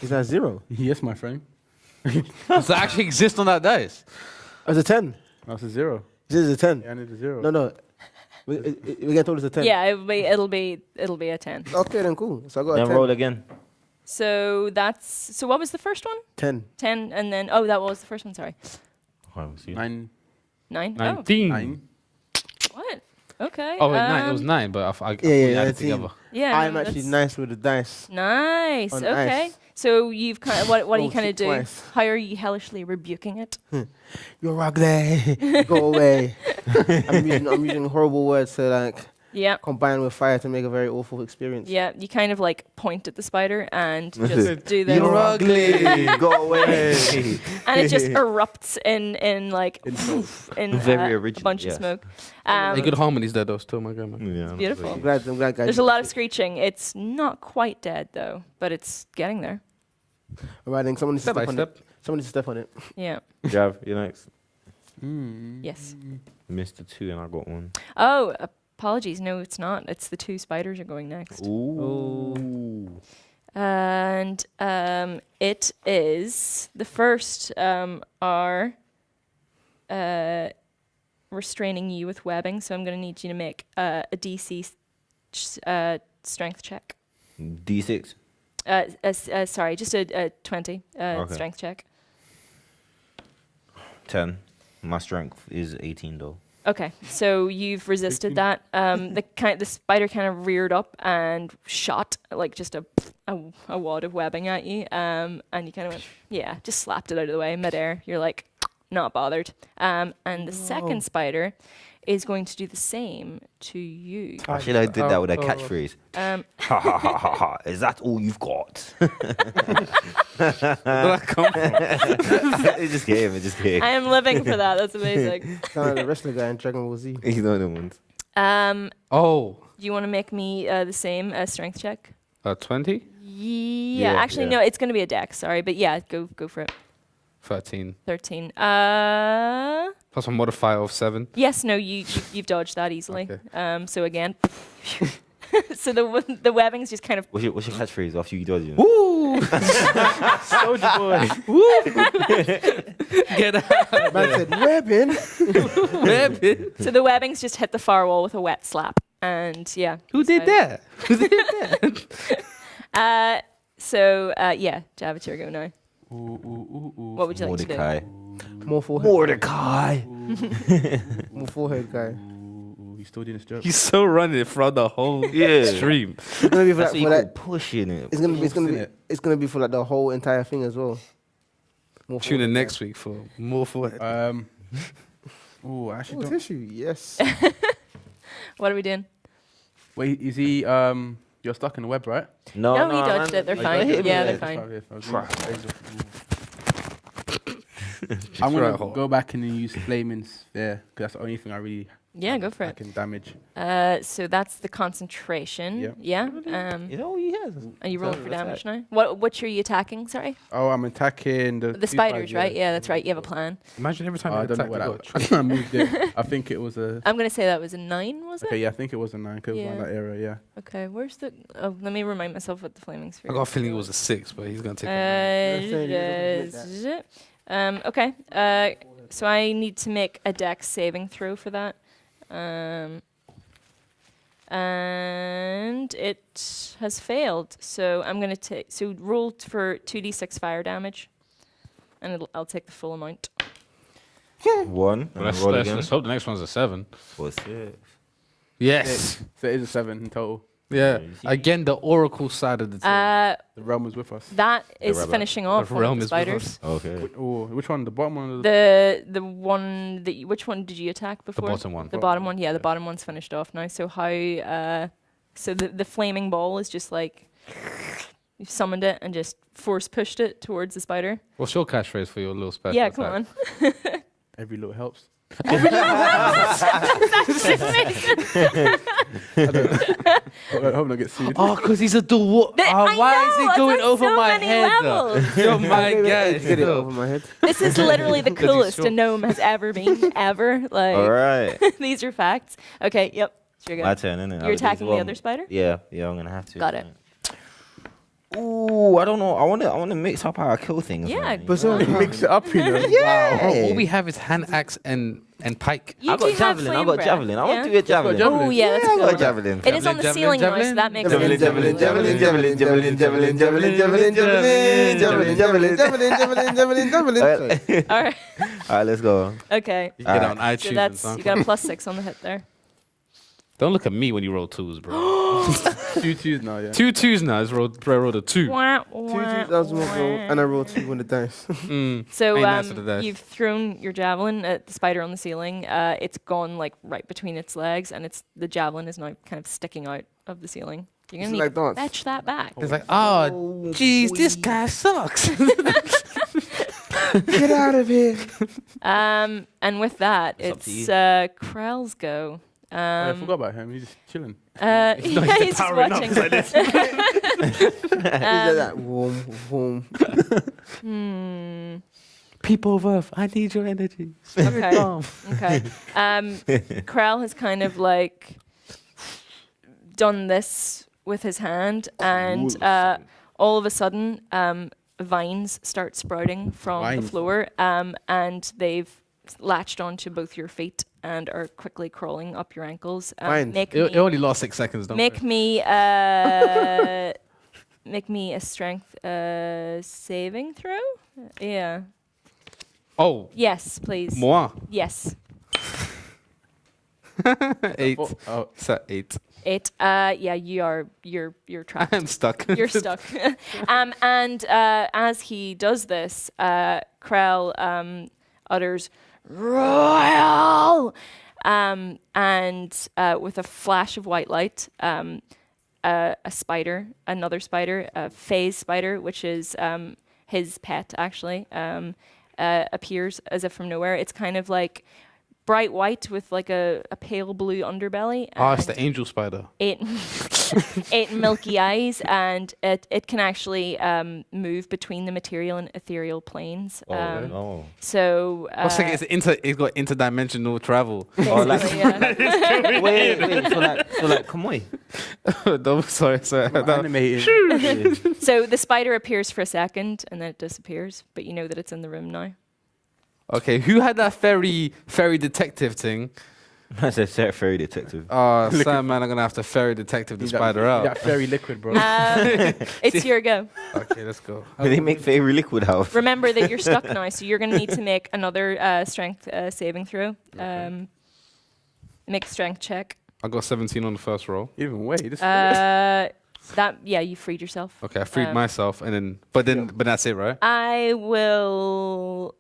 Is that 0? Yes, my friend. Does that actually exist on that dice? Oh, it's a 10. That's a 0. This is a 10. Yeah, I need a 0. No. We get told it's a 10. Yeah, it'll be a 10. Okay, then cool. So I got a Then 10. roll again. So what was the first one? 10. 10, and then that was the first one. Sorry, 9. 9. 19. 9. Oh, what? Okay. Oh, wait, 9. It was 9, but I Yeah, added 19. together. Yeah, I'm no, actually that's nice with the dice. nice. On Okay. ice. So you've kind of what do you Rolled kind of it do? twice. How are you hellishly rebuking it? You're ugly. Go away. I'm using horrible words to like Yeah. combine with fire to make a very awful experience. Yeah, you kind of like point at the spider and just do the You're ugly. Go away. and it just erupts in like in Very a original, bunch yes. of smoke. Hey, good harmonies there, though, still, my grandma. Yeah, Beautiful. I'm glad guys. There's a lot of screeching. It's not quite dead though, but it's getting there. Alright, then someone needs to Step by step on step. it. Someone needs to step on it. Yeah. Jav, you next. Yes. Missed 2 and I got 1. Oh, apologies. No, it's not. It's the 2 spiders are going next. Ooh. And it is the first are restraining you with webbing, so I'm going to need you to make a DC strength check. D6. Sorry, just a 20 Okay. strength check. 10. My strength is 18 though. Okay, so you've resisted that. The spider kind of reared up and shot like just a wad of webbing at you, and you kind of went, just slapped it out of the way midair. You're like, not bothered. And the second spider is going to do the same to you. Actually, I did that with a catchphrase. Ha ha ha ha ha. Is that all you've got? Where did that come from? It just came. It just came. I am living for that. That's amazing. Kind of the wrestler guy in Dragon Ball Z. You know the ones. Oh, Do you want to make me the same strength check? 20? Yeah, Yeah, actually, yeah. no, it's going to be a dex. Sorry, but yeah, go for it. 13. 13. Plus a modifier of 7. Yes, no, you've dodged that easily. Okay. So again, so the webbing's just kind of What's your catchphrase after you dodge it? Woo! Soldier boy. Get out. Man said, webbing. so the webbing's just hit the far wall with a wet slap, and yeah. Who did that? Who did that? Jav, it's your go now. What would you like to Mordecai. do? More forehead. Mordecai. More forehead guy. He's still doing his job. He's so running throughout the whole stream. It's gonna be for, That's like, what for you that. call pushing it. It's gonna be for like the whole entire thing as well. More Tune in forehead next week for more for it. I guy. actually Oh, don't. tissue. Yes. What are we doing? Wait, is he? You're stuck in the web, right? No, No, he dodged it. They're fine. Yeah, they're fine. I'm Try gonna hard. go back and then use flaming sphere because that's the only thing I really Yeah, go for I it. can damage. So that's the concentration. Yep. Yeah. You know he has. Are you rolling for That's damage now? Which are you attacking? Sorry. Oh, I'm attacking the The two spiders, spiders, right? Yeah, that's right. You have a plan. Imagine every time Oh, I you don't know attack what the god. I moved it. I think it was a. I'm gonna say that was a 9, was it? Okay, yeah, I think it was a 9 because it was Yeah. around that era. Yeah. Okay, where's the? Oh, let me remind myself what the flaming sphere. I got a feeling it was a 6, but he's going to take it. Okay. So I need to make a dex saving throw for that. And it has failed. So I'm going to take. So roll for 2d6 fire damage, and I'll take the full amount. 1. Well, And roll again. let's hope the next one's a 7. For 6. Yes. So it is a 7 in total. Yeah. you see. Again, the oracle side of the team. The realm was with us. That is rabbit. finishing off The one of realm the is with spiders. us. Okay. Oh, which one? The bottom one? Or the The one that which one did you attack before? bottom one. The bottom one, yeah, the bottom one's finished off now. So how? So the flaming ball is just like you've summoned it and just force pushed it towards the spider. What's your catchphrase for your little special Yeah, attack? come on. Every little helps. I hope I get sued. Oh, because he's a dwarf. Why is he going over so my many head? levels. Oh my Get it god. over my head. This is literally the 'Cause he's coolest a short. gnome has ever been, ever. Like All right. these are facts. Okay, yep. It's your go. My turn, innit? You're attacking the other spider? Yeah, I'm going to have to. Got it. Ooh, I don't know. I wanna mix up how I kill things. Yeah. man. But so mix it up, you know. Yeah. All we have is hand axe and pike. You I do got have javelin. flame I got breath. javelin. I want to Yeah. do a javelin. Oh yeah, that's Yeah, I a got good. javelin. It is on the Javelin, ceiling now, so javelin. that makes Javelin, sense. javelin, javelin, javelin, javelin, javelin, javelin, javelin, javelin, javelin, javelin, javelin, javelin, javelin. Sorry. All right. All right, let's go. Okay. You get it on iTunes. So and that's stuff. you got a +6 on the hit there. Don't look at me when you roll 2s, bro. 2 2s now, yeah. 2 2s now. I rolled a 2. Wah, Two wah, 2,000 roll, wah. and I roll 2 on the dice. So Ain't nice to the dice. you've thrown your javelin at the spider on the ceiling. It's gone like right between its legs, and the javelin is now kind of sticking out of the ceiling. You're It's gonna need like to dance. fetch that back. It's like, oh, jeez, this guy sucks. Get out of here. And with that, It's up to it's you. Krell's go. I forgot about him. He's just chilling. Yeah, he's just powering up watching. like this. He's like that. Boom, boom. People of Earth, I need your energy. Okay. Okay. Krell has kind of like done this with his hand, and all of a sudden, vines start sprouting from the Vines. floor, and they've latched onto both your feet and are quickly crawling up your ankles. Vines. Make It me, only lasts 6 seconds, don't make it? me, make me a strength saving throw. Yeah. Oh, Yes, please. moi. Yes. 8. Oh, It's at 8. 8. Yeah, you're trapped. I'm stuck. You're stuck. And as he does this, Krell utters "Royal," and with a flash of white light, a spider, another spider, a phase spider, which is his pet actually, appears as if from nowhere. It's kind of like bright white with like a pale blue underbelly. Oh, it's and the angel spider. eight milky eyes, and it can actually move between the material and ethereal planes. Oh. So What's like, it's got interdimensional travel. Oh, like, basically, yeah. wait. So like, come on. No, sorry. animated. So the spider appears for a second and then it disappears, but you know that it's in the room now. Okay, who had that fairy detective thing? I said fairy detective. Oh, Sam, man, I'm gonna have to fairy detective the spider out. That fairy liquid, bro. It's your go. Okay, let's go. They make fairy liquid out. Remember that you're stuck now, so you're going to need to make another strength saving throw. Make a strength check. I got 17 on the first roll. Even way. This You freed yourself. Okay, I freed myself, and then, but that's it, right? I will.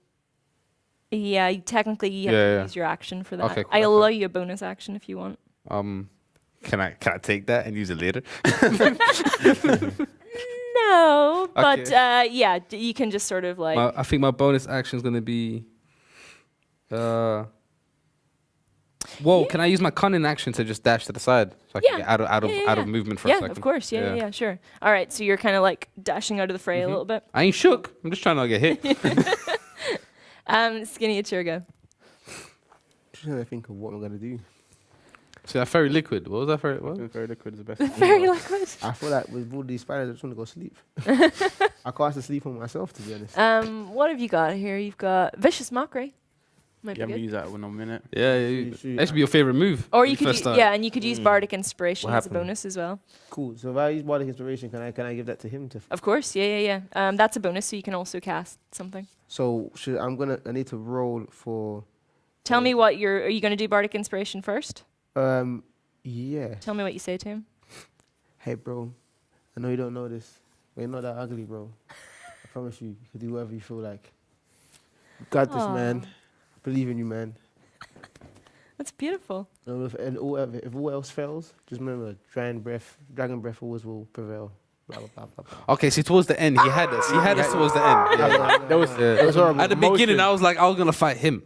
Yeah, technically you have to use your action for that. Okay, cool, I that's allow you a bonus action if you want. Can I take that and use it later? No, but Okay. you can just sort of like. I think my bonus action is gonna be. Whoa! Can I use my cunning action to just dash to the side so I can get out of movement for a second? Yeah, of course. Yeah, sure. All right, so you're kind of like dashing out of the fray a little bit. I ain't shook. I'm just trying not to get hit. Skinny, it's your go. Just trying to think of what I'm gonna do. So that fairy liquid. What was that fairy? What? fairy liquid is the best. Very liquid. I feel like with all these spiders, I just want to go sleep. I can't sleep on myself, to be honest. What have you got here? You've got vicious mockery. Might Yeah, I'm be gonna good. use that in a minute. Yeah, that should be your favorite move. Or when you could first start. and you could use bardic inspiration What as a happened? bonus as well. Cool. So if I use bardic inspiration, can I give that to him to? Of course, yeah. That's a bonus, so you can also cast something. So I need to roll for. Tell me what are you going to do bardic inspiration first? Yeah. Tell me what you say to him. Hey, bro. I know you don't know this, but you're not that ugly, bro. I promise you can do whatever you feel like. You got this, man. I believe in you, man. That's beautiful. If all else fails, just remember, dragon breath always will prevail. Blah, blah, blah, blah, blah. Okay, see, towards the end, he had us. He had us towards the end. Yeah. That was horrible. At the beginning, I was like, I was gonna fight him.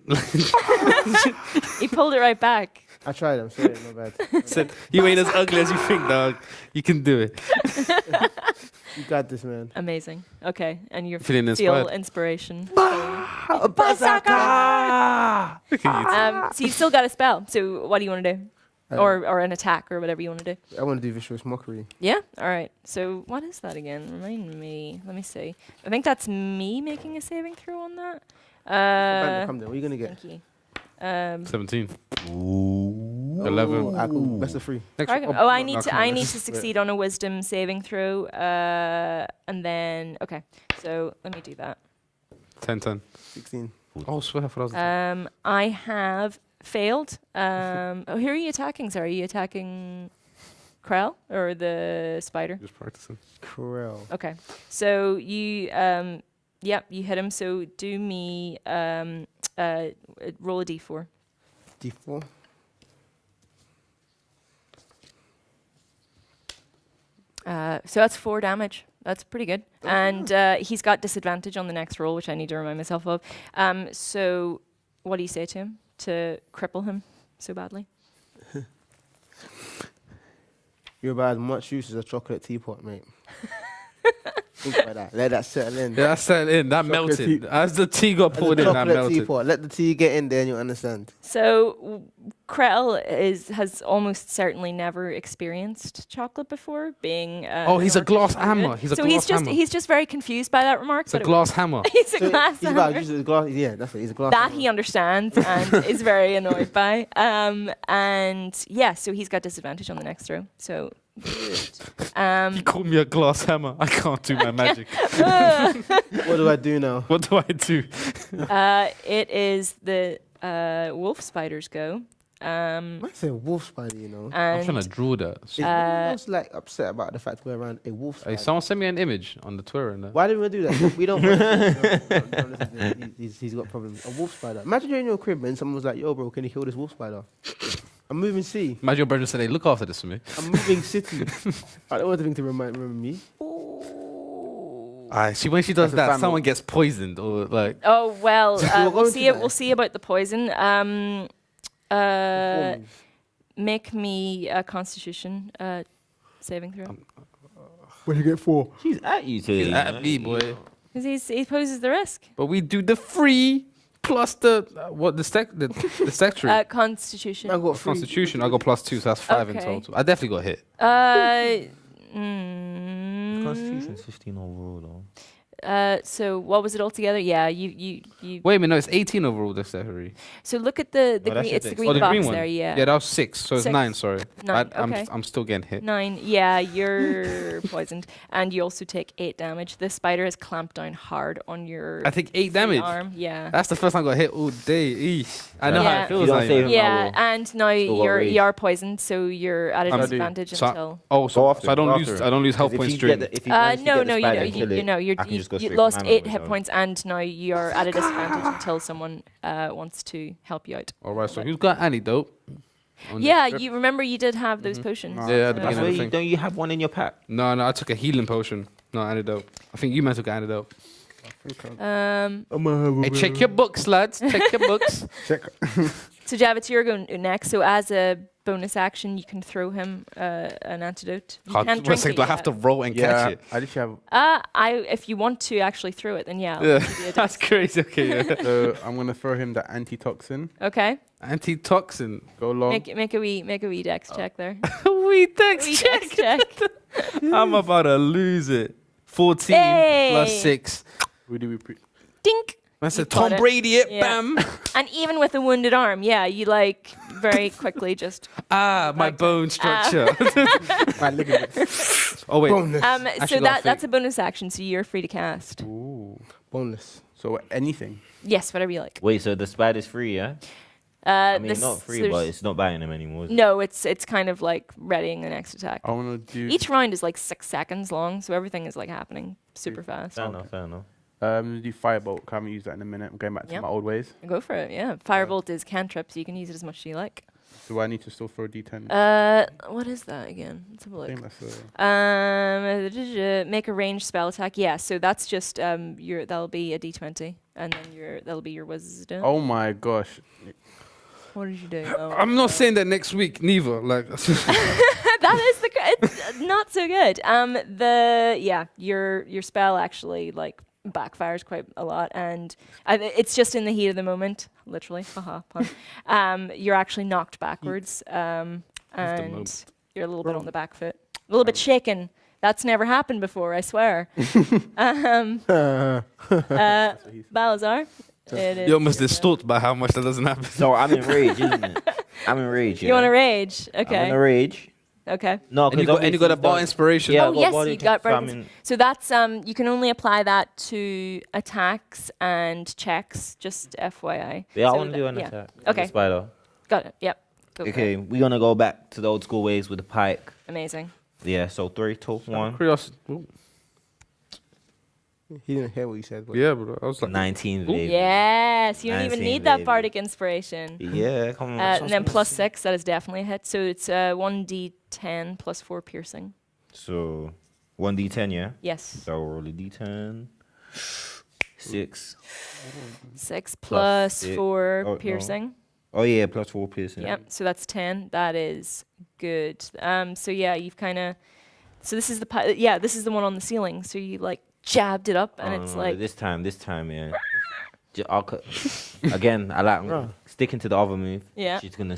He pulled it right back. I tried. I'm sorry, my bad. Said, you ain't as ugly as you think, dog. You can do it. You got this, man. Amazing. Okay, and you Feeling feel inspired. inspiration. Look at you. So you've still got a spell. So what do you want to do? or an attack or whatever you want to do. I want to do vicious mockery. Yeah. All right. So what is that again? Remind me. Let me see. I think that's me making a saving throw on that. Bandit, come there. What are you gonna get? Thank you. 17. Ooh. 11. Cool. Best of 3. Next I one. need to succeed on a wisdom saving throw. And then okay. So let me do that. 10. 16. Oh, swear, I thought I was I have failed. Who are you attacking? Sorry, are you attacking Krell or the spider? just practicing. Corel. Okay. So you you hit him. So do me roll a d4. D4. So that's 4 damage. That's pretty good. And he's got disadvantage on the next roll, which I need to remind myself of. So what do you say to him to cripple him so badly? You're about as much use as a chocolate teapot, mate. Think about that. Let that settle in. Yeah, that settled in. That Chocolate melted. tea- As the tea got As a poured in, that chocolate melted. teapot. Let the tea get in there and you'll understand. So Krell has almost certainly never experienced chocolate before, being. Oh, he's a glass hammer. He's a so glass hammer. he's just very confused by that remark. It's a but glass hammer. he's a So glass he's about hammer. using the glass. Yeah, that's it. He's a glass. That hammer. he understands and is very annoyed by. And yeah, so he's got disadvantage on the next throw. So good. He called me a glass hammer. I can't do my magic. What do I do now? What do I do? It is the wolf spider's go. I say wolf spider, you know. I'm trying And to draw that. Is anyone else like upset about the fact we're around a wolf Hey, spider? someone send me an image on the Twitter. And Why didn't we do that? We don't. Don't listen to him. He's got problems. A wolf spider. Imagine you're in your crib and someone was like, "Yo, bro, can you kill this wolf spider?" I'm moving sea. Imagine your brother said, "Hey, look after this for me." I'm moving city. I don't want anything to remember me. See, when she does That's a that, family. someone gets poisoned or like. oh well, We'll go we'll into see it. that. We'll see about the poison. Make me a Constitution saving throw. What do you get for? She's at you today. He's at me, boy. Because he poses the risk. But we do the free plus the the secretary. Constitution. I got 3. Constitution. I got +2, so that's 5 in Okay. total. I definitely got hit. Constitution's 15 overall, though. So what was it altogether? Yeah, you. Wait a minute, no, it's 18 overall. The secretary. So look at the Oh, that's green. your It's the big- green Oh, the box green one. there. Yeah. Yeah, that was 6, so it's 6. 9. Sorry, 9, okay. I'm still getting hit. 9. Yeah, you're poisoned, and you also take 8 damage. The spider has clamped down hard on your. I take 8 free damage. arm. Yeah. That's the first time I got hit all day. Eesh. I know how Yeah. it feels You don't like. save him. Yeah, will. and now Still got rage. you are poisoned, so you're at a I'm- disadvantage so- until. Oh, Go so, after so I him, don't go lose. after him. I don't lose health 'Cause if points you during. get the- if you manage to No, get the no, spider and you kill it, know, I can just go you straight lost for 8 mana hit myself. points, and now you're at a disadvantage until someone wants to help you out. All right, so who's got antidote? on Yeah, this trip? you remember you did have those potions. Yeah, at the That's beginning why of the you, thing. don't you have one in your pack? No, I took a healing potion. No antidote. I think you meant took an antidote. Hey, check your books, lads. Check your books. Check. So Jav, it's your go next. So as a bonus action, you can throw him an antidote. You can't drink it do I have yet. to roll and Yeah, catch it? I literally have. If you want to actually throw it, then yeah. I'll Yeah, give you a that's dice. crazy. Okay, yeah. So I'm gonna throw him the antitoxin. Okay. Antitoxin. Go long. Make a wee dex check there. Wee dex Wee check. dex check. I'm about to lose it. 14 Hey. plus 6. Who do we pre? Dink. That's You a Tom got it. Brady it, Yeah. bam. And even with a wounded arm, yeah, you like very quickly just. My Okay. bone structure. My ligaments. Oh, wait. Boneless. So Actually got that's fake. a bonus action, so you're free to cast. Ooh. Boneless. So anything. Yes, whatever you like. Wait, so the spider's free, yeah? I mean, this- not free, there's- but it's not buying him anymore. Is it? No, it's kind of like readying the next attack. I wanna do. Each round is like 6 seconds long, so everything is like happening super fast. Fair enough, fair enough. Do firebolt. Can't use that in a minute. I'm going back to Yep. my old ways. Go for it, yeah. Firebolt is cantrip, so you can use it as much as you like. Do I need to still throw D10? What is that again? Let's have a I look. think that's Make a ranged spell attack. Yeah, so that's just that'll be a D20, and then that'll be your wisdom. Oh my gosh. What did you do? Oh, I'm not saying that next week, neither. Like, that is it's not so good. Your spell actually like backfires quite a lot, and it's just in the heat of the moment, literally. Haha, pun. You're actually knocked backwards. and moment. you're a little bit on the back foot, a little bit shaken. That's never happened before, I swear. Balazar, it is You're almost your distraught by how much that doesn't happen. So I'm in rage, isn't it? I'm in rage. You want to rage? I'm in Okay. a rage. Okay. No, And you because got a bar inspiration. Yeah, Oh, yes, you got so I'm bardic in- So that's you can only apply that to attacks and checks. Just FYI. Yeah, I So want to do an yeah. attack. Okay. The spider. Got it. Yep. Go for Okay, it. we're gonna go back to the old school ways with the pike. Amazing. Yeah, so 3, 2, 1. Curiosity. Ooh. He didn't hear what you said. But Yeah, bro. I was like, 19, baby. Yes, you don't even 19, need that baby. bardic inspiration. Yeah, come on. And then +6, that is definitely a hit. So it's 1d10 plus 4 piercing. So 1d10, yeah? Yes. So roll a d10. 6. 6 plus six. 4 Oh, no. piercing. Oh, yeah, plus 4 piercing. Yep. So that's 10. That is good. So yeah, you've kind of. So this is the this is the one on the ceiling. So you like jabbed it up, and it's no, like This time, yeah. Again, I like sticking to the other move. Yeah. She's going to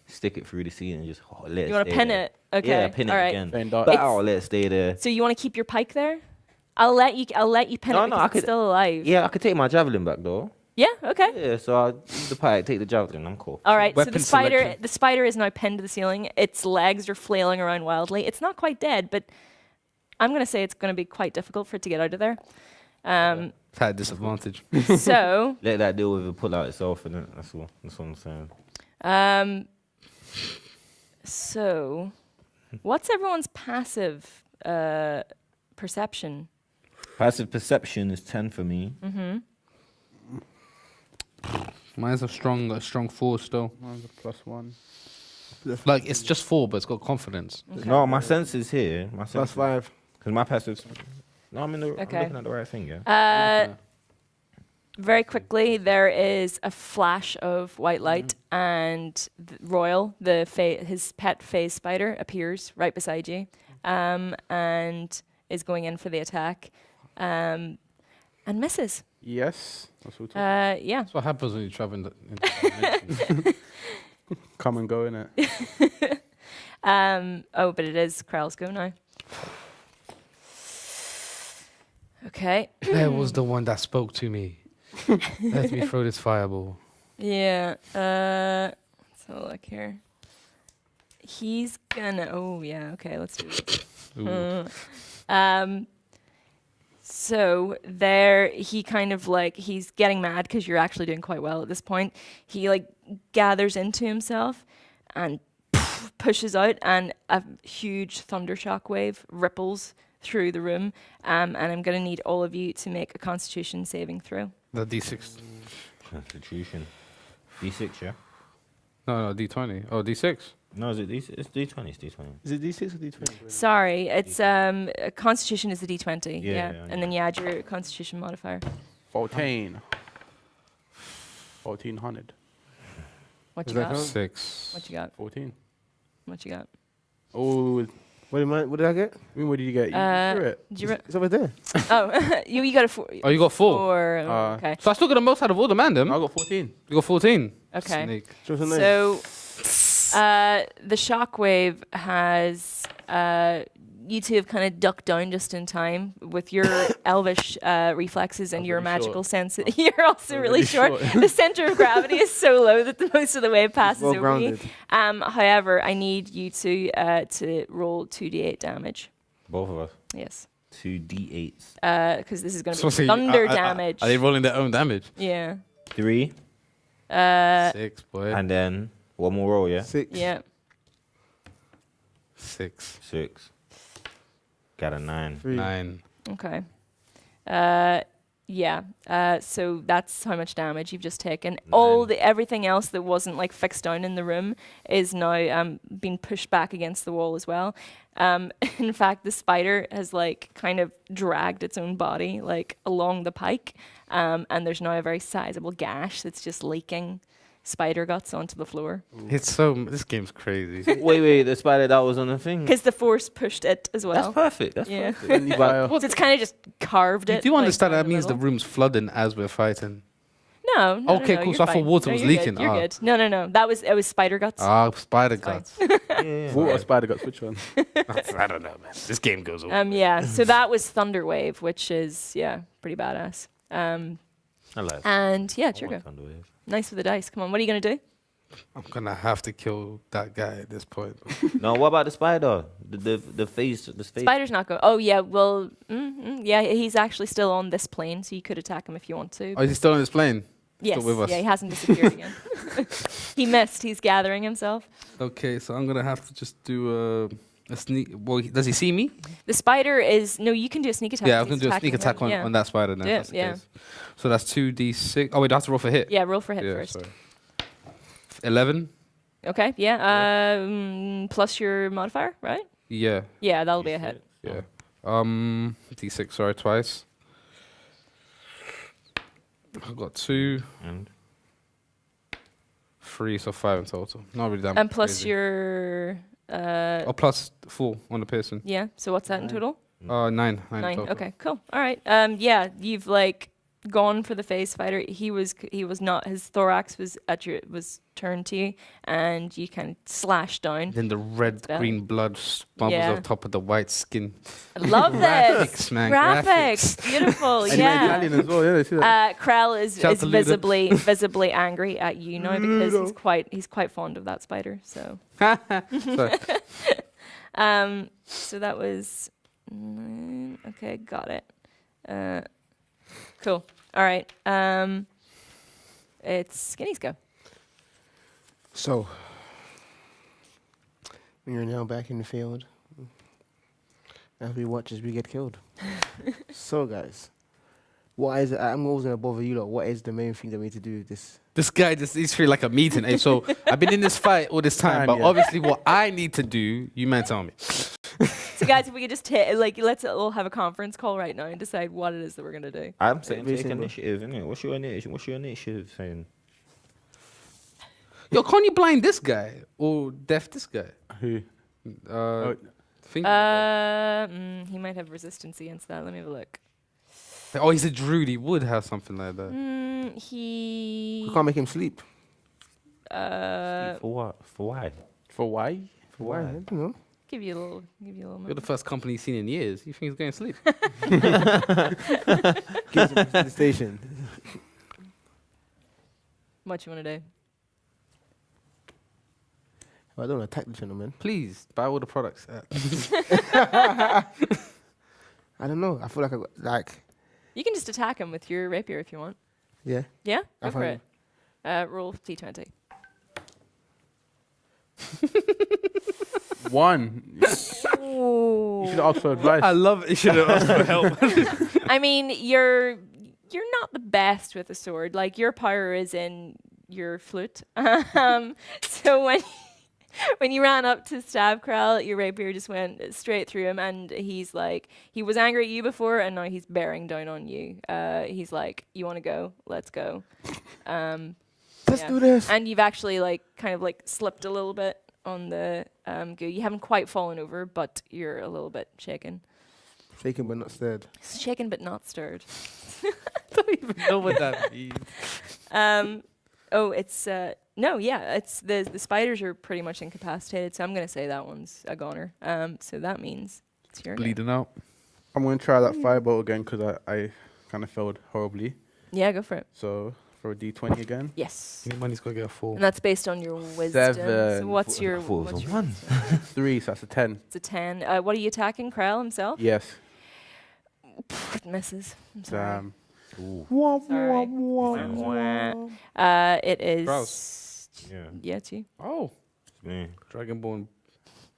stick it through the ceiling and just let it you want to stay pin there. it. Okay. Yeah, pin it All right. again. Playing dark. But I'll let it stay there. So you want to keep your pike there? I'll let you pin No, it no, because I it's could- still alive. Yeah, I could take my javelin back, though. Yeah. Okay. Yeah, so I'll use the pike, take the javelin, I'm cool. All right. So Weapon selection. the spider is now pinned to the ceiling. Its legs are flailing around wildly. It's not quite dead, but I'm gonna say it's gonna be quite difficult for it to get out of there. it's had a disadvantage. So. Let that deal with it pull out itself, and that's what I'm saying. So, what's everyone's passive perception? Passive perception is 10 for me. Mine's a strong 4 still. Mine's a +1. Like it's just 4, but it's got confidence. No, my sense is here. My sense +5. Because my passive. No, I'm Okay. looking at the right thing, yeah. Very quickly, there is a flash of white light, and Royal, his pet phase spider, appears right beside you, and is going in for the attack, and misses. Yes. That's what we're talking. Yeah. That's what happens when you travel into dimensions. Come and go, innit? Oh, but it is Krell's go now. Okay. There was the one that spoke to me. Let me throw this fireball. Yeah. Let's have a look here. He's gonna. Oh yeah. Okay. Let's do this. Ooh. So there, he kind of like he's getting mad because you're actually doing quite well at this point. He like gathers into himself and pushes out, and a huge thunder shock wave ripples through the room. And I'm gonna need all of you to make a Constitution saving throw. The D6. Constitution. D6, yeah? No, D20. Oh, D6. No, is it D6? It's D20. It's D20. Is it D6 or D20? Sorry, it's Constitution is the D20. Yeah, And then you add your Constitution modifier. 14. 1400. What Does you that got? count? 6. What you got? 14. What you got? Oh, What did I get? what did you get? You drew it. Did you It's over there. oh, you got a 4. Oh, you got 4. 4. Uh, Okay. So I still got the most out of all the man, them. I got 14. You got 14. Okay. Snake. Show us your name. So, the shockwave has you two have kind of ducked down just in time with your elvish reflexes and I'm your really magical short. sense. You're also I'm really really short. short. The center of gravity is so low that the most of the wave passes Well over you. grounded. However, I need you to roll 2d8 damage. Both of us. Yes, 2 D8s. because this is going to So be say, thunder are damage. Are they rolling their own damage? Yeah. 3. 6, boy. And then one more roll, yeah? 6. Yeah. 6. 6. Got a 9. 3. 9. Okay. Yeah. So that's how much damage you've just taken. Everything else that wasn't like fixed down in the room is now being pushed back against the wall as well. In fact, the spider has like kind of dragged its own body like along the pike, and there's now a very sizable gash that's just leaking spider guts onto the floor This game's crazy. Wait, the spider that was on the thing? because the force pushed it as That's well. perfect. That's Yeah. perfect. So it's kind of just carved You it. do like, understand down that the means the middle. room's flooding as we're fighting. No. Okay, no, cool. you're So I thought fine. water No, was you're leaking. Good. You're Ah. good. No. It was spider guts. Spider Sorry. guts. Water spider guts, which one? I don't know, man. This game goes over. Yeah. So that was Thunderwave, which is pretty badass. I like. And yeah, I Churgo. want Thunderwave. Nice with the dice. Come on, what are you gonna do? I'm gonna have to kill that guy at this point. No, what about the spider? The face. The face. Spider's not going. Oh yeah, well, yeah, he's actually still on this plane, so you could attack him if you want to. Oh, is he still on his plane? yes, with us? yeah, he hasn't disappeared again. He missed. He's gathering himself. Okay, so I'm gonna have to just do a sneak. Well, does he see me? The spider is no. You can do a sneak attack. Yeah, I'm if he's gonna do a sneak attacking attack him. on that spider then. Do if it, that's the yeah. case. So that's 2d6. Oh wait, I have to roll for hit. Yeah, roll for hit Yeah, first. sorry. 11. Okay, yeah. Plus your modifier, right? Yeah, Yeah, that'll be a hit. yeah. D6. Sorry, twice. I got 2, And 3, so 5 in total. Not really that And plus crazy. your Oh, plus 4 on the piercing. yeah. So what's that in total? 9. 9 9. total. Okay, cool. All right. Yeah, you've like gone for the face fighter. He was not. His thorax was turned to you, and you kind of slashed down. Then the red Spell. green blood bubbles Yeah. on top of the white skin. I love this. Graphics, man, Graphics. Beautiful. And Yeah. Italian as well, yeah, I see that. Krell is Shout out to Luda. visibly angry at you now because he's quite fond of that spider. So Sorry. so that was okay. Got it. Cool. All right. It's Skinny's go. So, we are now back in the field. As we watch as we get killed. So, guys, what is it? I'm always going to bother you lot. What is the main thing that we need to do this? This guy he's feeling like a meeting. Hey, so I've been in this fight all this time, but Yeah. obviously what I need to do, you man tell me. So, guys, if we could just let's all have a conference call right now and decide what it is that we're gonna do. I'm saying Very take simple. initiative, innit? What's your initiative? What's your initiative saying? Yo, can't you blind this guy or deaf this guy? Who? Think. He might have resistance against that. Let me have a look. Oh, he's a druid. He would have something like that. We He. can't make him sleep. For what? For why? For why? For why? I don't know. Give you a little. You're Moment. the first company he's seen in years. You think he's going to sleep? Get to the station. What you want to do? I don't want to attack the gentleman. Please buy all the products. I don't know. I feel like I got, You can just attack him with your rapier if you want. yeah. Yeah, I go for find- it. Roll d20. 1. You should ask for advice. I love it. You should have asked for help. I mean, you're not the best with a sword. Like your power is in your flute. So when you ran up to stab Krell, your rapier just went straight through him, and he's like, he was angry at you before, and now he's bearing down on you. He's like, you want to go? Let's go. Let's Yeah. do this. And you've actually kind of slipped a little bit on the goo. You haven't quite fallen over, but you're a little bit shaken. Shaken but not stirred. Shaken but not stirred. I don't even know what that means. Oh, it's no, yeah, it's the spiders are pretty much incapacitated, so I'm gonna say that one's a goner. So that means it's your go. Bleeding out. I'm going to try that firebolt again because I kind of failed horribly. Yeah, go for it. So for a D20 again. Yes, Anybody's got to get a 4. and that's based on your wisdom. So 7. what's your? I thought it was what's a your 1. 3, so that's a 10. It's a 10. What are you attacking, Krell himself? Yes. It misses. I'm sorry. Damn. Sorry. It is. Gross. Yeah. Yeah, it's you. Oh, It's me. Dragonborn.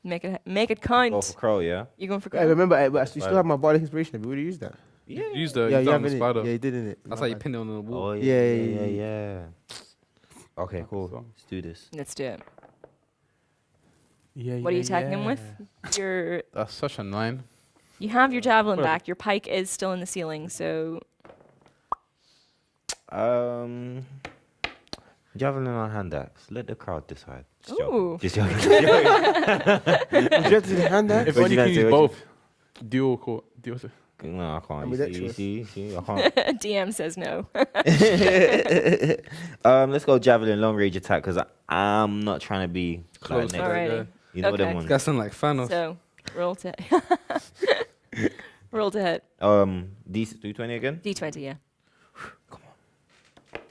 Make it count. Go for Crow, yeah? You're going for I Krell? remember, but you still have my bardic inspiration. Have you already used that? Use the yeah, you have the it. spider. Yeah, you did it. That's how you pin it on the wall. Oh, Yeah. Okay, cool. So- Let's do this. Let's do it. Yeah, What are you attacking him with? That's such a 9. You have your javelin Whatever. back. Your pike is still in the ceiling, so Javelin or hand axe? Let the crowd decide. Just Ooh. joking. Just joking. Would you have to hand that? If What only you you meant can to- use what you- both. Dual core. Dual. No, I can't. Ambidextrous. See, I can't. DM says no. Let's go javelin long range attack because I'm not trying to be Close. like next. Alrighty. You know Okay. them ones. That sound like Thanos. So roll to roll to hit. D20 again. D20, yeah. Come on.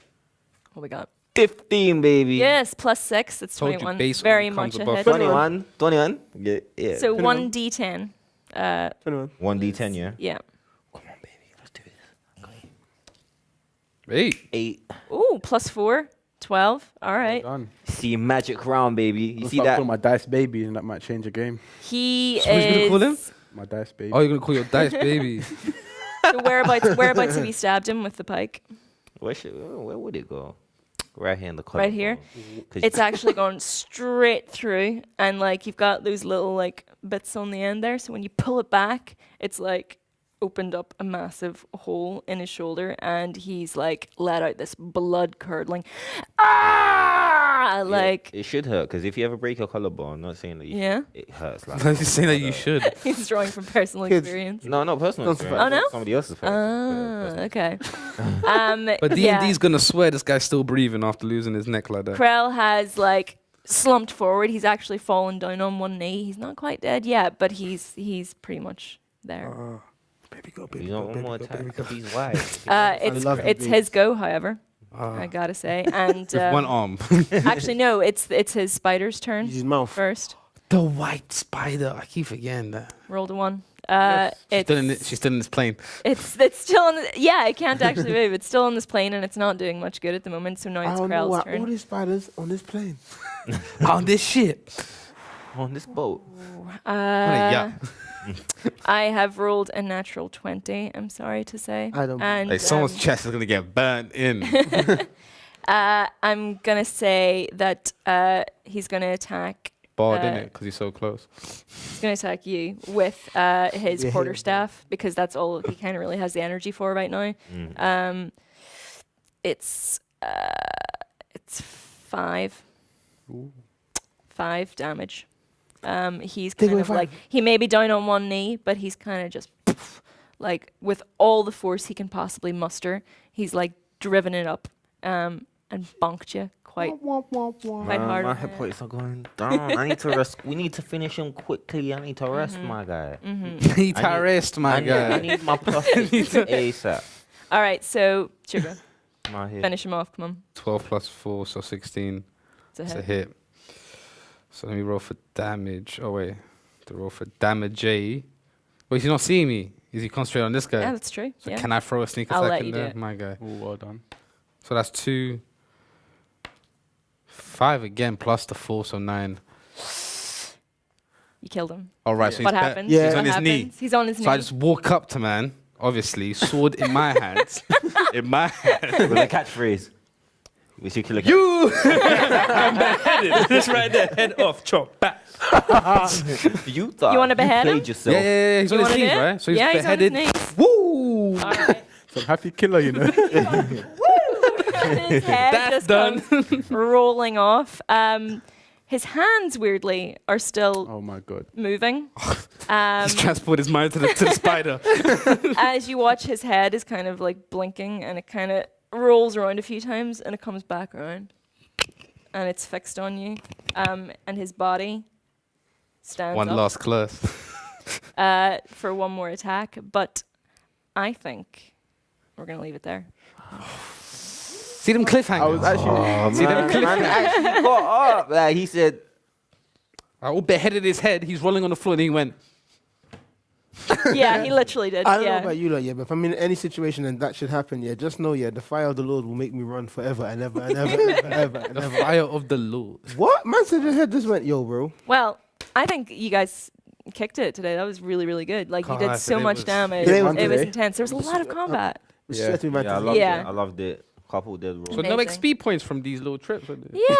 What we got? 15, baby. Yes, +6. That's Told you 21. base Very only much comes a above hit. 21. Yeah. So 21. 1d10. 21. 1d10, yeah. Yeah. Come on, baby. Let's do this. 8. 8. Ooh, +4. 12. All right. Done. See, magic round, baby. You I'll see start that? calling my dice baby, and that might change the game. He So what you gonna call him? is. My dice baby. Oh, you're gonna call your dice baby? So whereabouts have you stabbed him with the pike? Where would it go? Right here in the corner. Right here? It's actually going straight through, and like you've got those little like bits on the end there. So when you pull it back, it's like opened up a massive hole in his shoulder, and he's like let out this blood curdling, like it should hurt because if you ever break your collarbone, I'm not saying that you yeah. it hurts. Like I'm just saying that you should. He's drawing from personal Kids. experience. No, not personal. Don't experience. Oh, no? Somebody else's. Okay. But yeah. D&D's gonna swear this guy's still breathing after losing his neck like that. Krell has like slumped forward. He's actually fallen down on one knee. He's not quite dead yet, but he's pretty much there. Baby go, baby You go, know, one baby more go, attack. baby go. He's wide. love It's it. his go, however. I gotta say, and With one arm. actually no, it's his spider's turn Use his mouth. first. The white spider. I keep forgetting that. Rolled a 1. She's still in this plane. It's still on. Yeah, it can't actually move. It's still on this plane, and it's not doing much good at the moment. So now I it's don't know Krell's why all turn. these spiders on this plane. On this ship. On this boat. Yeah. I have rolled a natural 20. I'm sorry to say. I don't- And, Like someone's chest is gonna get burnt in. I'm gonna say that he's gonna attack. Barred in it because he's so close. He's gonna attack you with his Yeah. quarterstaff because that's all he kind of really has the energy for right now. It's 5 damage. He's Take kind away of 5. like he may be down on one knee, but he's kind of just like with all the force he can possibly muster. He's like driven it up and bonked you quite hard. My hit points are going down. I need to rest. We need to finish him quickly. I need to rest, my guy. He terrorist, my I guy. need my plus 6 ASAP. All right, so Sugar, My hit. finish him off. Come on, 12 plus 4, so 16. it's a It's a hit. hit. So let me roll for damage. Oh, wait. To roll for damage. Wait, he's not seeing me. Is he concentrating on this guy? Yeah, that's true. So Yeah. can I throw a sneak I'll attack let in you do there? it. My guy. Ooh, well done. So that's 2. 5 again plus the 4, so 9. You killed him. All right, so What he's happens? Yeah. He's What on his knee. happens? He's on his knee. So I just walk up to man, obviously, sword in my hands. In my hand. With a catchphrase. We should kill a You! I'm beheaded. Just right there, head off, chop, back. You thought You wanna behead him? played yourself. Yeah, he's You on his wanna knees, do it? right? So he's Yeah, he's on his beheaded. knees. Woo! All right. Some happy killer, you know. His head That's just done. comes rolling off. His hands, weirdly, are still Oh my god. moving. He's transported his mind to the spider. As you watch, his head is kind of like blinking, and it kind of rolls around a few times, and it comes back around, and it's fixed on you. And his body stands One up last class. for one more attack, but I think we're gonna leave it there. See them cliffhangers? I was actually. See them Man cliffhangers? actually caught up. Like he said, I all beheaded his head. He's rolling on the floor, and he went. Yeah, he literally did. I don't know Yeah. about you, like, yeah, but if I'm in any situation and that should happen, yeah, just know, yeah, the fire of the Lord will make me run forever and ever and ever and ever and ever and The ever. fire of the Lord. What? Man said your head just went, yo, bro. Well, I think you guys kicked it today. That was really, really good. Like, you God, did so today much was- damage. Today It was was today. intense. There was a lot of combat. Which Yeah. sweat me, man. yeah, I loved Yeah. it. I loved it. Couple dead rolls. So no Amazing. XP points from these little trips. Yeah,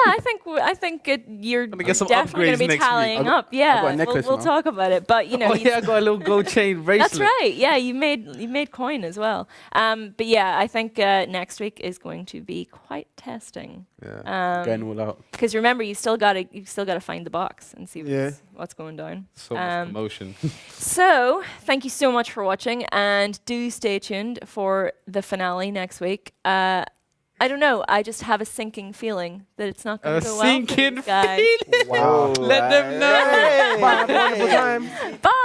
I think you're Gonna get some definitely going upgrades to be next week. tallying I got- up. Yeah, I got a necklace we'll now. talk about it. But you know, Oh he's- yeah, I got a little gold chain bracelet. that's right. Yeah, you made coin as well. But yeah, I think next week is going to be quite testing. Yeah. Going all out. Because remember, you still gotta find the box and see Yeah. what's going down. So much commotion. So, thank you so much for watching, and do stay tuned for the finale next week. I don't know, I just have a sinking feeling that it's not going to go well for these guys. Wow. Let them know. Bye. Have a wonderful time. Bye!